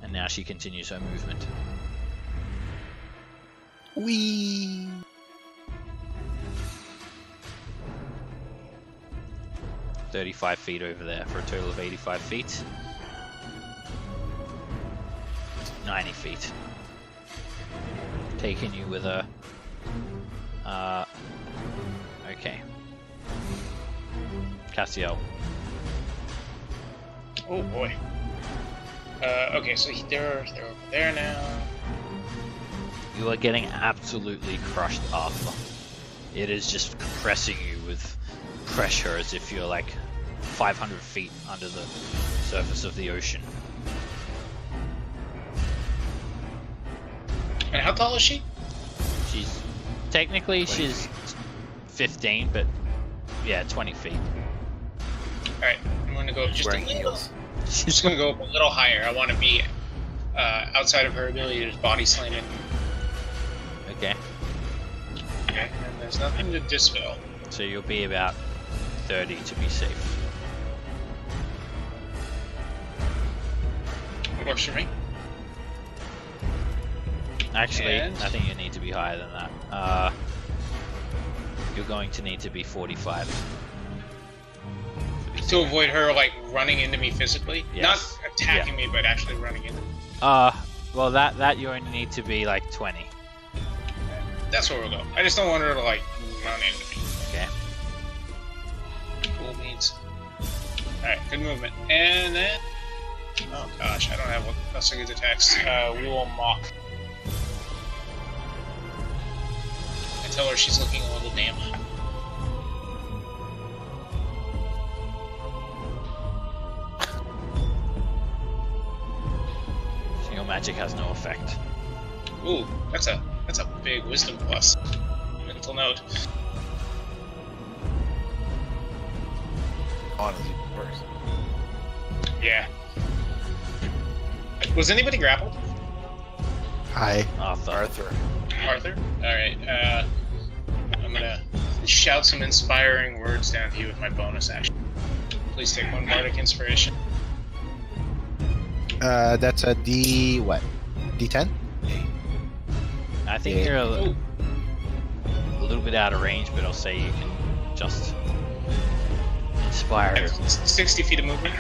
And now she continues her movement. Wee. 35 feet over there for a total of 85 feet. 90 feet. Taking you with a... okay. Cassiel. Oh boy. Okay, so they're over there now. You are getting absolutely crushed, Arthur. It is just compressing you with pressure as if you're like 500 feet under the surface of the ocean. And how tall is she? She's technically she's 15, but yeah, 20 feet. Alright, I'm going to go just a Wearing little. heels. I'm just going to go up a little higher. I want to be outside of her ability to just body slam it. Okay, Okay, and there's nothing to dispel. so you'll be about 30 to be safe. Works for me. Actually, And- I think you need to be higher than that. You're going to need to be 45. To avoid her like running into me physically, Yes. not attacking me, but actually running into me. Well, that you only need to be like 20. That's where we'll go. I just don't want her to like run into me. Okay. Cool beans. Alright, good movement. And then... Oh gosh, I don't have what that's a good attacks. We will mock. I tell her she's looking a little damp. So your magic has no effect. Ooh, that's a big wisdom plus. Mental note. On is even worse. Yeah. Was anybody grappled? Hi. Arthur. Arthur? Alright, I'm gonna shout some inspiring words down to you with my bonus action. Please take one bardic inspiration. That's a D what? D10? I think Yeah. you're a Ooh, little bit out of range, but I'll say you can just inspire. 60 feet of movement.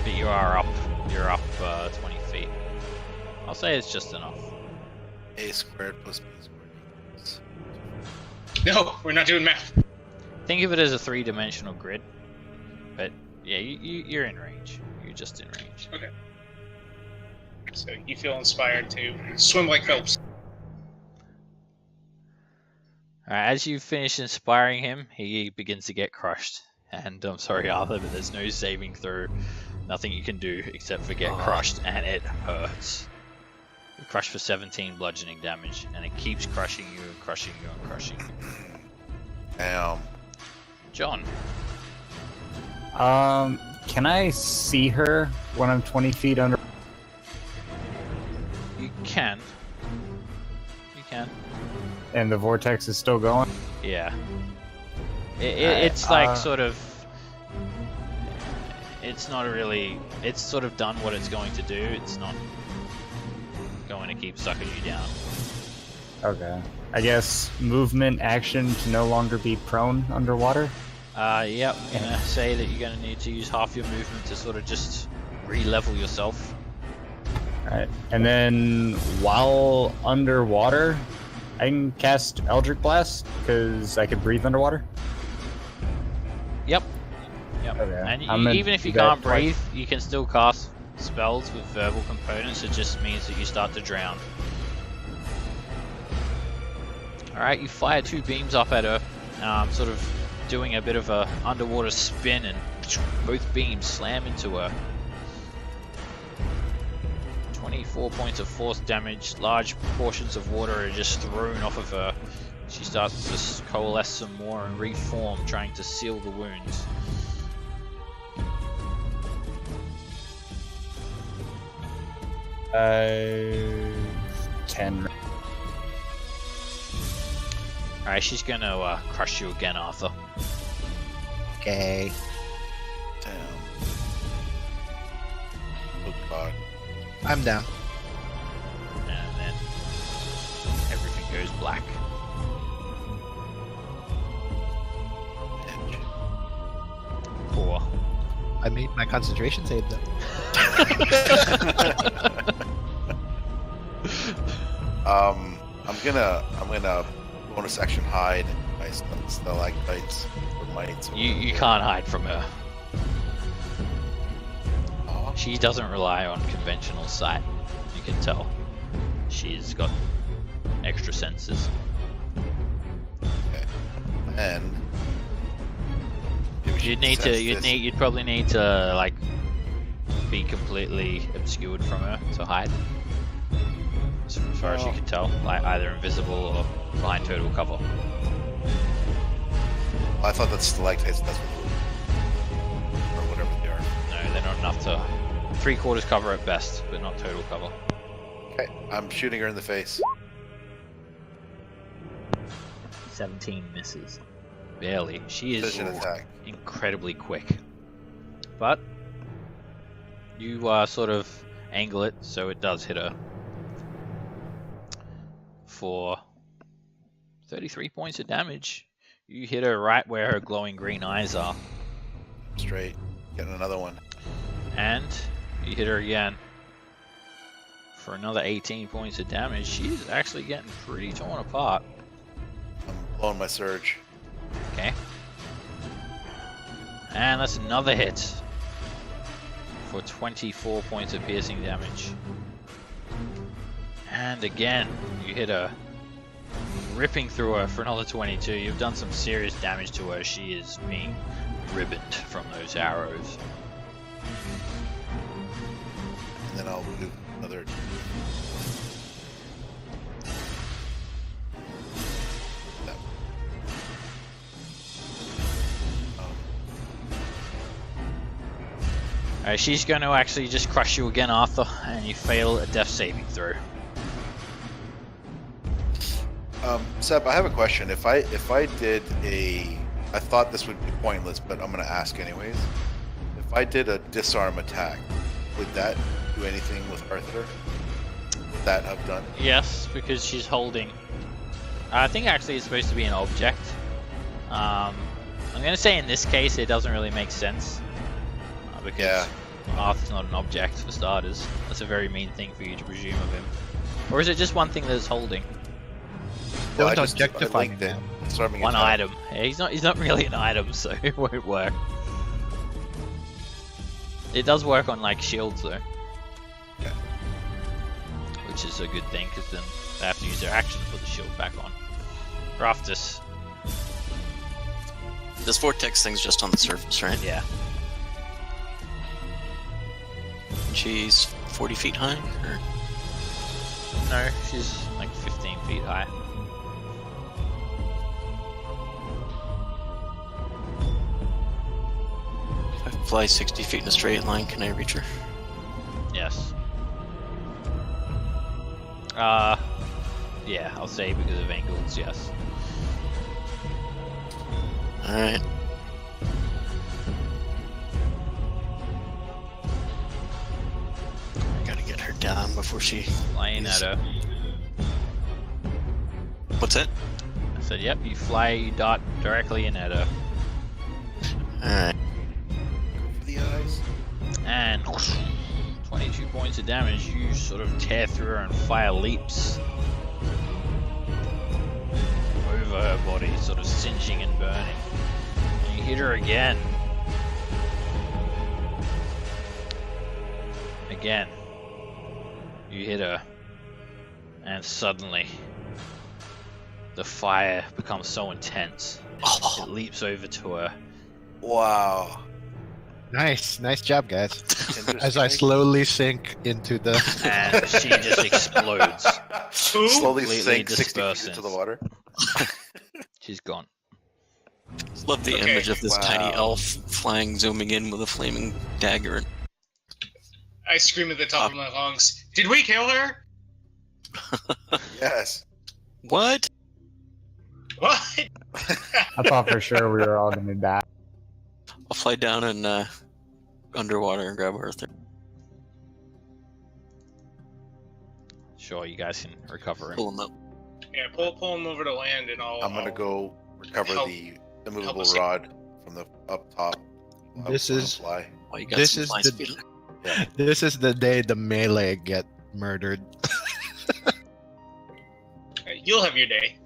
But you are up. You're up 20 feet. I'll say it's just enough. A squared plus B squared. No, we're not doing math. Think of it as a 3-dimensional grid. But yeah, you're in range. You're just in range. Okay. So you feel inspired to swim like Phelps. Alright, as you finish inspiring him, he begins to get crushed. And I'm sorry, Arthur, but there's no saving throw. Nothing you can do except for get crushed, and it hurts. You're crushed for 17 bludgeoning damage, and it keeps crushing you and crushing you and crushing you. Damn. John, Can I see her when I'm 20 feet under? you can. You can. And the vortex is still going? Yeah. Alright, It's like sort of. It's not really. It's sort of done what it's going to do. It's not going to keep sucking you down. Okay. I guess movement action to no longer be prone underwater? Yep. I'm gonna say that you're gonna need to use half your movement to sort of just re-level yourself. Alright. And then while underwater, I can cast Eldritch Blast because I can breathe underwater? Yep. Yep. Okay. And I'm gonna even if you do that can't breathe, you can still cast spells with verbal components. It just means that you start to drown. Alright, you fire 2 beams up at her, sort of doing a bit of a underwater spin, and both beams slam into her. 24 points of force damage. Large portions of water are just thrown off of her. She starts to coalesce some more and reform, trying to seal the wounds. Uh, 10. Alright, she's gonna crush you again, Arthur. Okay. Damn. Oh god. I'm down. And then everything goes black. Edge. Poor. I made my concentration save though. I'm gonna bonus action hide my stalactites or mites. or You whatever. can't hide from her. Aw. She doesn't rely on conventional sight. You can tell. She's got extra senses. Okay. And You'd probably need to like be completely obscured from her to hide. As far as you can tell, like either invisible or behind total cover. I thought that's stalactites. That's what or whatever they are. No, they're not enough to 3/4 cover at best, but not total cover. Okay, I'm shooting her in the face. 17 misses. Barely. She is Precision attack. incredibly quick. But you sort of angle it so it does hit her for 33 points of damage. You hit her right where her glowing green eyes are. Straight. Getting another one. And you hit her again for another 18 points of damage. She's actually getting pretty torn apart. I'm blowing my surge. Okay. And that's another hit for 24 points of piercing damage. And again, you hit her, ripping through her for another 22. You've done some serious damage to her. She is being ribboned from those arrows. And then I'll do another. She's going to actually just crush you again, Arthur, and you fail a death saving throw. Seb, I have a question. If I did I thought this would be pointless, but I'm going to ask anyways. If I did a disarm attack, would that do anything with Arthur? Would that have done? Yes, because she's holding. I think actually it's supposed to be an object. I'm going to say in this case it doesn't really make sense. Because Arthur's not an object for starters. That's a very mean thing for you to presume of him. Or is it just one thing that is holding? Well, Don't objectify him now. One item. Yeah, he's not really an item, so it won't work. It does work on like shields though. Okay. Which is a good thing because then they have to use their action to put the shield back on. Raftus. This vortex thing's just on the surface, right? Yeah. She's 40 feet high? Or... No, she's like 15 feet high. If I fly 60 feet in a straight line, can I reach her? Yes. Yeah, I'll say because of angles, yes. Alright. Gotta get her down before she... Flying at her. What's that? I said, yep, you fly, you dart directly in at her. Alright. For the eyes. And 22 points of damage. You sort of tear through her and fire leaps over her body, sort of singeing and burning. And you hit her again. Again. You hit her. And suddenly the fire becomes so intense. It leaps over to her. Wow. Nice job, guys. As I slowly sink into the... And she just explodes. Slowly Completely sink 60 feet disperses. into the water. She's gone. Love the Okay. image of this Wow. tiny elf flying, zooming in with a flaming dagger. I scream at the top of my lungs. Did we kill her? Yes. What? What? I thought for sure we were all gonna die. I'll fly down and underwater and grab Arthur. Sure, you guys can recover him. Pull him up. Yeah, pull him over to land, and I'm gonna go recover help- the immovable us. rod from the up top. This is- fly. Oh, you got This some is fly the- speed. This is the day the melee get murdered. You'll have your day.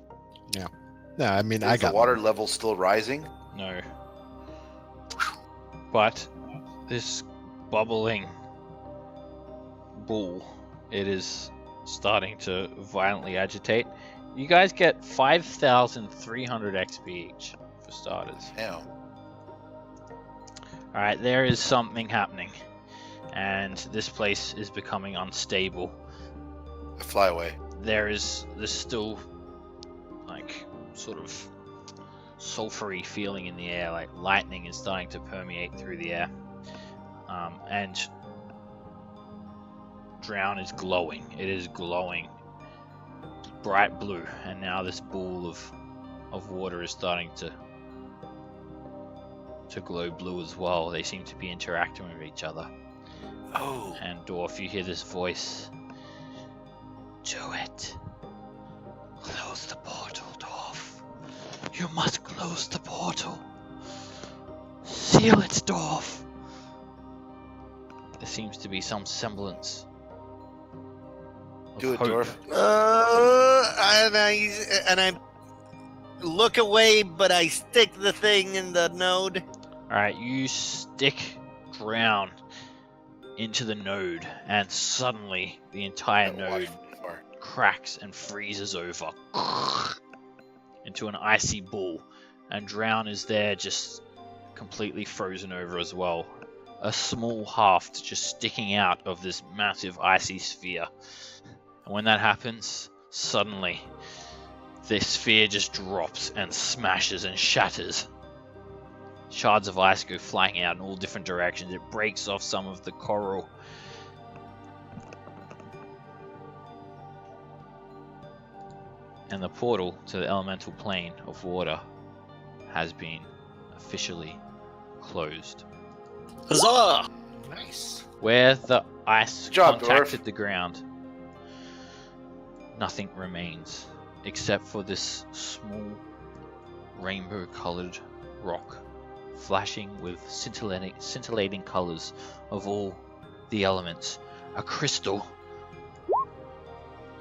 No, I mean, Is I the got water level still rising? No. But this bubbling bull, it is starting to violently agitate. You guys get 5,300 XP each, for starters. Damn. Alright, there is something happening. And this place is becoming unstable. I fly away. There's still like sort of sulfury feeling in the air, like lightning is starting to permeate through the air. And Drown is glowing. It is glowing bright blue, and now this ball of water is starting to glow blue as well. They seem to be interacting with each other. Oh. And Dwarf, you hear this voice. Do it. Close the portal, Dwarf. You must close the portal. Seal it, Dwarf. There seems to be some semblance of Do it, hope. Dwarf. And I look away, but I stick the thing in the node. Alright, you stick Drown into the node, and suddenly the entire Never watched node from afar. cracks and freezes over into an icy ball, and Drown is there just completely frozen over as well. A small haft just sticking out of this massive icy sphere. And when that happens, suddenly this sphere just drops and smashes and shatters. Shards of ice go flying out in all different directions. It breaks off some of the coral. And the portal to the elemental plane of water has been officially closed. Huzzah! Nice. Where the ice Good job, contacted Dwarf. the ground, nothing remains except for this small rainbow-colored rock, flashing with scintillating colors of all the elements. A crystal,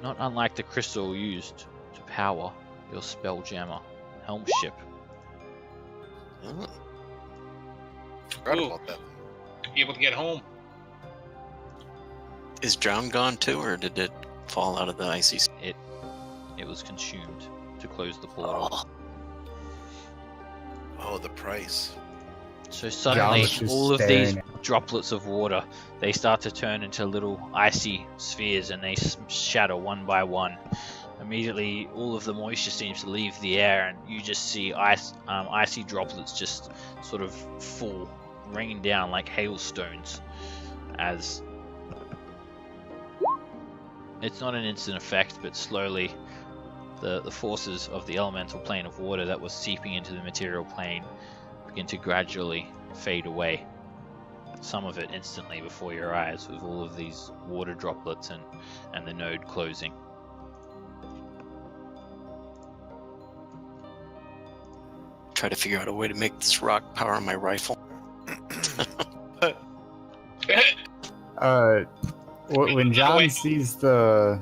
not unlike the crystal used to power your Spelljammer helm ship. Oh. Forgot Ooh. about that. Be able to get home. Is Drown gone too, or did it fall out of the icy sea? It was consumed to close the portal. Oh, Oh, the price. So suddenly, was just all of these staring droplets of water, they start to turn into little icy spheres, and they shatter one by one. Immediately, all of the moisture seems to leave the air, and you just see icy droplets just sort of fall, raining down like hailstones. As it's not an instant effect, but slowly, the forces of the elemental plane of water that was seeping into the material plane begin to gradually fade away. Some of it instantly before your eyes, with all of these water droplets and the node closing. try to figure out a way to make this rock power my rifle. When John sees the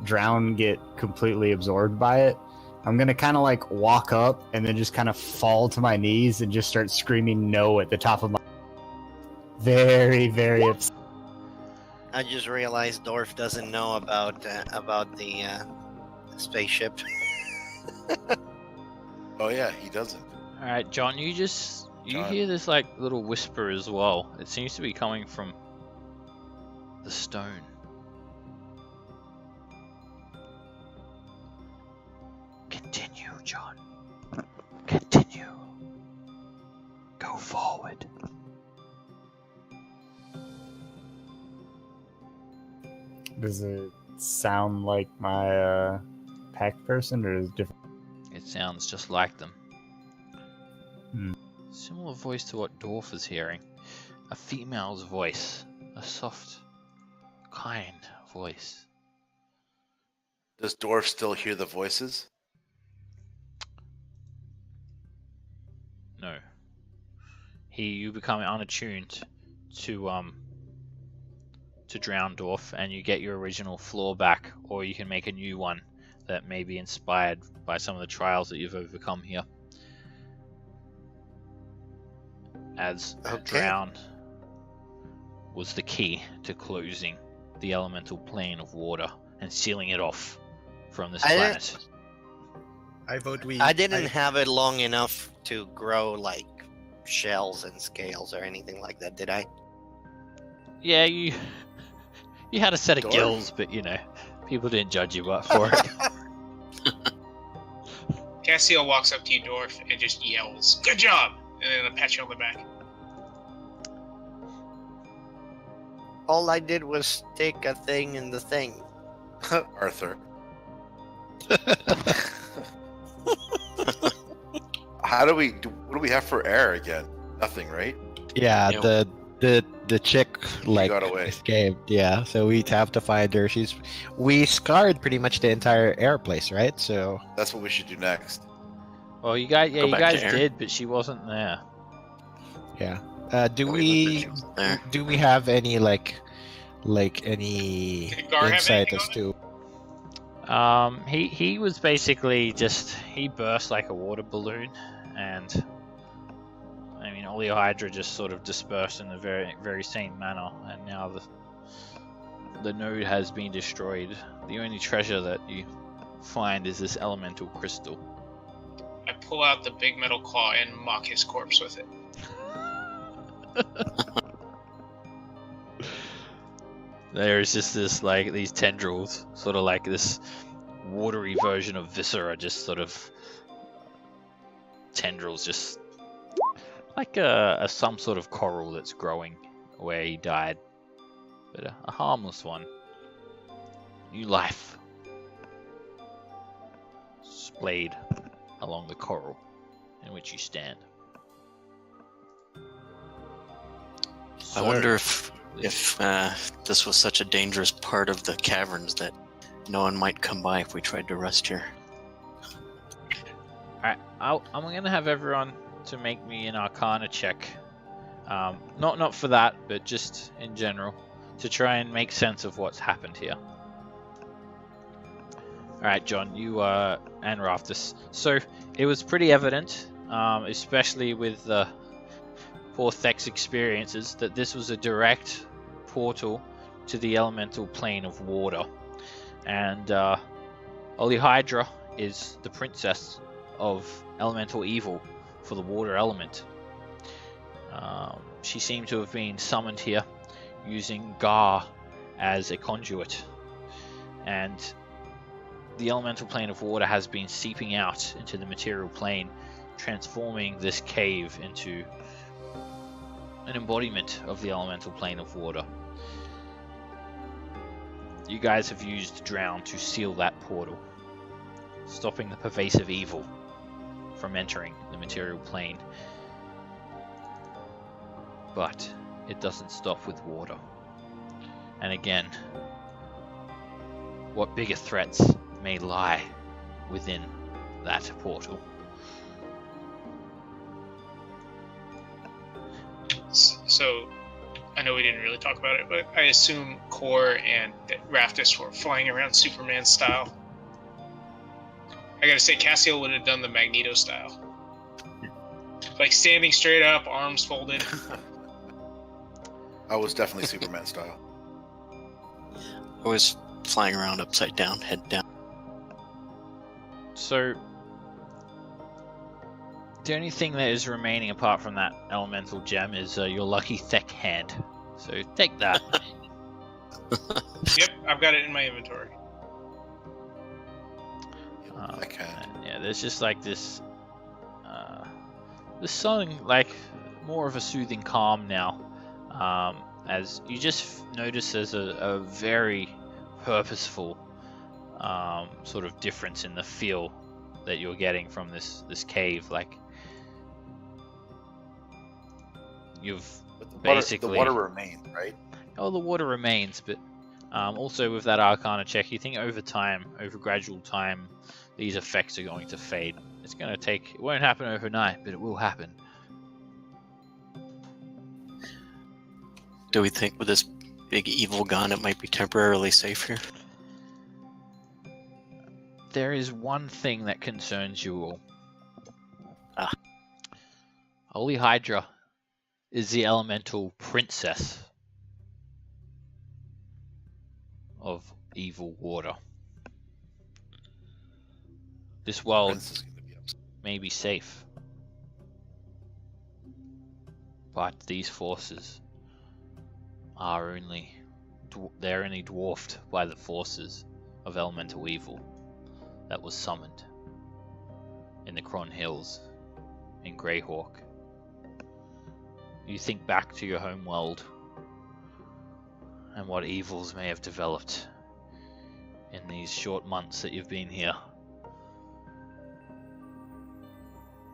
drown get completely absorbed by it, I'm gonna kind of like walk up and then just kind of fall to my knees and just start screaming no at the top of my very, very upset. I just realized Dorf doesn't know about the spaceship. Oh yeah, he doesn't. Alright, John, you John. hear this like little whisper as well. It seems to be coming from the stone. Continue, John. Continue. Go forward. Does it sound like my pack person, or is it different? It sounds just like them. Hmm. Similar voice to what Dorf is hearing. A female's voice. A soft, kind voice. Does Dwarf still hear the voices? No. You become unattuned to drown Dwarf, and you get your original floor back, or you can make a new one that may be inspired by some of the trials that you've overcome here. As Okay. drown was the key to closing the elemental plane of water and sealing it off from this I didn't- planet. I vote we. I didn't have it long enough to grow like shells and scales or anything like that, did I? Yeah, you had a set of Dwarf. gills, but people didn't judge you for it. Cassiel walks up to you, Dwarf, and just yells, "Good job!" and then I'll pat you on the back. All I did was stick a thing in the thing. Arthur. What do we have for air again? Nothing, right? Yeah, Yeah. the chick got away. escaped. Yeah, so we have to find her. We scarred pretty much the entire air place, right? So That's what we should do next. Well, you guys, Go you back guys to air. did, but she wasn't there. yeah. Oh, Do looked we at you. There. do we have any any Did Gar have insight anything as on to? He was basically he burst like a water balloon, and I mean Ollyhdra just sort of dispersed in the very very same manner, and now the node has been destroyed. The only treasure that you find is this elemental crystal. I pull out the big metal claw and mock his corpse with it. There's just these tendrils, sort of like this watery version of viscera, just sort of tendrils, just like some sort of coral that's growing where he died, but a harmless one. New life splayed along the coral in which you stand. I wonder if this was such a dangerous part of the caverns that no one might come by if we tried to rest here. Alright, I'm gonna have everyone to make me an Arcana check. Not for that, but just in general, to try and make sense of what's happened here. Alright, John, you and Raftus. So it was pretty evident, especially with poor Thek's experiences, that this was a direct portal to the elemental plane of water. And Ollyhdra is the princess of elemental evil for the water element. She seemed to have been summoned here using Gar as a conduit, and the elemental plane of water has been seeping out into the material plane, transforming this cave into an embodiment of the elemental plane of water. You guys have used Drown to seal that portal, stopping the pervasive evil from entering the material plane. But it doesn't stop with water. And again, what bigger threats may lie within that portal? So, I know we didn't really talk about it, but I assume Core and Raftus were flying around Superman style. I gotta say, Cassiel would have done the Magneto style. Like standing straight up, arms folded. I was definitely Superman style. I was flying around upside down, head down. So, the only thing that is remaining apart from that elemental gem is your lucky Thek hand. So take that. Yep, I've got it in my inventory. Thek hand. And yeah, there's just like this song, like more of a soothing calm now, as you just notice there's a very purposeful sort of difference in the feel that you're getting from this cave. Like you've basically the water remains, right? Oh, the water remains, but also with that Arcana check, you think over gradual time, these effects are going to fade. It's going to take, it won't happen overnight, but it will happen. Do we think with this big evil gun it might be temporarily safe here? There is one thing that concerns you all. Ollyhdra is the elemental princess of evil water. This world Prince is gonna be upset. may be safe, but these forces are only dwarfed by the forces of elemental evil that was summoned in the Cron Hills in Greyhawk. You think back to your home world and what evils may have developed in these short months that you've been here.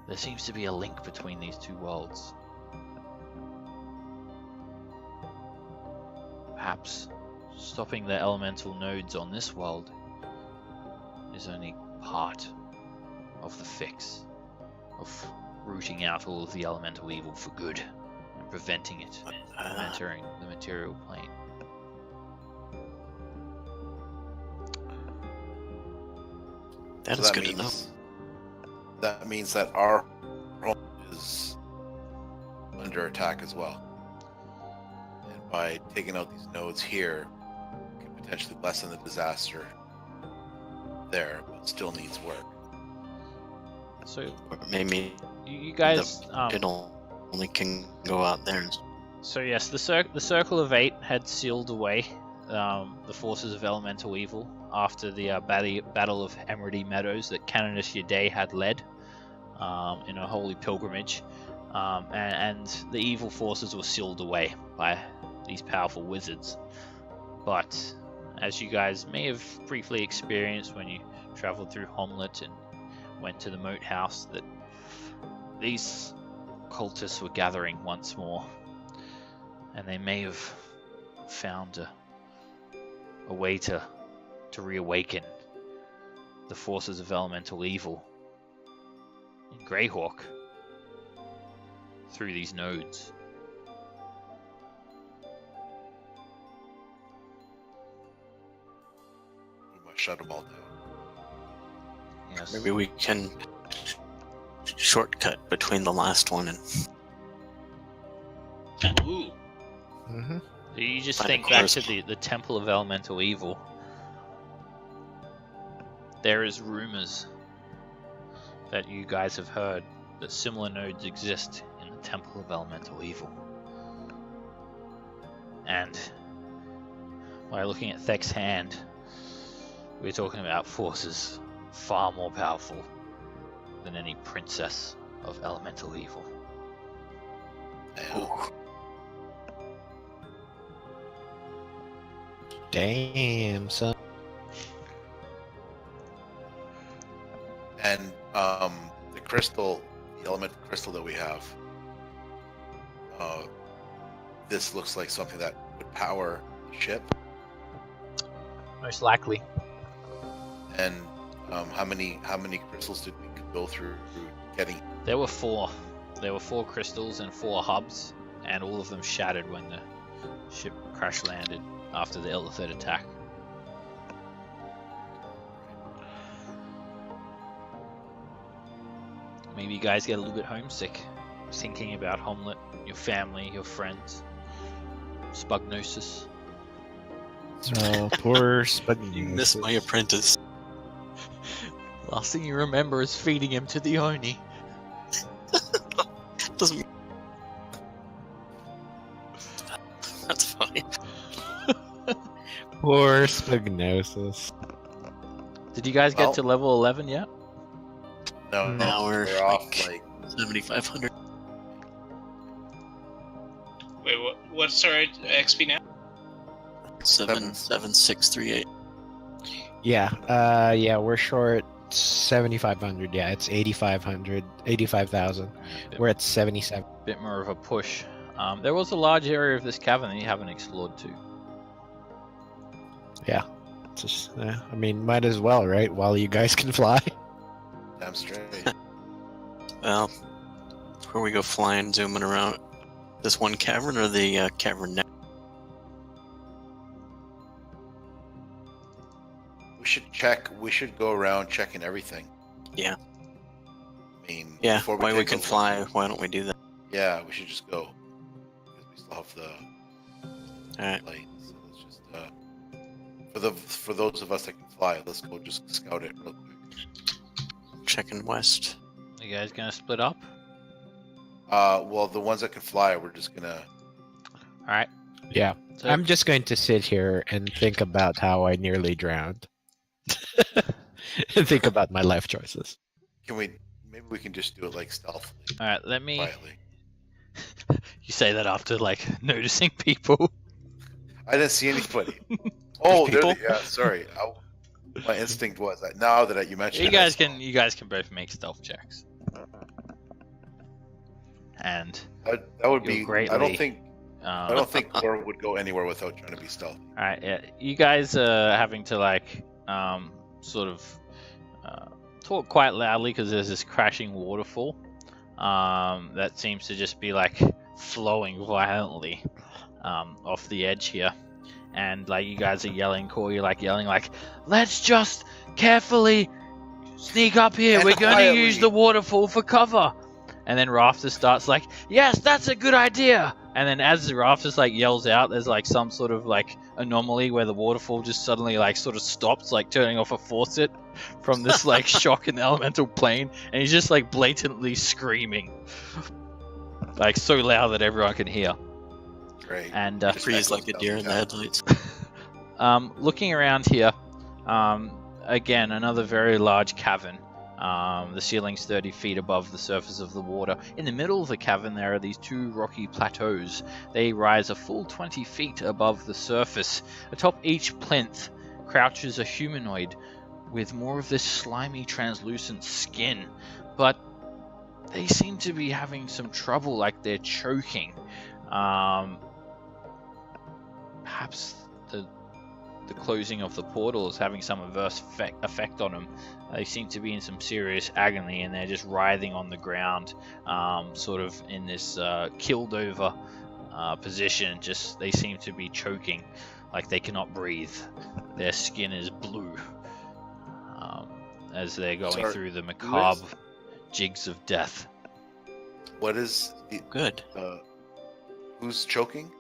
There seems to be a link between these two worlds. Perhaps stopping the elemental nodes on this world is only part of the fix of rooting out all of the elemental evil for good and preventing it from entering the material plane. That is good to know. That means that our home is under attack as well. And by taking out these nodes here, we can potentially lessen the disaster there, but still needs work. So Or maybe you guys, it only can go out there. so yes, the Circle of Eight had sealed away the forces of elemental evil after the Battle of Emeraldy Meadows that Canonus Yade had led in a holy pilgrimage, and the evil forces were sealed away by these powerful wizards. But as you guys may have briefly experienced when you traveled through Homlet and went to the Moat House, that these cultists were gathering once more, and they may have found a way to reawaken the forces of elemental evil in Greyhawk through these nodes. We must shut them all down. Yes. Maybe we can shortcut between the last one and Ooh. Mm-hmm. So you just Find a think back to correspond- the Temple of Elemental Evil. There is rumors that you guys have heard that similar nodes exist in the Temple of Elemental Evil. And by looking at Thek's hand, we're talking about forces far more powerful than any princess of elemental evil. And Damn, son. And the crystal, the elemental crystal that we have, this looks like something that would power the ship. Most likely. And how many crystals did we go through getting? There were 4. There were 4 crystals and 4 hubs, and all of them shattered when the ship crash landed after the Illithid attack. Maybe you guys get a little bit homesick, thinking about Homlet, your family, your friends, Spugnosis. Oh, poor you miss my apprentice. Last thing you remember is feeding him to the Oni. Doesn't. That's fine. Poor Spugnosis. Did you guys get Well- to level 11 yet? No, Now we're off like- like 7,500. Wait, what's our XP now? 77638. Yeah, yeah, we're short 7,500. Yeah, it's 8,500, 85,000. We're at 77. Bit more of a push. There was a large area of this cavern that you haven't explored too. Yeah, just I mean, might as well, right? While you guys can fly. damn straight. Well, before we go flying, zooming around, this one cavern or the cavern next? We should go around checking everything. Yeah. I mean, Yeah, before while we take can a- fly, why don't we do that? Yeah, we should just go. Because we still have the Alright, light. So let's just for those of us that can fly, let's go just scout it real quick. checking west. You guys gonna split up? Well, the ones that can fly, we're just gonna. All right. Yeah. So, I'm just going to sit here and think about how I nearly drowned. And think about my life choices. Maybe we can just do it like stealthily, all right. Let me. quietly. You say that after like noticing people. I didn't see anybody. Oh, people? yeah. Sorry. My instinct was that. Now that you mentioned, You it, guys can. You guys can both make stealth checks. And That would you'll be. greatly, I don't think. I don't think all Cora would go anywhere without trying to be stealthy. right. Yeah, you guys are having to like sort of talk quite loudly because there's this crashing waterfall that seems to just be like flowing violently off the edge here, and like you guys are yelling, Core, you're like yelling like, let's just carefully sneak up here, And we're going to quietly. use the waterfall for cover. And then Rafter starts like, yes, that's a good idea. And then as Rafter like yells out, there's like some sort of like anomaly where the waterfall just suddenly like sort of stops, like turning off a faucet from this like shock in the elemental plane, and he's just like blatantly screaming, like so loud that everyone can hear. Great. And Just Freeze echoes like a down deer the in the tower. headlights. looking around here, again another very large cavern. The ceiling's 30 feet above the surface of the water. In the middle of the cavern there are these two rocky plateaus. They rise a full 20 feet above the surface. Atop each plinth crouches a humanoid with more of this slimy translucent skin, but they seem to be having some trouble, like they're choking. Perhaps the closing of the portal is having some adverse effect on them. They seem to be in some serious agony, and they're just writhing on the ground, sort of in this killed over position. Just they seem to be choking, like they cannot breathe. Their skin is blue as they're going Sorry, through the macabre jigs of death. What is the Good. who's choking?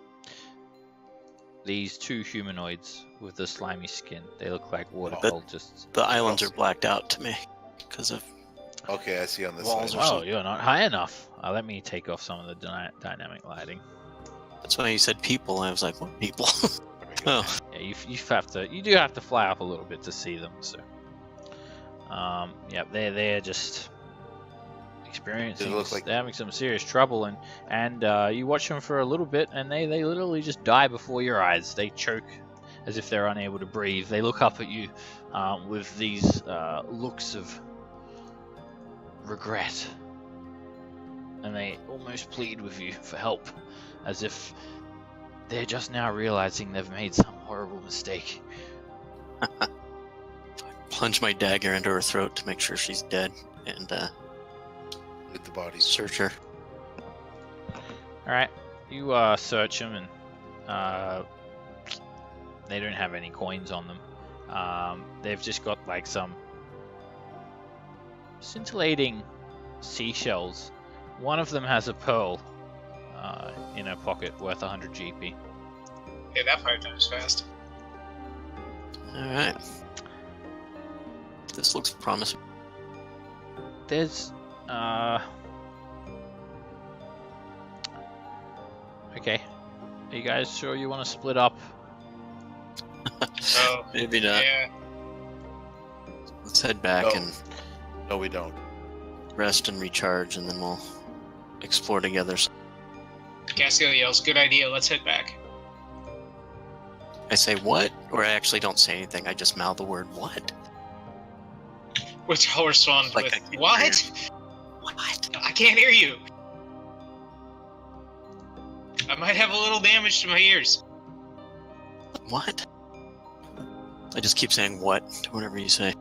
These two humanoids with the slimy skin. They look like water But- cultists. The islands are blacked out to me because of. Okay, I see on this Walls side. or Oh, something. you're not high enough. Let me take off some of the dynamic lighting. That's why you said people. I was like, what people? Oh, Yeah, you do have to fly up a little bit to see them. So, yeah, they're just experiencing. They look like- They're having some serious trouble, and you watch them for a little bit, and they literally just die before your eyes. They choke as if they're unable to breathe. They look up at you with these looks of regret, and they almost plead with you for help, as if they're just now realizing they've made some horrible mistake. plunge my dagger into her throat to make sure she's dead and With the bodies. search her. Alright, you search them, and they don't have any coins on them. They've just got like some scintillating seashells. One of them has a pearl in her pocket worth 100 GP. Yeah, that 5 times fast. Alright. This looks promising. There's okay. Are you guys sure you want to split up? So, Maybe not. yeah. Let's head back No. and No, we don't. rest and recharge, and then we'll explore together. Castiel yells, good idea, let's head back. I say what? Or I actually don't say anything. I just mouth the word what? Which I'll respond Like with, I can what? What? I can't hear you. I might have a little damage to my ears. What? I just keep saying what to whatever you say.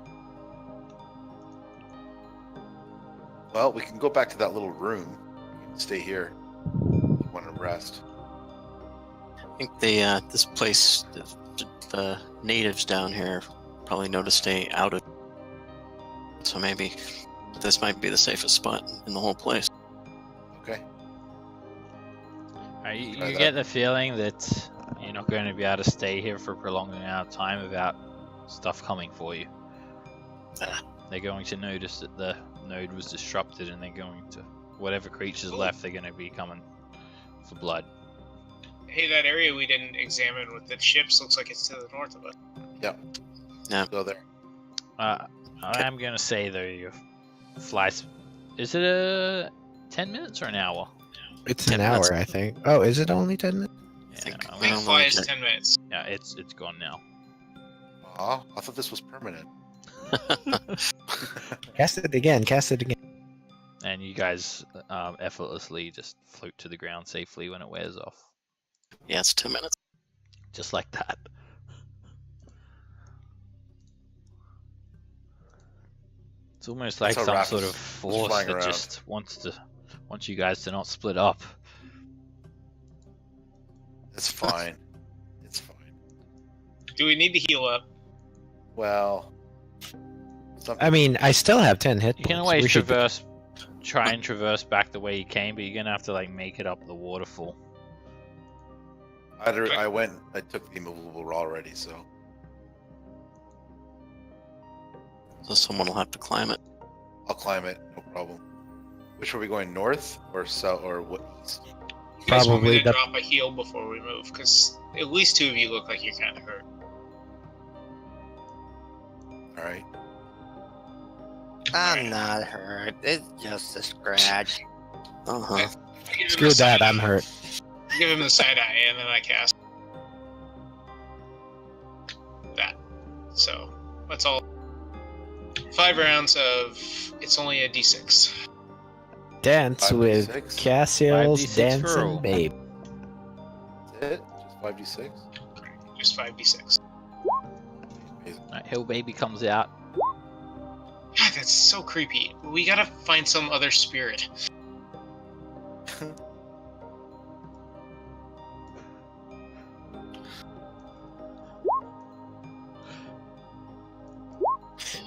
Well, we can go back to that little room. We can stay here. If you want to rest. I think the this place, the natives down here probably know to stay out of. So maybe this might be the safest spot in the whole place. Okay. You Try that. get the feeling that you're not going to be able to stay here for a prolonged amount of time without stuff coming for you. Ah. They're going to notice that the node was disrupted, and they're going to whatever creatures left, they're going to be coming for blood. Hey, that area we didn't examine with the ships looks like it's to the north of us. Yep. Yeah. Go there. I am going to say, though, your flies... Is it a 10 minutes or an hour? It's 10 an hour, minutes. I think. Oh, is it only 10 minutes? Yeah, think- I'm Big gonna- fly is check. 10 minutes. yeah, it's gone now. Aw, I thought this was permanent. Cast it again. Cast it again. And you guys effortlessly just float to the ground safely when it wears off. Yeah, it's 10 minutes. Just like that. It's almost like That's how some Raph sort is of force flying that around. just wants you guys to not split up. It's fine. It's fine. Do we need to heal up? Well, I mean, I still have 10 hit You can points. always We should- try and traverse back the way you came, but you're gonna have to like make it up the waterfall. I took the immovable raw already, so So someone will have to climb it. I'll climb it, no problem. Which are we going, north or south or what? East? You guys want me Probably to the- drop a heal before we move? Because at least 2 of you look like you're kind of hurt. All right. I'm not hurt. It's just a scratch. Uh-huh. Give him Screw the side that, I'm eye. hurt. Give him the side eye, and then I cast that. So that's all. 5 rounds of. It's only a d6. Dance with 5d6? Cassiel's 5d6 for all. dancing babe. That's it? Just 5d6? Just 5d6. Right, Hill Baby comes out. God, that's so creepy. We gotta find some other spirit.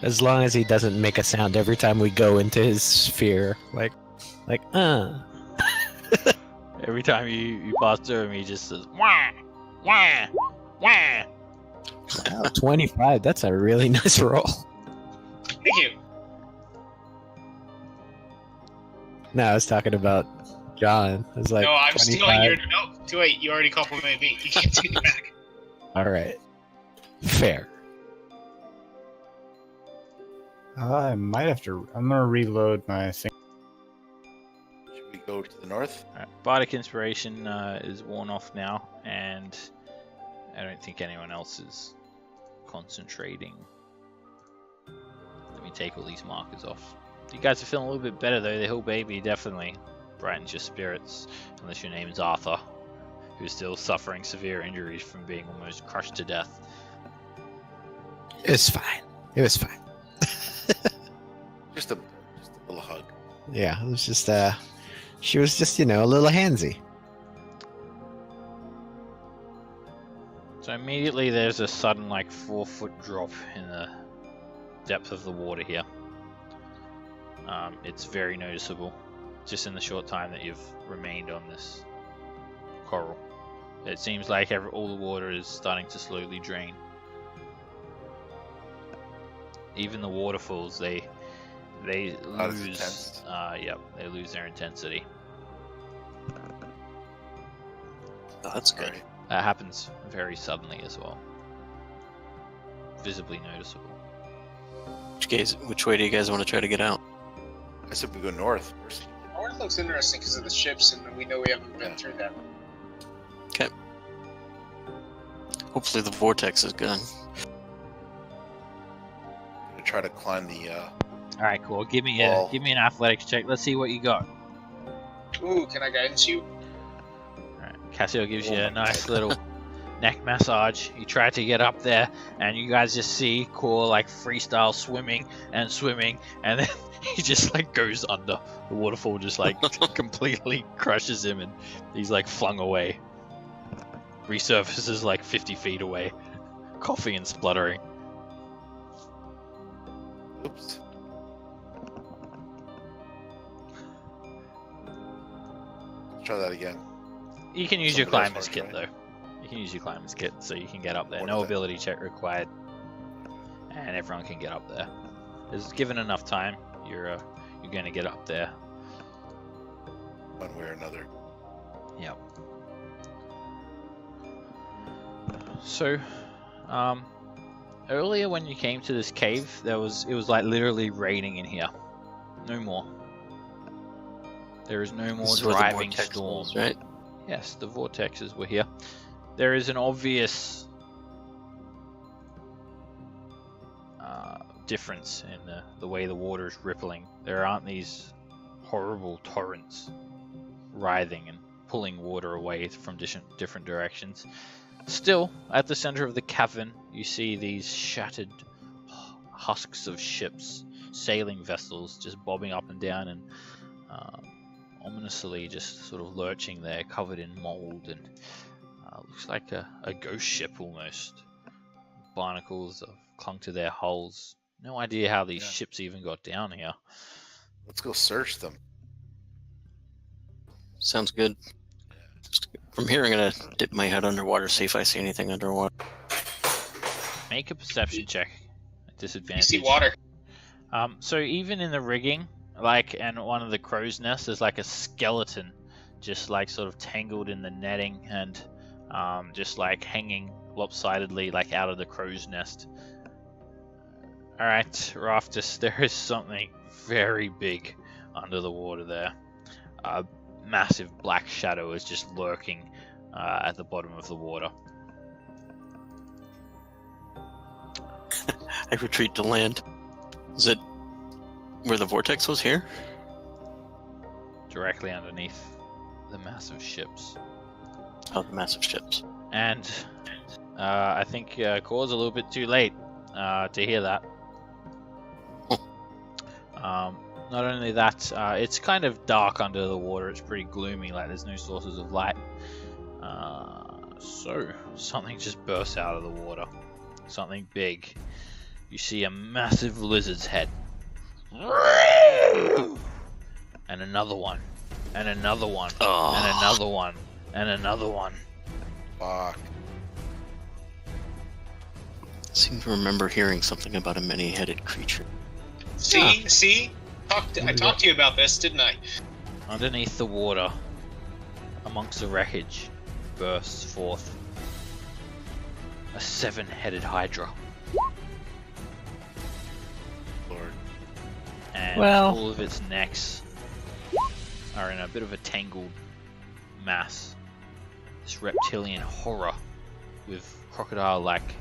As long as he doesn't make a sound every time we go into his sphere. Like, Every time you pass through him, he just says wah, wah, wah. Wow, 25. That's a really nice roll. Thank you. No, I was talking about John. I was like, No, I'm 25. stealing your. No, too late. You already complimented me. You can't take it back. All right. Fair. I might have to. I'm gonna reload my thing. Should we go to the north? Alright, Bardic Inspiration is worn off now, and I don't think anyone else is concentrating. Let me take all these markers off. You guys are feeling a little bit better though. The Hill Baby definitely brightens your spirits, unless your name is Arthur, who's still suffering severe injuries from being almost crushed to death. It's fine. It was fine. Just a little hug. Yeah, it was just, she was just, a little handsy. So immediately there's a sudden like 4-foot drop in the depth of the water here. It's very noticeable, just in the short time that you've remained on this coral. It seems like all the water is starting to slowly drain. Even the waterfalls, they Not as lose. intense. They lose their intensity. Oh, that's good. Alright. That happens very suddenly as well. Visibly noticeable. Which way do you guys want to try to get out? I said we go north first. North looks interesting because of the ships, and we know we haven't been through that. Hopefully the vortex is good. I'm gonna try to climb the. All right, cool. Give me Wall. an athletics check. Let's see what you got. Ooh, can I guidance you? Alright, Cassio gives you Oh a my nice God. little neck massage. You try to get up there, and you guys just see Core like freestyle swimming, and then he just like goes under. The waterfall just like completely crushes him, and he's like flung away. Resurfaces like 50 feet away, coughing and spluttering. Oops. Let's try that again. You can use your Somebody else climber's wanna kit try? though. You can use your climber's kit so you can get up there. What No is it? ability check required, and everyone can get up there. There's given enough time. You're going to get up there. one way or another. Yep. So, earlier when you came to this cave, it was like literally raining in here. No more. There is no more This is where the driving vortex storm. was, right? Yes, the vortexes were here. There is an obvious difference in the way the water is rippling. There aren't these horrible torrents writhing and pulling water away from different directions. Still, at the center of the cavern, you see these shattered husks of ships, sailing vessels, just bobbing up and down and ominously just sort of lurching there, covered in mold, and looks like a ghost ship almost. Barnacles have clung to their hulls. No idea how these ships even got down here. Let's go search them. Sounds good. From here, I'm gonna dip my head underwater, see if I see anything underwater. Make a perception check. At You disadvantage. see water. So even in the rigging, like, and one of the crow's nests, there's like a skeleton, just like sort of tangled in the netting and just like hanging lopsidedly, like out of the crow's nest. All right, Raftus, there is something very big under the water there. A massive black shadow is just lurking at the bottom of the water. I retreat to land. Is it where the vortex was here? Directly underneath the massive ships. Oh, the massive ships. And I think Core's a little bit too late to hear that. Not only that, it's kind of dark under the water. It's pretty gloomy, like there's no sources of light. So, something just bursts out of the water. Something big. You see a massive lizard's head. And another one. And another one. Oh. And another one. And another one. Fuck. I seem to remember hearing something about a many-headed creature. See? I talked to you about this, didn't I? Underneath the water, amongst the wreckage, bursts forth a 7-headed Hydra. Lord. And Well- all of its necks are in a bit of a tangled mass. This reptilian horror with crocodile-like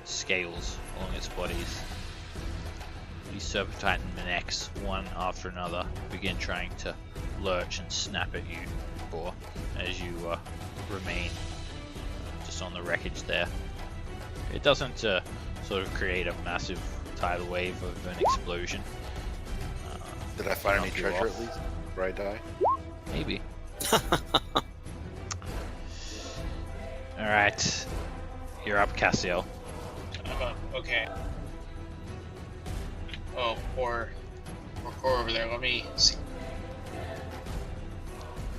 scales along its bodies. These serpentine necks, one after another, begin trying to lurch and snap at you, Boar, as you remain just on the wreckage there. It doesn't sort of create a massive tidal wave of an explosion. Did I find any Knock you treasure off. at least? Before I die? Maybe. Alright. You're up, Cassiel. Okay. Oh, poor Core over there. Let me see.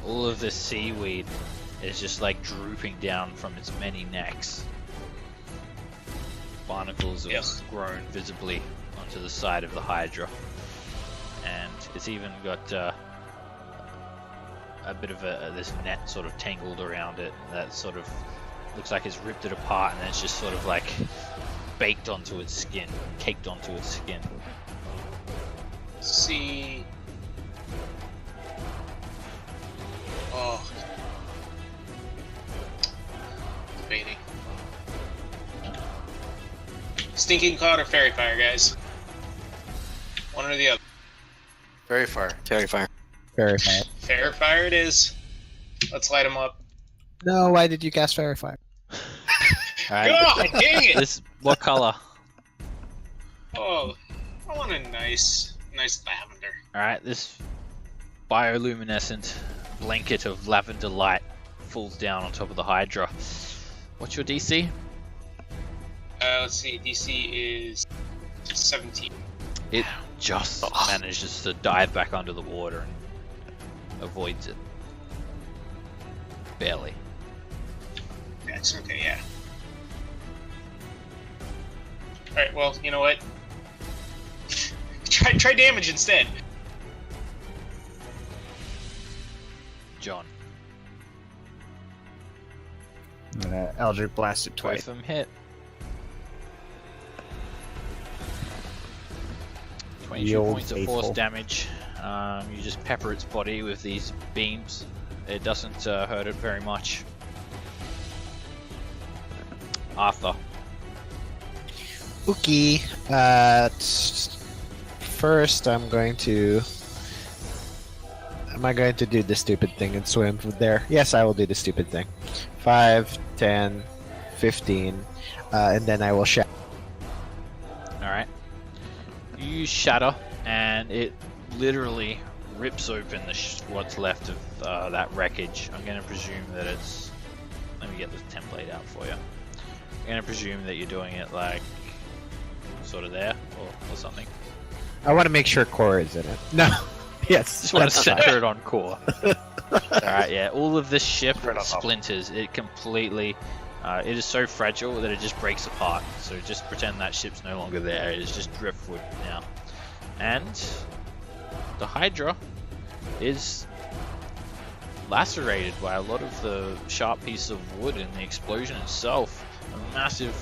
All of this seaweed is just like drooping down from its many necks. Barnacles have Yes. grown visibly onto the side of the Hydra. And it's even got a bit of this net sort of tangled around it that sort of looks like it's ripped it apart, and then it's just sort of like baked onto its skin, caked onto its skin. See. Oh. Debating. Stinking Cloud or Fairy Fire, guys? One or the other. Very far. Fairy fire. Fairy fire. Fairy Fire it is. Let's light them up. No, why did you cast fairy fire? Alright, God dang it! this, what color? Oh, I want a nice lavender. Alright, this bioluminescent blanket of lavender light falls down on top of the Hydra. What's your DC? Let's see. DC is 17. It just manages to dive back under the water and avoids it. Barely. That's okay. Yeah. All right. Well, you know what? Try damage instead. John. I'm gonna Eldritch Blast it Both twice. of them hit. 22 old points of faithful. force damage. You just pepper its body with these beams. It doesn't hurt it very much. Arthur. Okay. First, I'm going to. Am I going to do the stupid thing and swim from there? Yes, I will do the stupid thing. 5, 10, 15, and then I will shout. Alright. You use Shatter, and it literally rips open what's left of that wreckage. I'm going to presume that it's... Let me get the template out for you. I'm going to presume that you're doing it like... sort of there, or something. I want to make sure core is in it. No. Yes. Just want to that's fine. center it on core. Alright, yeah. All of this ship Right on top. splinters. It completely... it is so fragile that it just breaks apart. So just pretend that ship's no longer there. It is just driftwood now. And the Hydra is lacerated by a lot of the sharp piece of wood in the explosion itself. A massive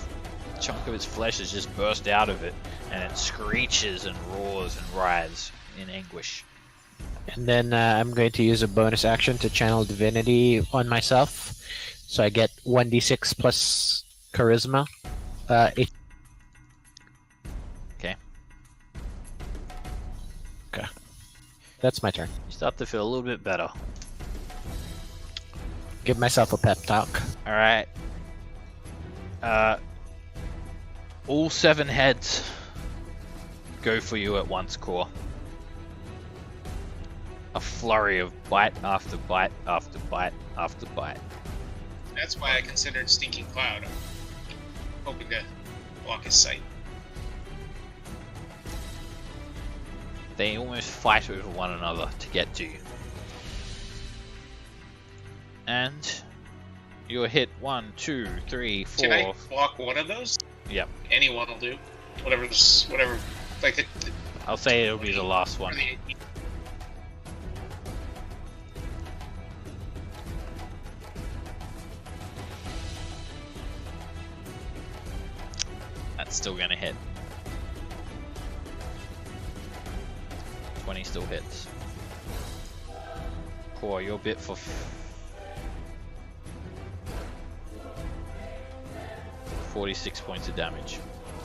chunk of its flesh has just burst out of it, and it screeches and roars and writhes in anguish. And then I'm going to use a bonus action to channel divinity on myself. So I get 1d6 plus charisma. Okay. Okay. That's my turn. You start to feel a little bit better. Give myself a pep talk. Alright. All 7 heads go for you at once, Core. A flurry of bite after bite after bite after bite. That's why I considered Stinking Cloud. I'm hoping to block his sight. They almost fight over one another to get to you. And you're hit 1, 2, 3, 4. Can I block one of those? Yep. Any one will do. Whatever. Like the I'll say it'll be the last or one. the That's still gonna hit. 20 still hits. Core, you're bit for 46 points of damage,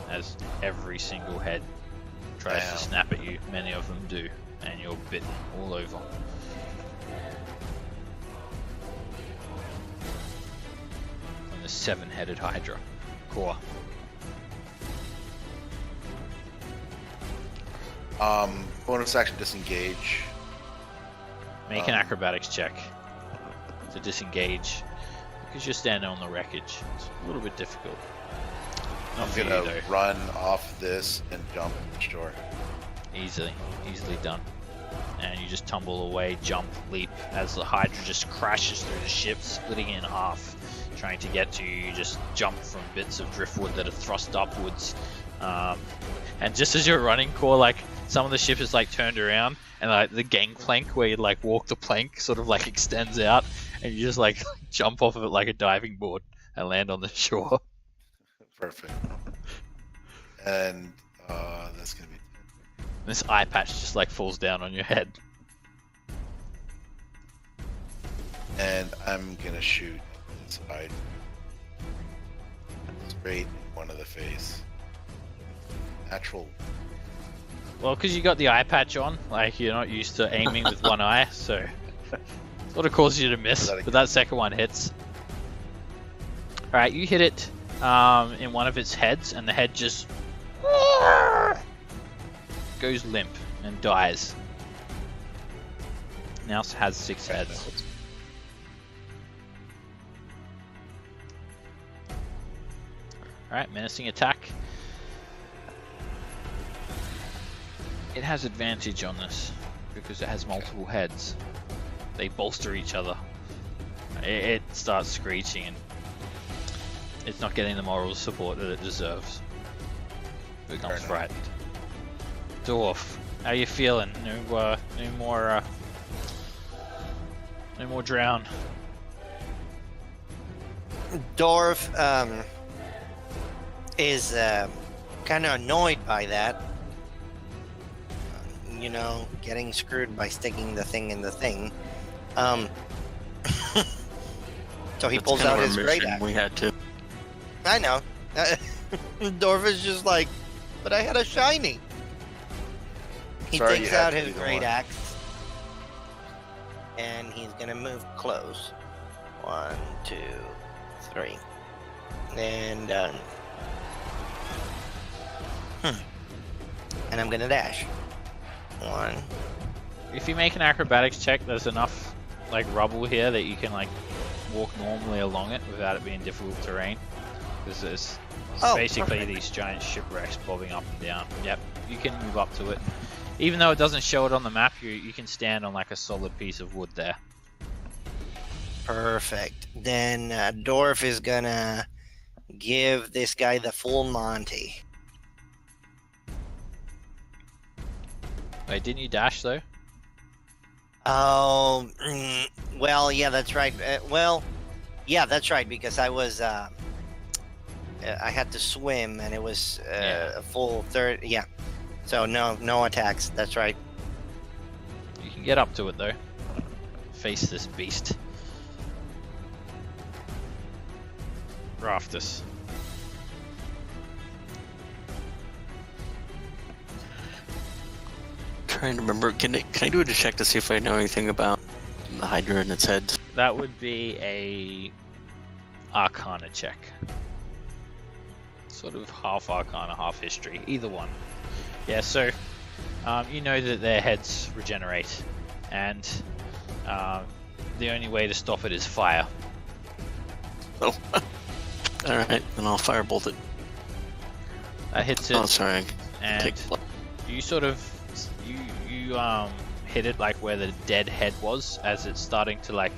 as every single head tries Damn. to snap at you. Many of them do, and you're bitten all over. From the 7-headed Hydra. Core. Bonus action disengage. Make an acrobatics check to disengage, because you're standing on the wreckage. It's a little bit difficult. Not I'm for you gonna though. run off this and jump shore. Easily done. And you just tumble away, jump, leap, as the Hydra just crashes through the ship, splitting it in half, trying to get to you. You just jump from bits of driftwood that are thrust upwards. And just as you're running, Core, like, some of the ship is like turned around, and like the gangplank where you like walk the plank sort of like extends out, and you just like jump off of it like a diving board and land on the shore. Perfect. And that's gonna be This eye patch just like falls down on your head. and I'm gonna shoot inside. Straight in one of the face. Natural. Well, because you got the eye patch on, like you're not used to aiming with one eye, so sort of causes you to miss. But that second one hits. All right, you hit it in one of its heads, and the head just goes limp and dies. Now has 6 heads. All right, menacing attack. It has advantage on this because it has multiple heads. They bolster each other. It starts screeching and it's not getting the moral support that it deserves. It becomes frightened. Dwarf, how you feeling? No more No more drown. Dwarf is kind of annoyed by that. You know, getting screwed by sticking the thing in the thing. So he That's pulls kind out of his our great mission. axe. We had to. I know. Dwarf is just like, but I had a shiny. He Sorry, you takes had out to his be the great one. axe, and he's gonna move close. 1, 2, 3, and done. And I'm gonna dash. 1. If you make an acrobatics check, there's enough like rubble here that you can like walk normally along it without it being difficult terrain. Because there's basically perfect. these giant shipwrecks bobbing up and down. Yep, you can move up to it. Even though it doesn't show it on the map, you can stand on like a solid piece of wood there. Perfect. Then Dwarf is gonna give this guy the full Monty. Wait, didn't you dash though? Oh, well, yeah, that's right. Yeah, that's right, because I was, I had to swim, and it was a full third, yeah. So, no attacks, that's right. You can get up to it though. Face this beast. Rafters. Trying to remember. Can I do a check to see if I know anything about the Hydra and its head? That would be a Arcana check. Sort of half Arcana, half History. Either one. Yeah, so you know that their heads regenerate, and the only way to stop it is fire. Oh. Alright, then I'll firebolt it. That hits it, Oh, sorry. and Take you sort of you hit it like where the dead head was, as it's starting to like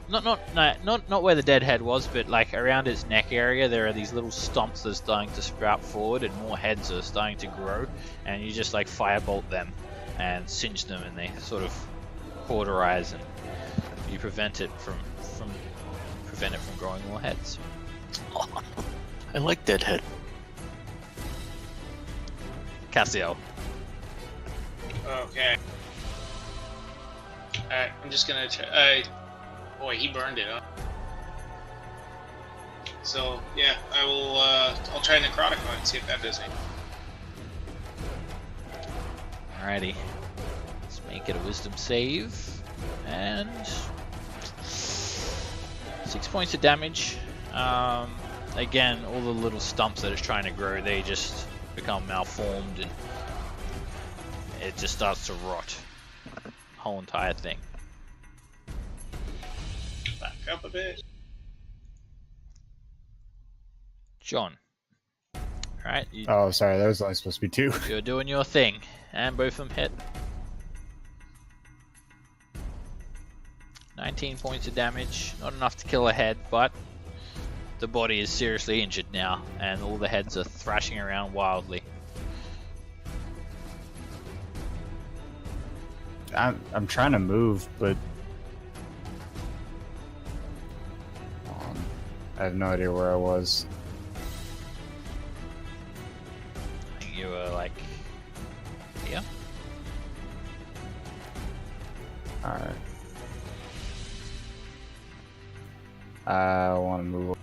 not where the dead head was, but like around its neck area. There are these little stumps that are starting to sprout forward, and more heads are starting to grow, and you just like firebolt them and singe them, and they sort of cauterize, and you prevent it from growing more heads. I like Deadhead. Cassiel. Okay. Alright, I'm just gonna try. Boy, he burned it, huh? So, yeah, I will, I'll try Necrotic on it and see if that does anything. Alrighty. Let's make it a wisdom save. And 6 points of damage. Again, all the little stumps that it's trying to grow, they just become malformed, and it just starts to rot. Whole entire thing. Back up a bit. John. Alright, Oh, sorry, that was only supposed to be 2. you're doing your thing. And both of them hit. 19 points of damage. Not enough to kill a head, but the body is seriously injured now, and all the heads are thrashing around wildly. I'm trying to move, but I have no idea where I was. I think you were like here. Alright. I want to move.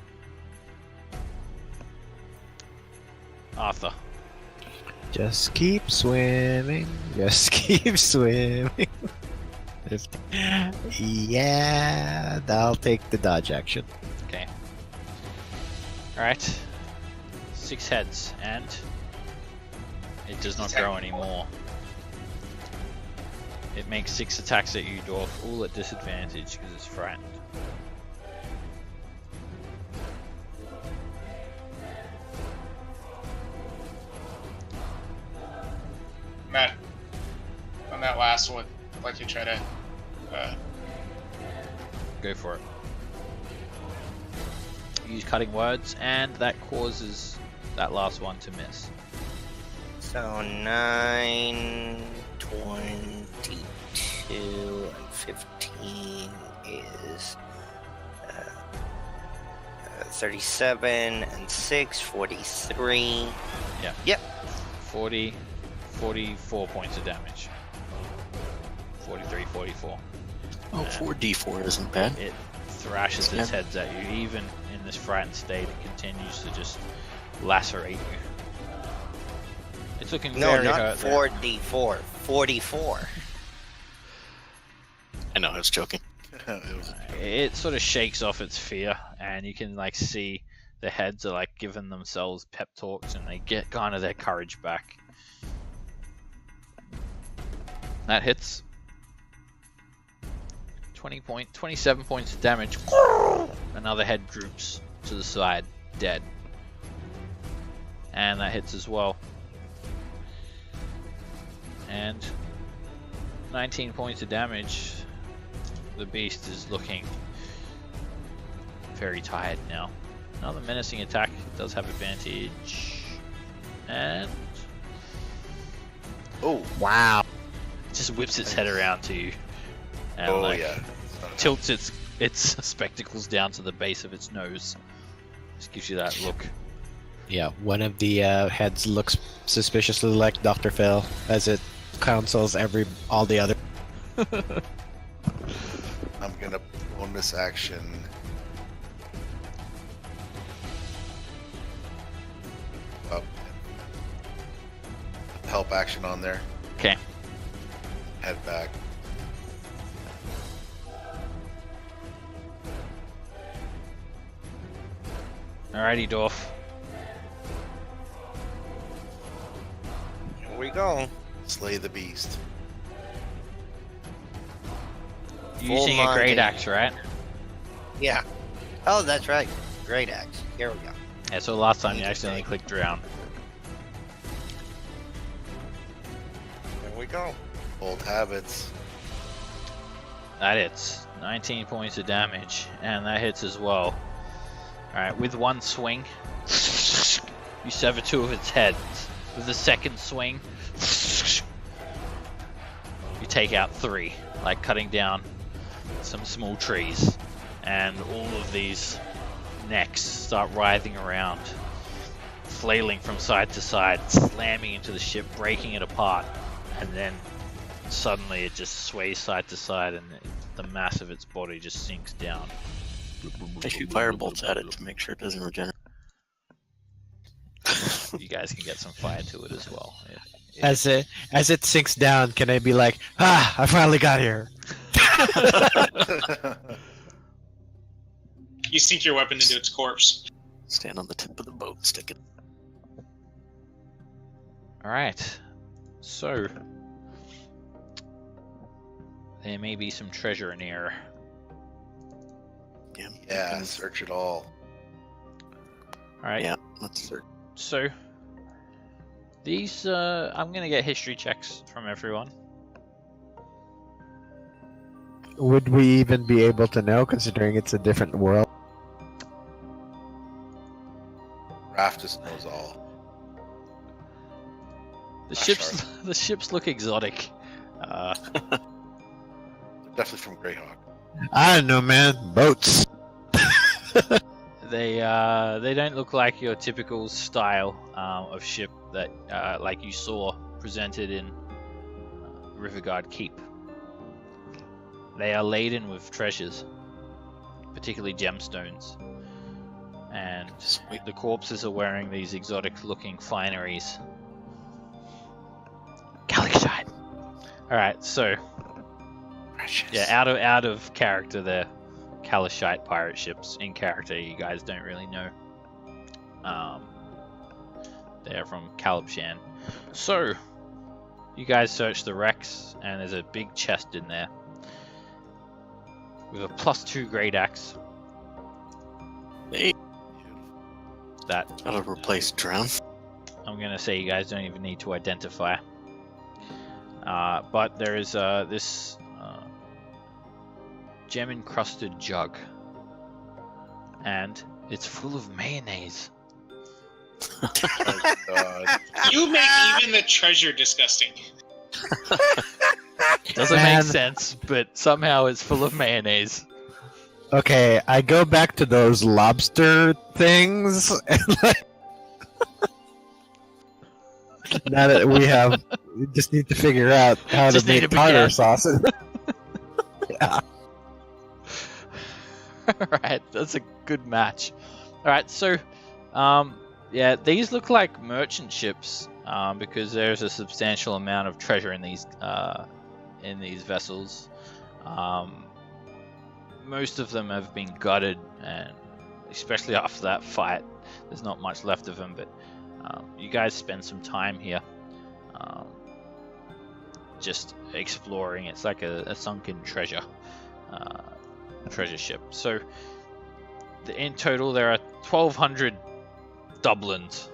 Arthur. Just keep swimming. Just keep swimming. Yeah, I'll take the dodge action. Okay. Alright. 6 heads, and it does not grow anymore. It makes 6 attacks at you, Dwarf, all at disadvantage because it's frightened. Matt, on that last one, I'd like you to try to, Go for it. Use cutting words, and that causes that last one to miss. So 9, 22. 2 and 15 is 37 and 6, 43. 44 points of damage. 43, 44. Oh, 4d4 isn't bad. It thrashes Yeah. its heads at you. Even in this frightened state, it continues to just lacerate you. It's looking No, very not hurt there. 4d4. 44. I know, I was joking. It was It sort of shakes off its fear, and you can like see the heads are like giving themselves pep talks, and they get kind of their courage back. That hits. 27 points of damage. Another head droops to the side, dead. And that hits as well. And 19 points of damage. The beast is looking very tired now. Another menacing attack does have advantage. And oh Wow. it just whips its head around to you. And oh like, yeah. tilts its spectacles down to the base of its nose. Just gives you that look. Yeah, one of the heads looks suspiciously like Dr. Phil as it counsels all the other. I'm gonna bonus action. Up. Help action on there. Okay. Head back. Alrighty, Dorf. Here we go. Slay the beast. Using a Monty. great axe, right? Yeah. Oh, that's right. Great axe. Here we go. Yeah, so last time you accidentally clicked drown. Here we go. Old habits. That hits. 19 points of damage, and that hits as well. Alright, with one swing, you sever two of its heads. With the second swing, you take out three, like cutting down some small trees. And all of these necks start writhing around, flailing from side to side, slamming into the ship, breaking it apart. And then suddenly it just sways side to side, and the mass of its body just sinks down. I shoot firebolts at it to make sure it doesn't regenerate. You guys can get some fire to it as well. As it sinks down, can I be like, I finally got here? You sink your weapon into its corpse. Stand on the tip of the boat, stick it. Alright, so there may be some treasure in here. Yeah, search it all. Alright, Yeah, let's search. so these, I'm gonna get history checks from everyone. Would we even be able to know, considering it's a different world? Raftus knows all. The ships look exotic. They're definitely from Greyhawk. I don't know, man. Boats. They don't look like your typical style of ship that like you saw presented in Riverguard Keep. They are laden with treasures, particularly gemstones, and Sweet. the corpses are wearing these exotic-looking fineries. Calicshite. All right, so Precious. yeah, out of character there. Calishite pirate ships. In character, you guys don't really know. They're from Calipshan. So, you guys search the wrecks, and there's a big chest in there with a +2 great axe. Hey, That that'll replace drown. I'm gonna say you guys don't even need to identify. But there is this gem-encrusted jug, and it's full of mayonnaise. Oh, God. You make even the treasure disgusting. Doesn't Man. make sense, but somehow it's full of mayonnaise. Okay, I go back to those lobster things, and like, now that we just need to figure out how to Just need make a tartar baguette. sauce. Yeah. Alright, that's a good match. Alright, so, yeah, these look like merchant ships, because there's a substantial amount of treasure in these vessels. Most of them have been gutted, and especially after that fight, there's not much left of them, but you guys spend some time here, just exploring. It's like a sunken treasure ship. So in total there are 1,200 doubloons,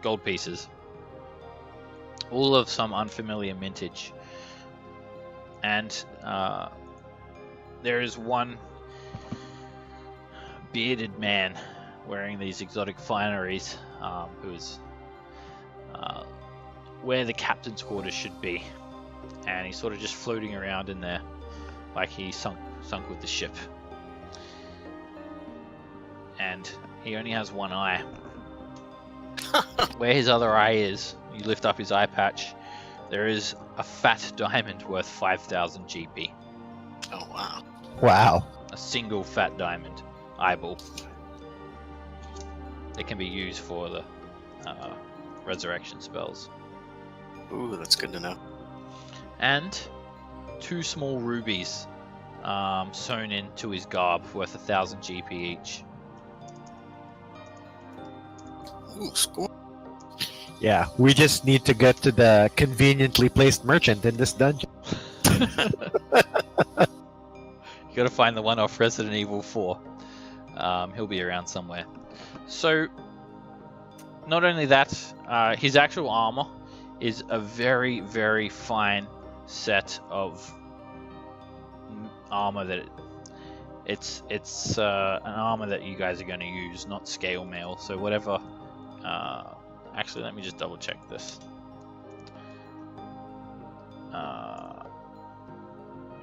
gold pieces, all of some unfamiliar mintage, and there is one bearded man wearing these exotic fineries, who is where the captain's quarters should be, and he's sort of just floating around in there like he sunk with the ship. And he only has one eye. Where his other eye is, you lift up his eye patch, there is a fat diamond worth 5,000 GP. Oh wow. Wow. A single fat diamond eyeball. It can be used for the resurrection spells. Ooh, that's good to know. And 2 small rubies sewn into his garb worth 1,000 GP each. Ooh, score. Yeah, we just need to get to the conveniently placed merchant in this dungeon. You gotta find the one off Resident Evil 4. He'll be around somewhere. So, not only that, his actual armor is a very, very fine set of armor that it's an armor that you guys are going to use, not scale mail. So whatever. Actually, let me just double check this.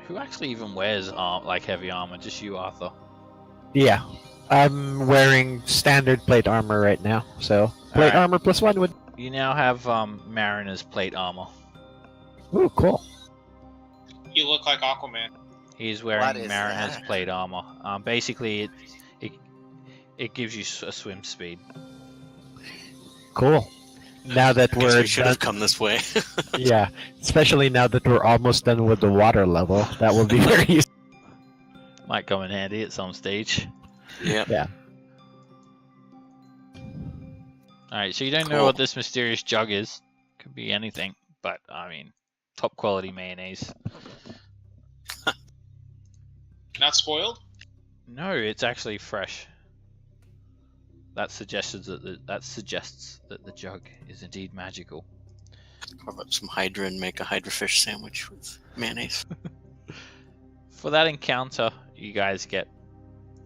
Who actually even wears like heavy armor? Just you, Arthur. Yeah, I'm wearing standard plate armor right now, so plate Alright. armor plus 1 would. You now have Mariner's plate armor. Ooh, cool. You look like Aquaman. He's What wearing is Mariner's that? plate armor. Basically, it gives you a swim speed. Cool. Now that Guess we're we should have come this way. yeah, especially now that we're almost done with the water level, that will be very useful. Might come in handy at some stage. Yeah. Alright, so you don't know Cool. what this mysterious jug is. Could be anything, but I mean, top quality mayonnaise. Not spoiled? No, it's actually fresh. That suggests that the jug is indeed magical. Carve up some Hydra and make a Hydra fish sandwich with mayonnaise. For that encounter, you guys get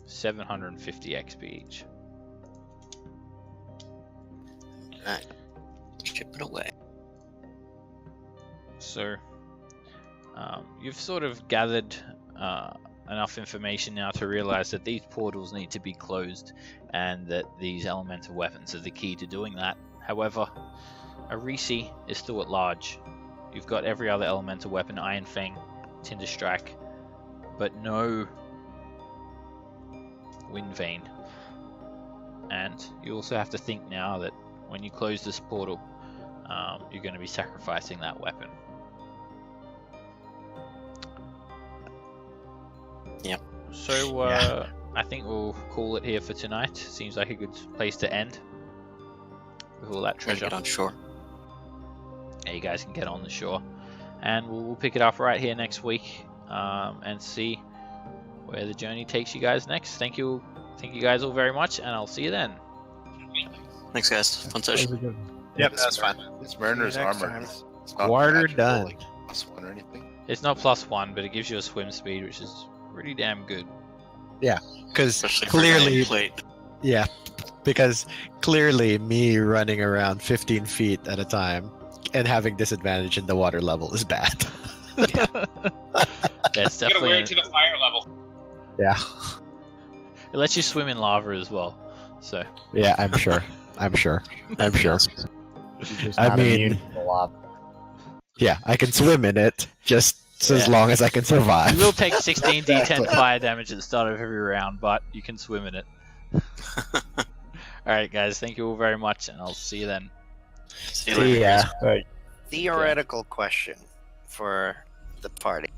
750 XP each. Alright. Chip it away. So, you've sort of gathered enough information now to realize that these portals need to be closed and that these elemental weapons are the key to doing that. However, Arisi is still at large. You've got every other elemental weapon, Iron Fang, Tinder Strike, but no Wind Vein. And you also have to think now that when you close this portal, you're going to be sacrificing that weapon. Yep. So, Yeah. I think we'll call it here for tonight. Seems like a good place to end with all that Try to treasure. get on shore. Yeah, you guys can get on the shore, and we'll pick it up right here next week, and see where the journey takes you guys next. Thank you guys all very much, and I'll see you then. Thanks, guys. Fun session. Yep, that's fine. This mariner's See you next armor. time. It's not Quarter magical, done. Like +1 or anything. It's not +1, but it gives you a swim speed, which is pretty damn good. Because Especially for clearly, plate. yeah, because clearly me running around 15 feet at a time and having disadvantage in the water level is bad. It's You gotta wear definitely. it to the fire level. Yeah. It lets you swim in lava as well. So Yeah, I'm sure. I'm sure. I'm sure. You're just I not mean- immune to the lava. Yeah, I can swim in it just as Yeah. long as I can survive. you will take 16 d10 Exactly. fire damage at the start of every round, but you can swim in it. Alright, guys, thank you all very much, and I'll see you then. See you later. Yeah. Right. Theoretical question for the party.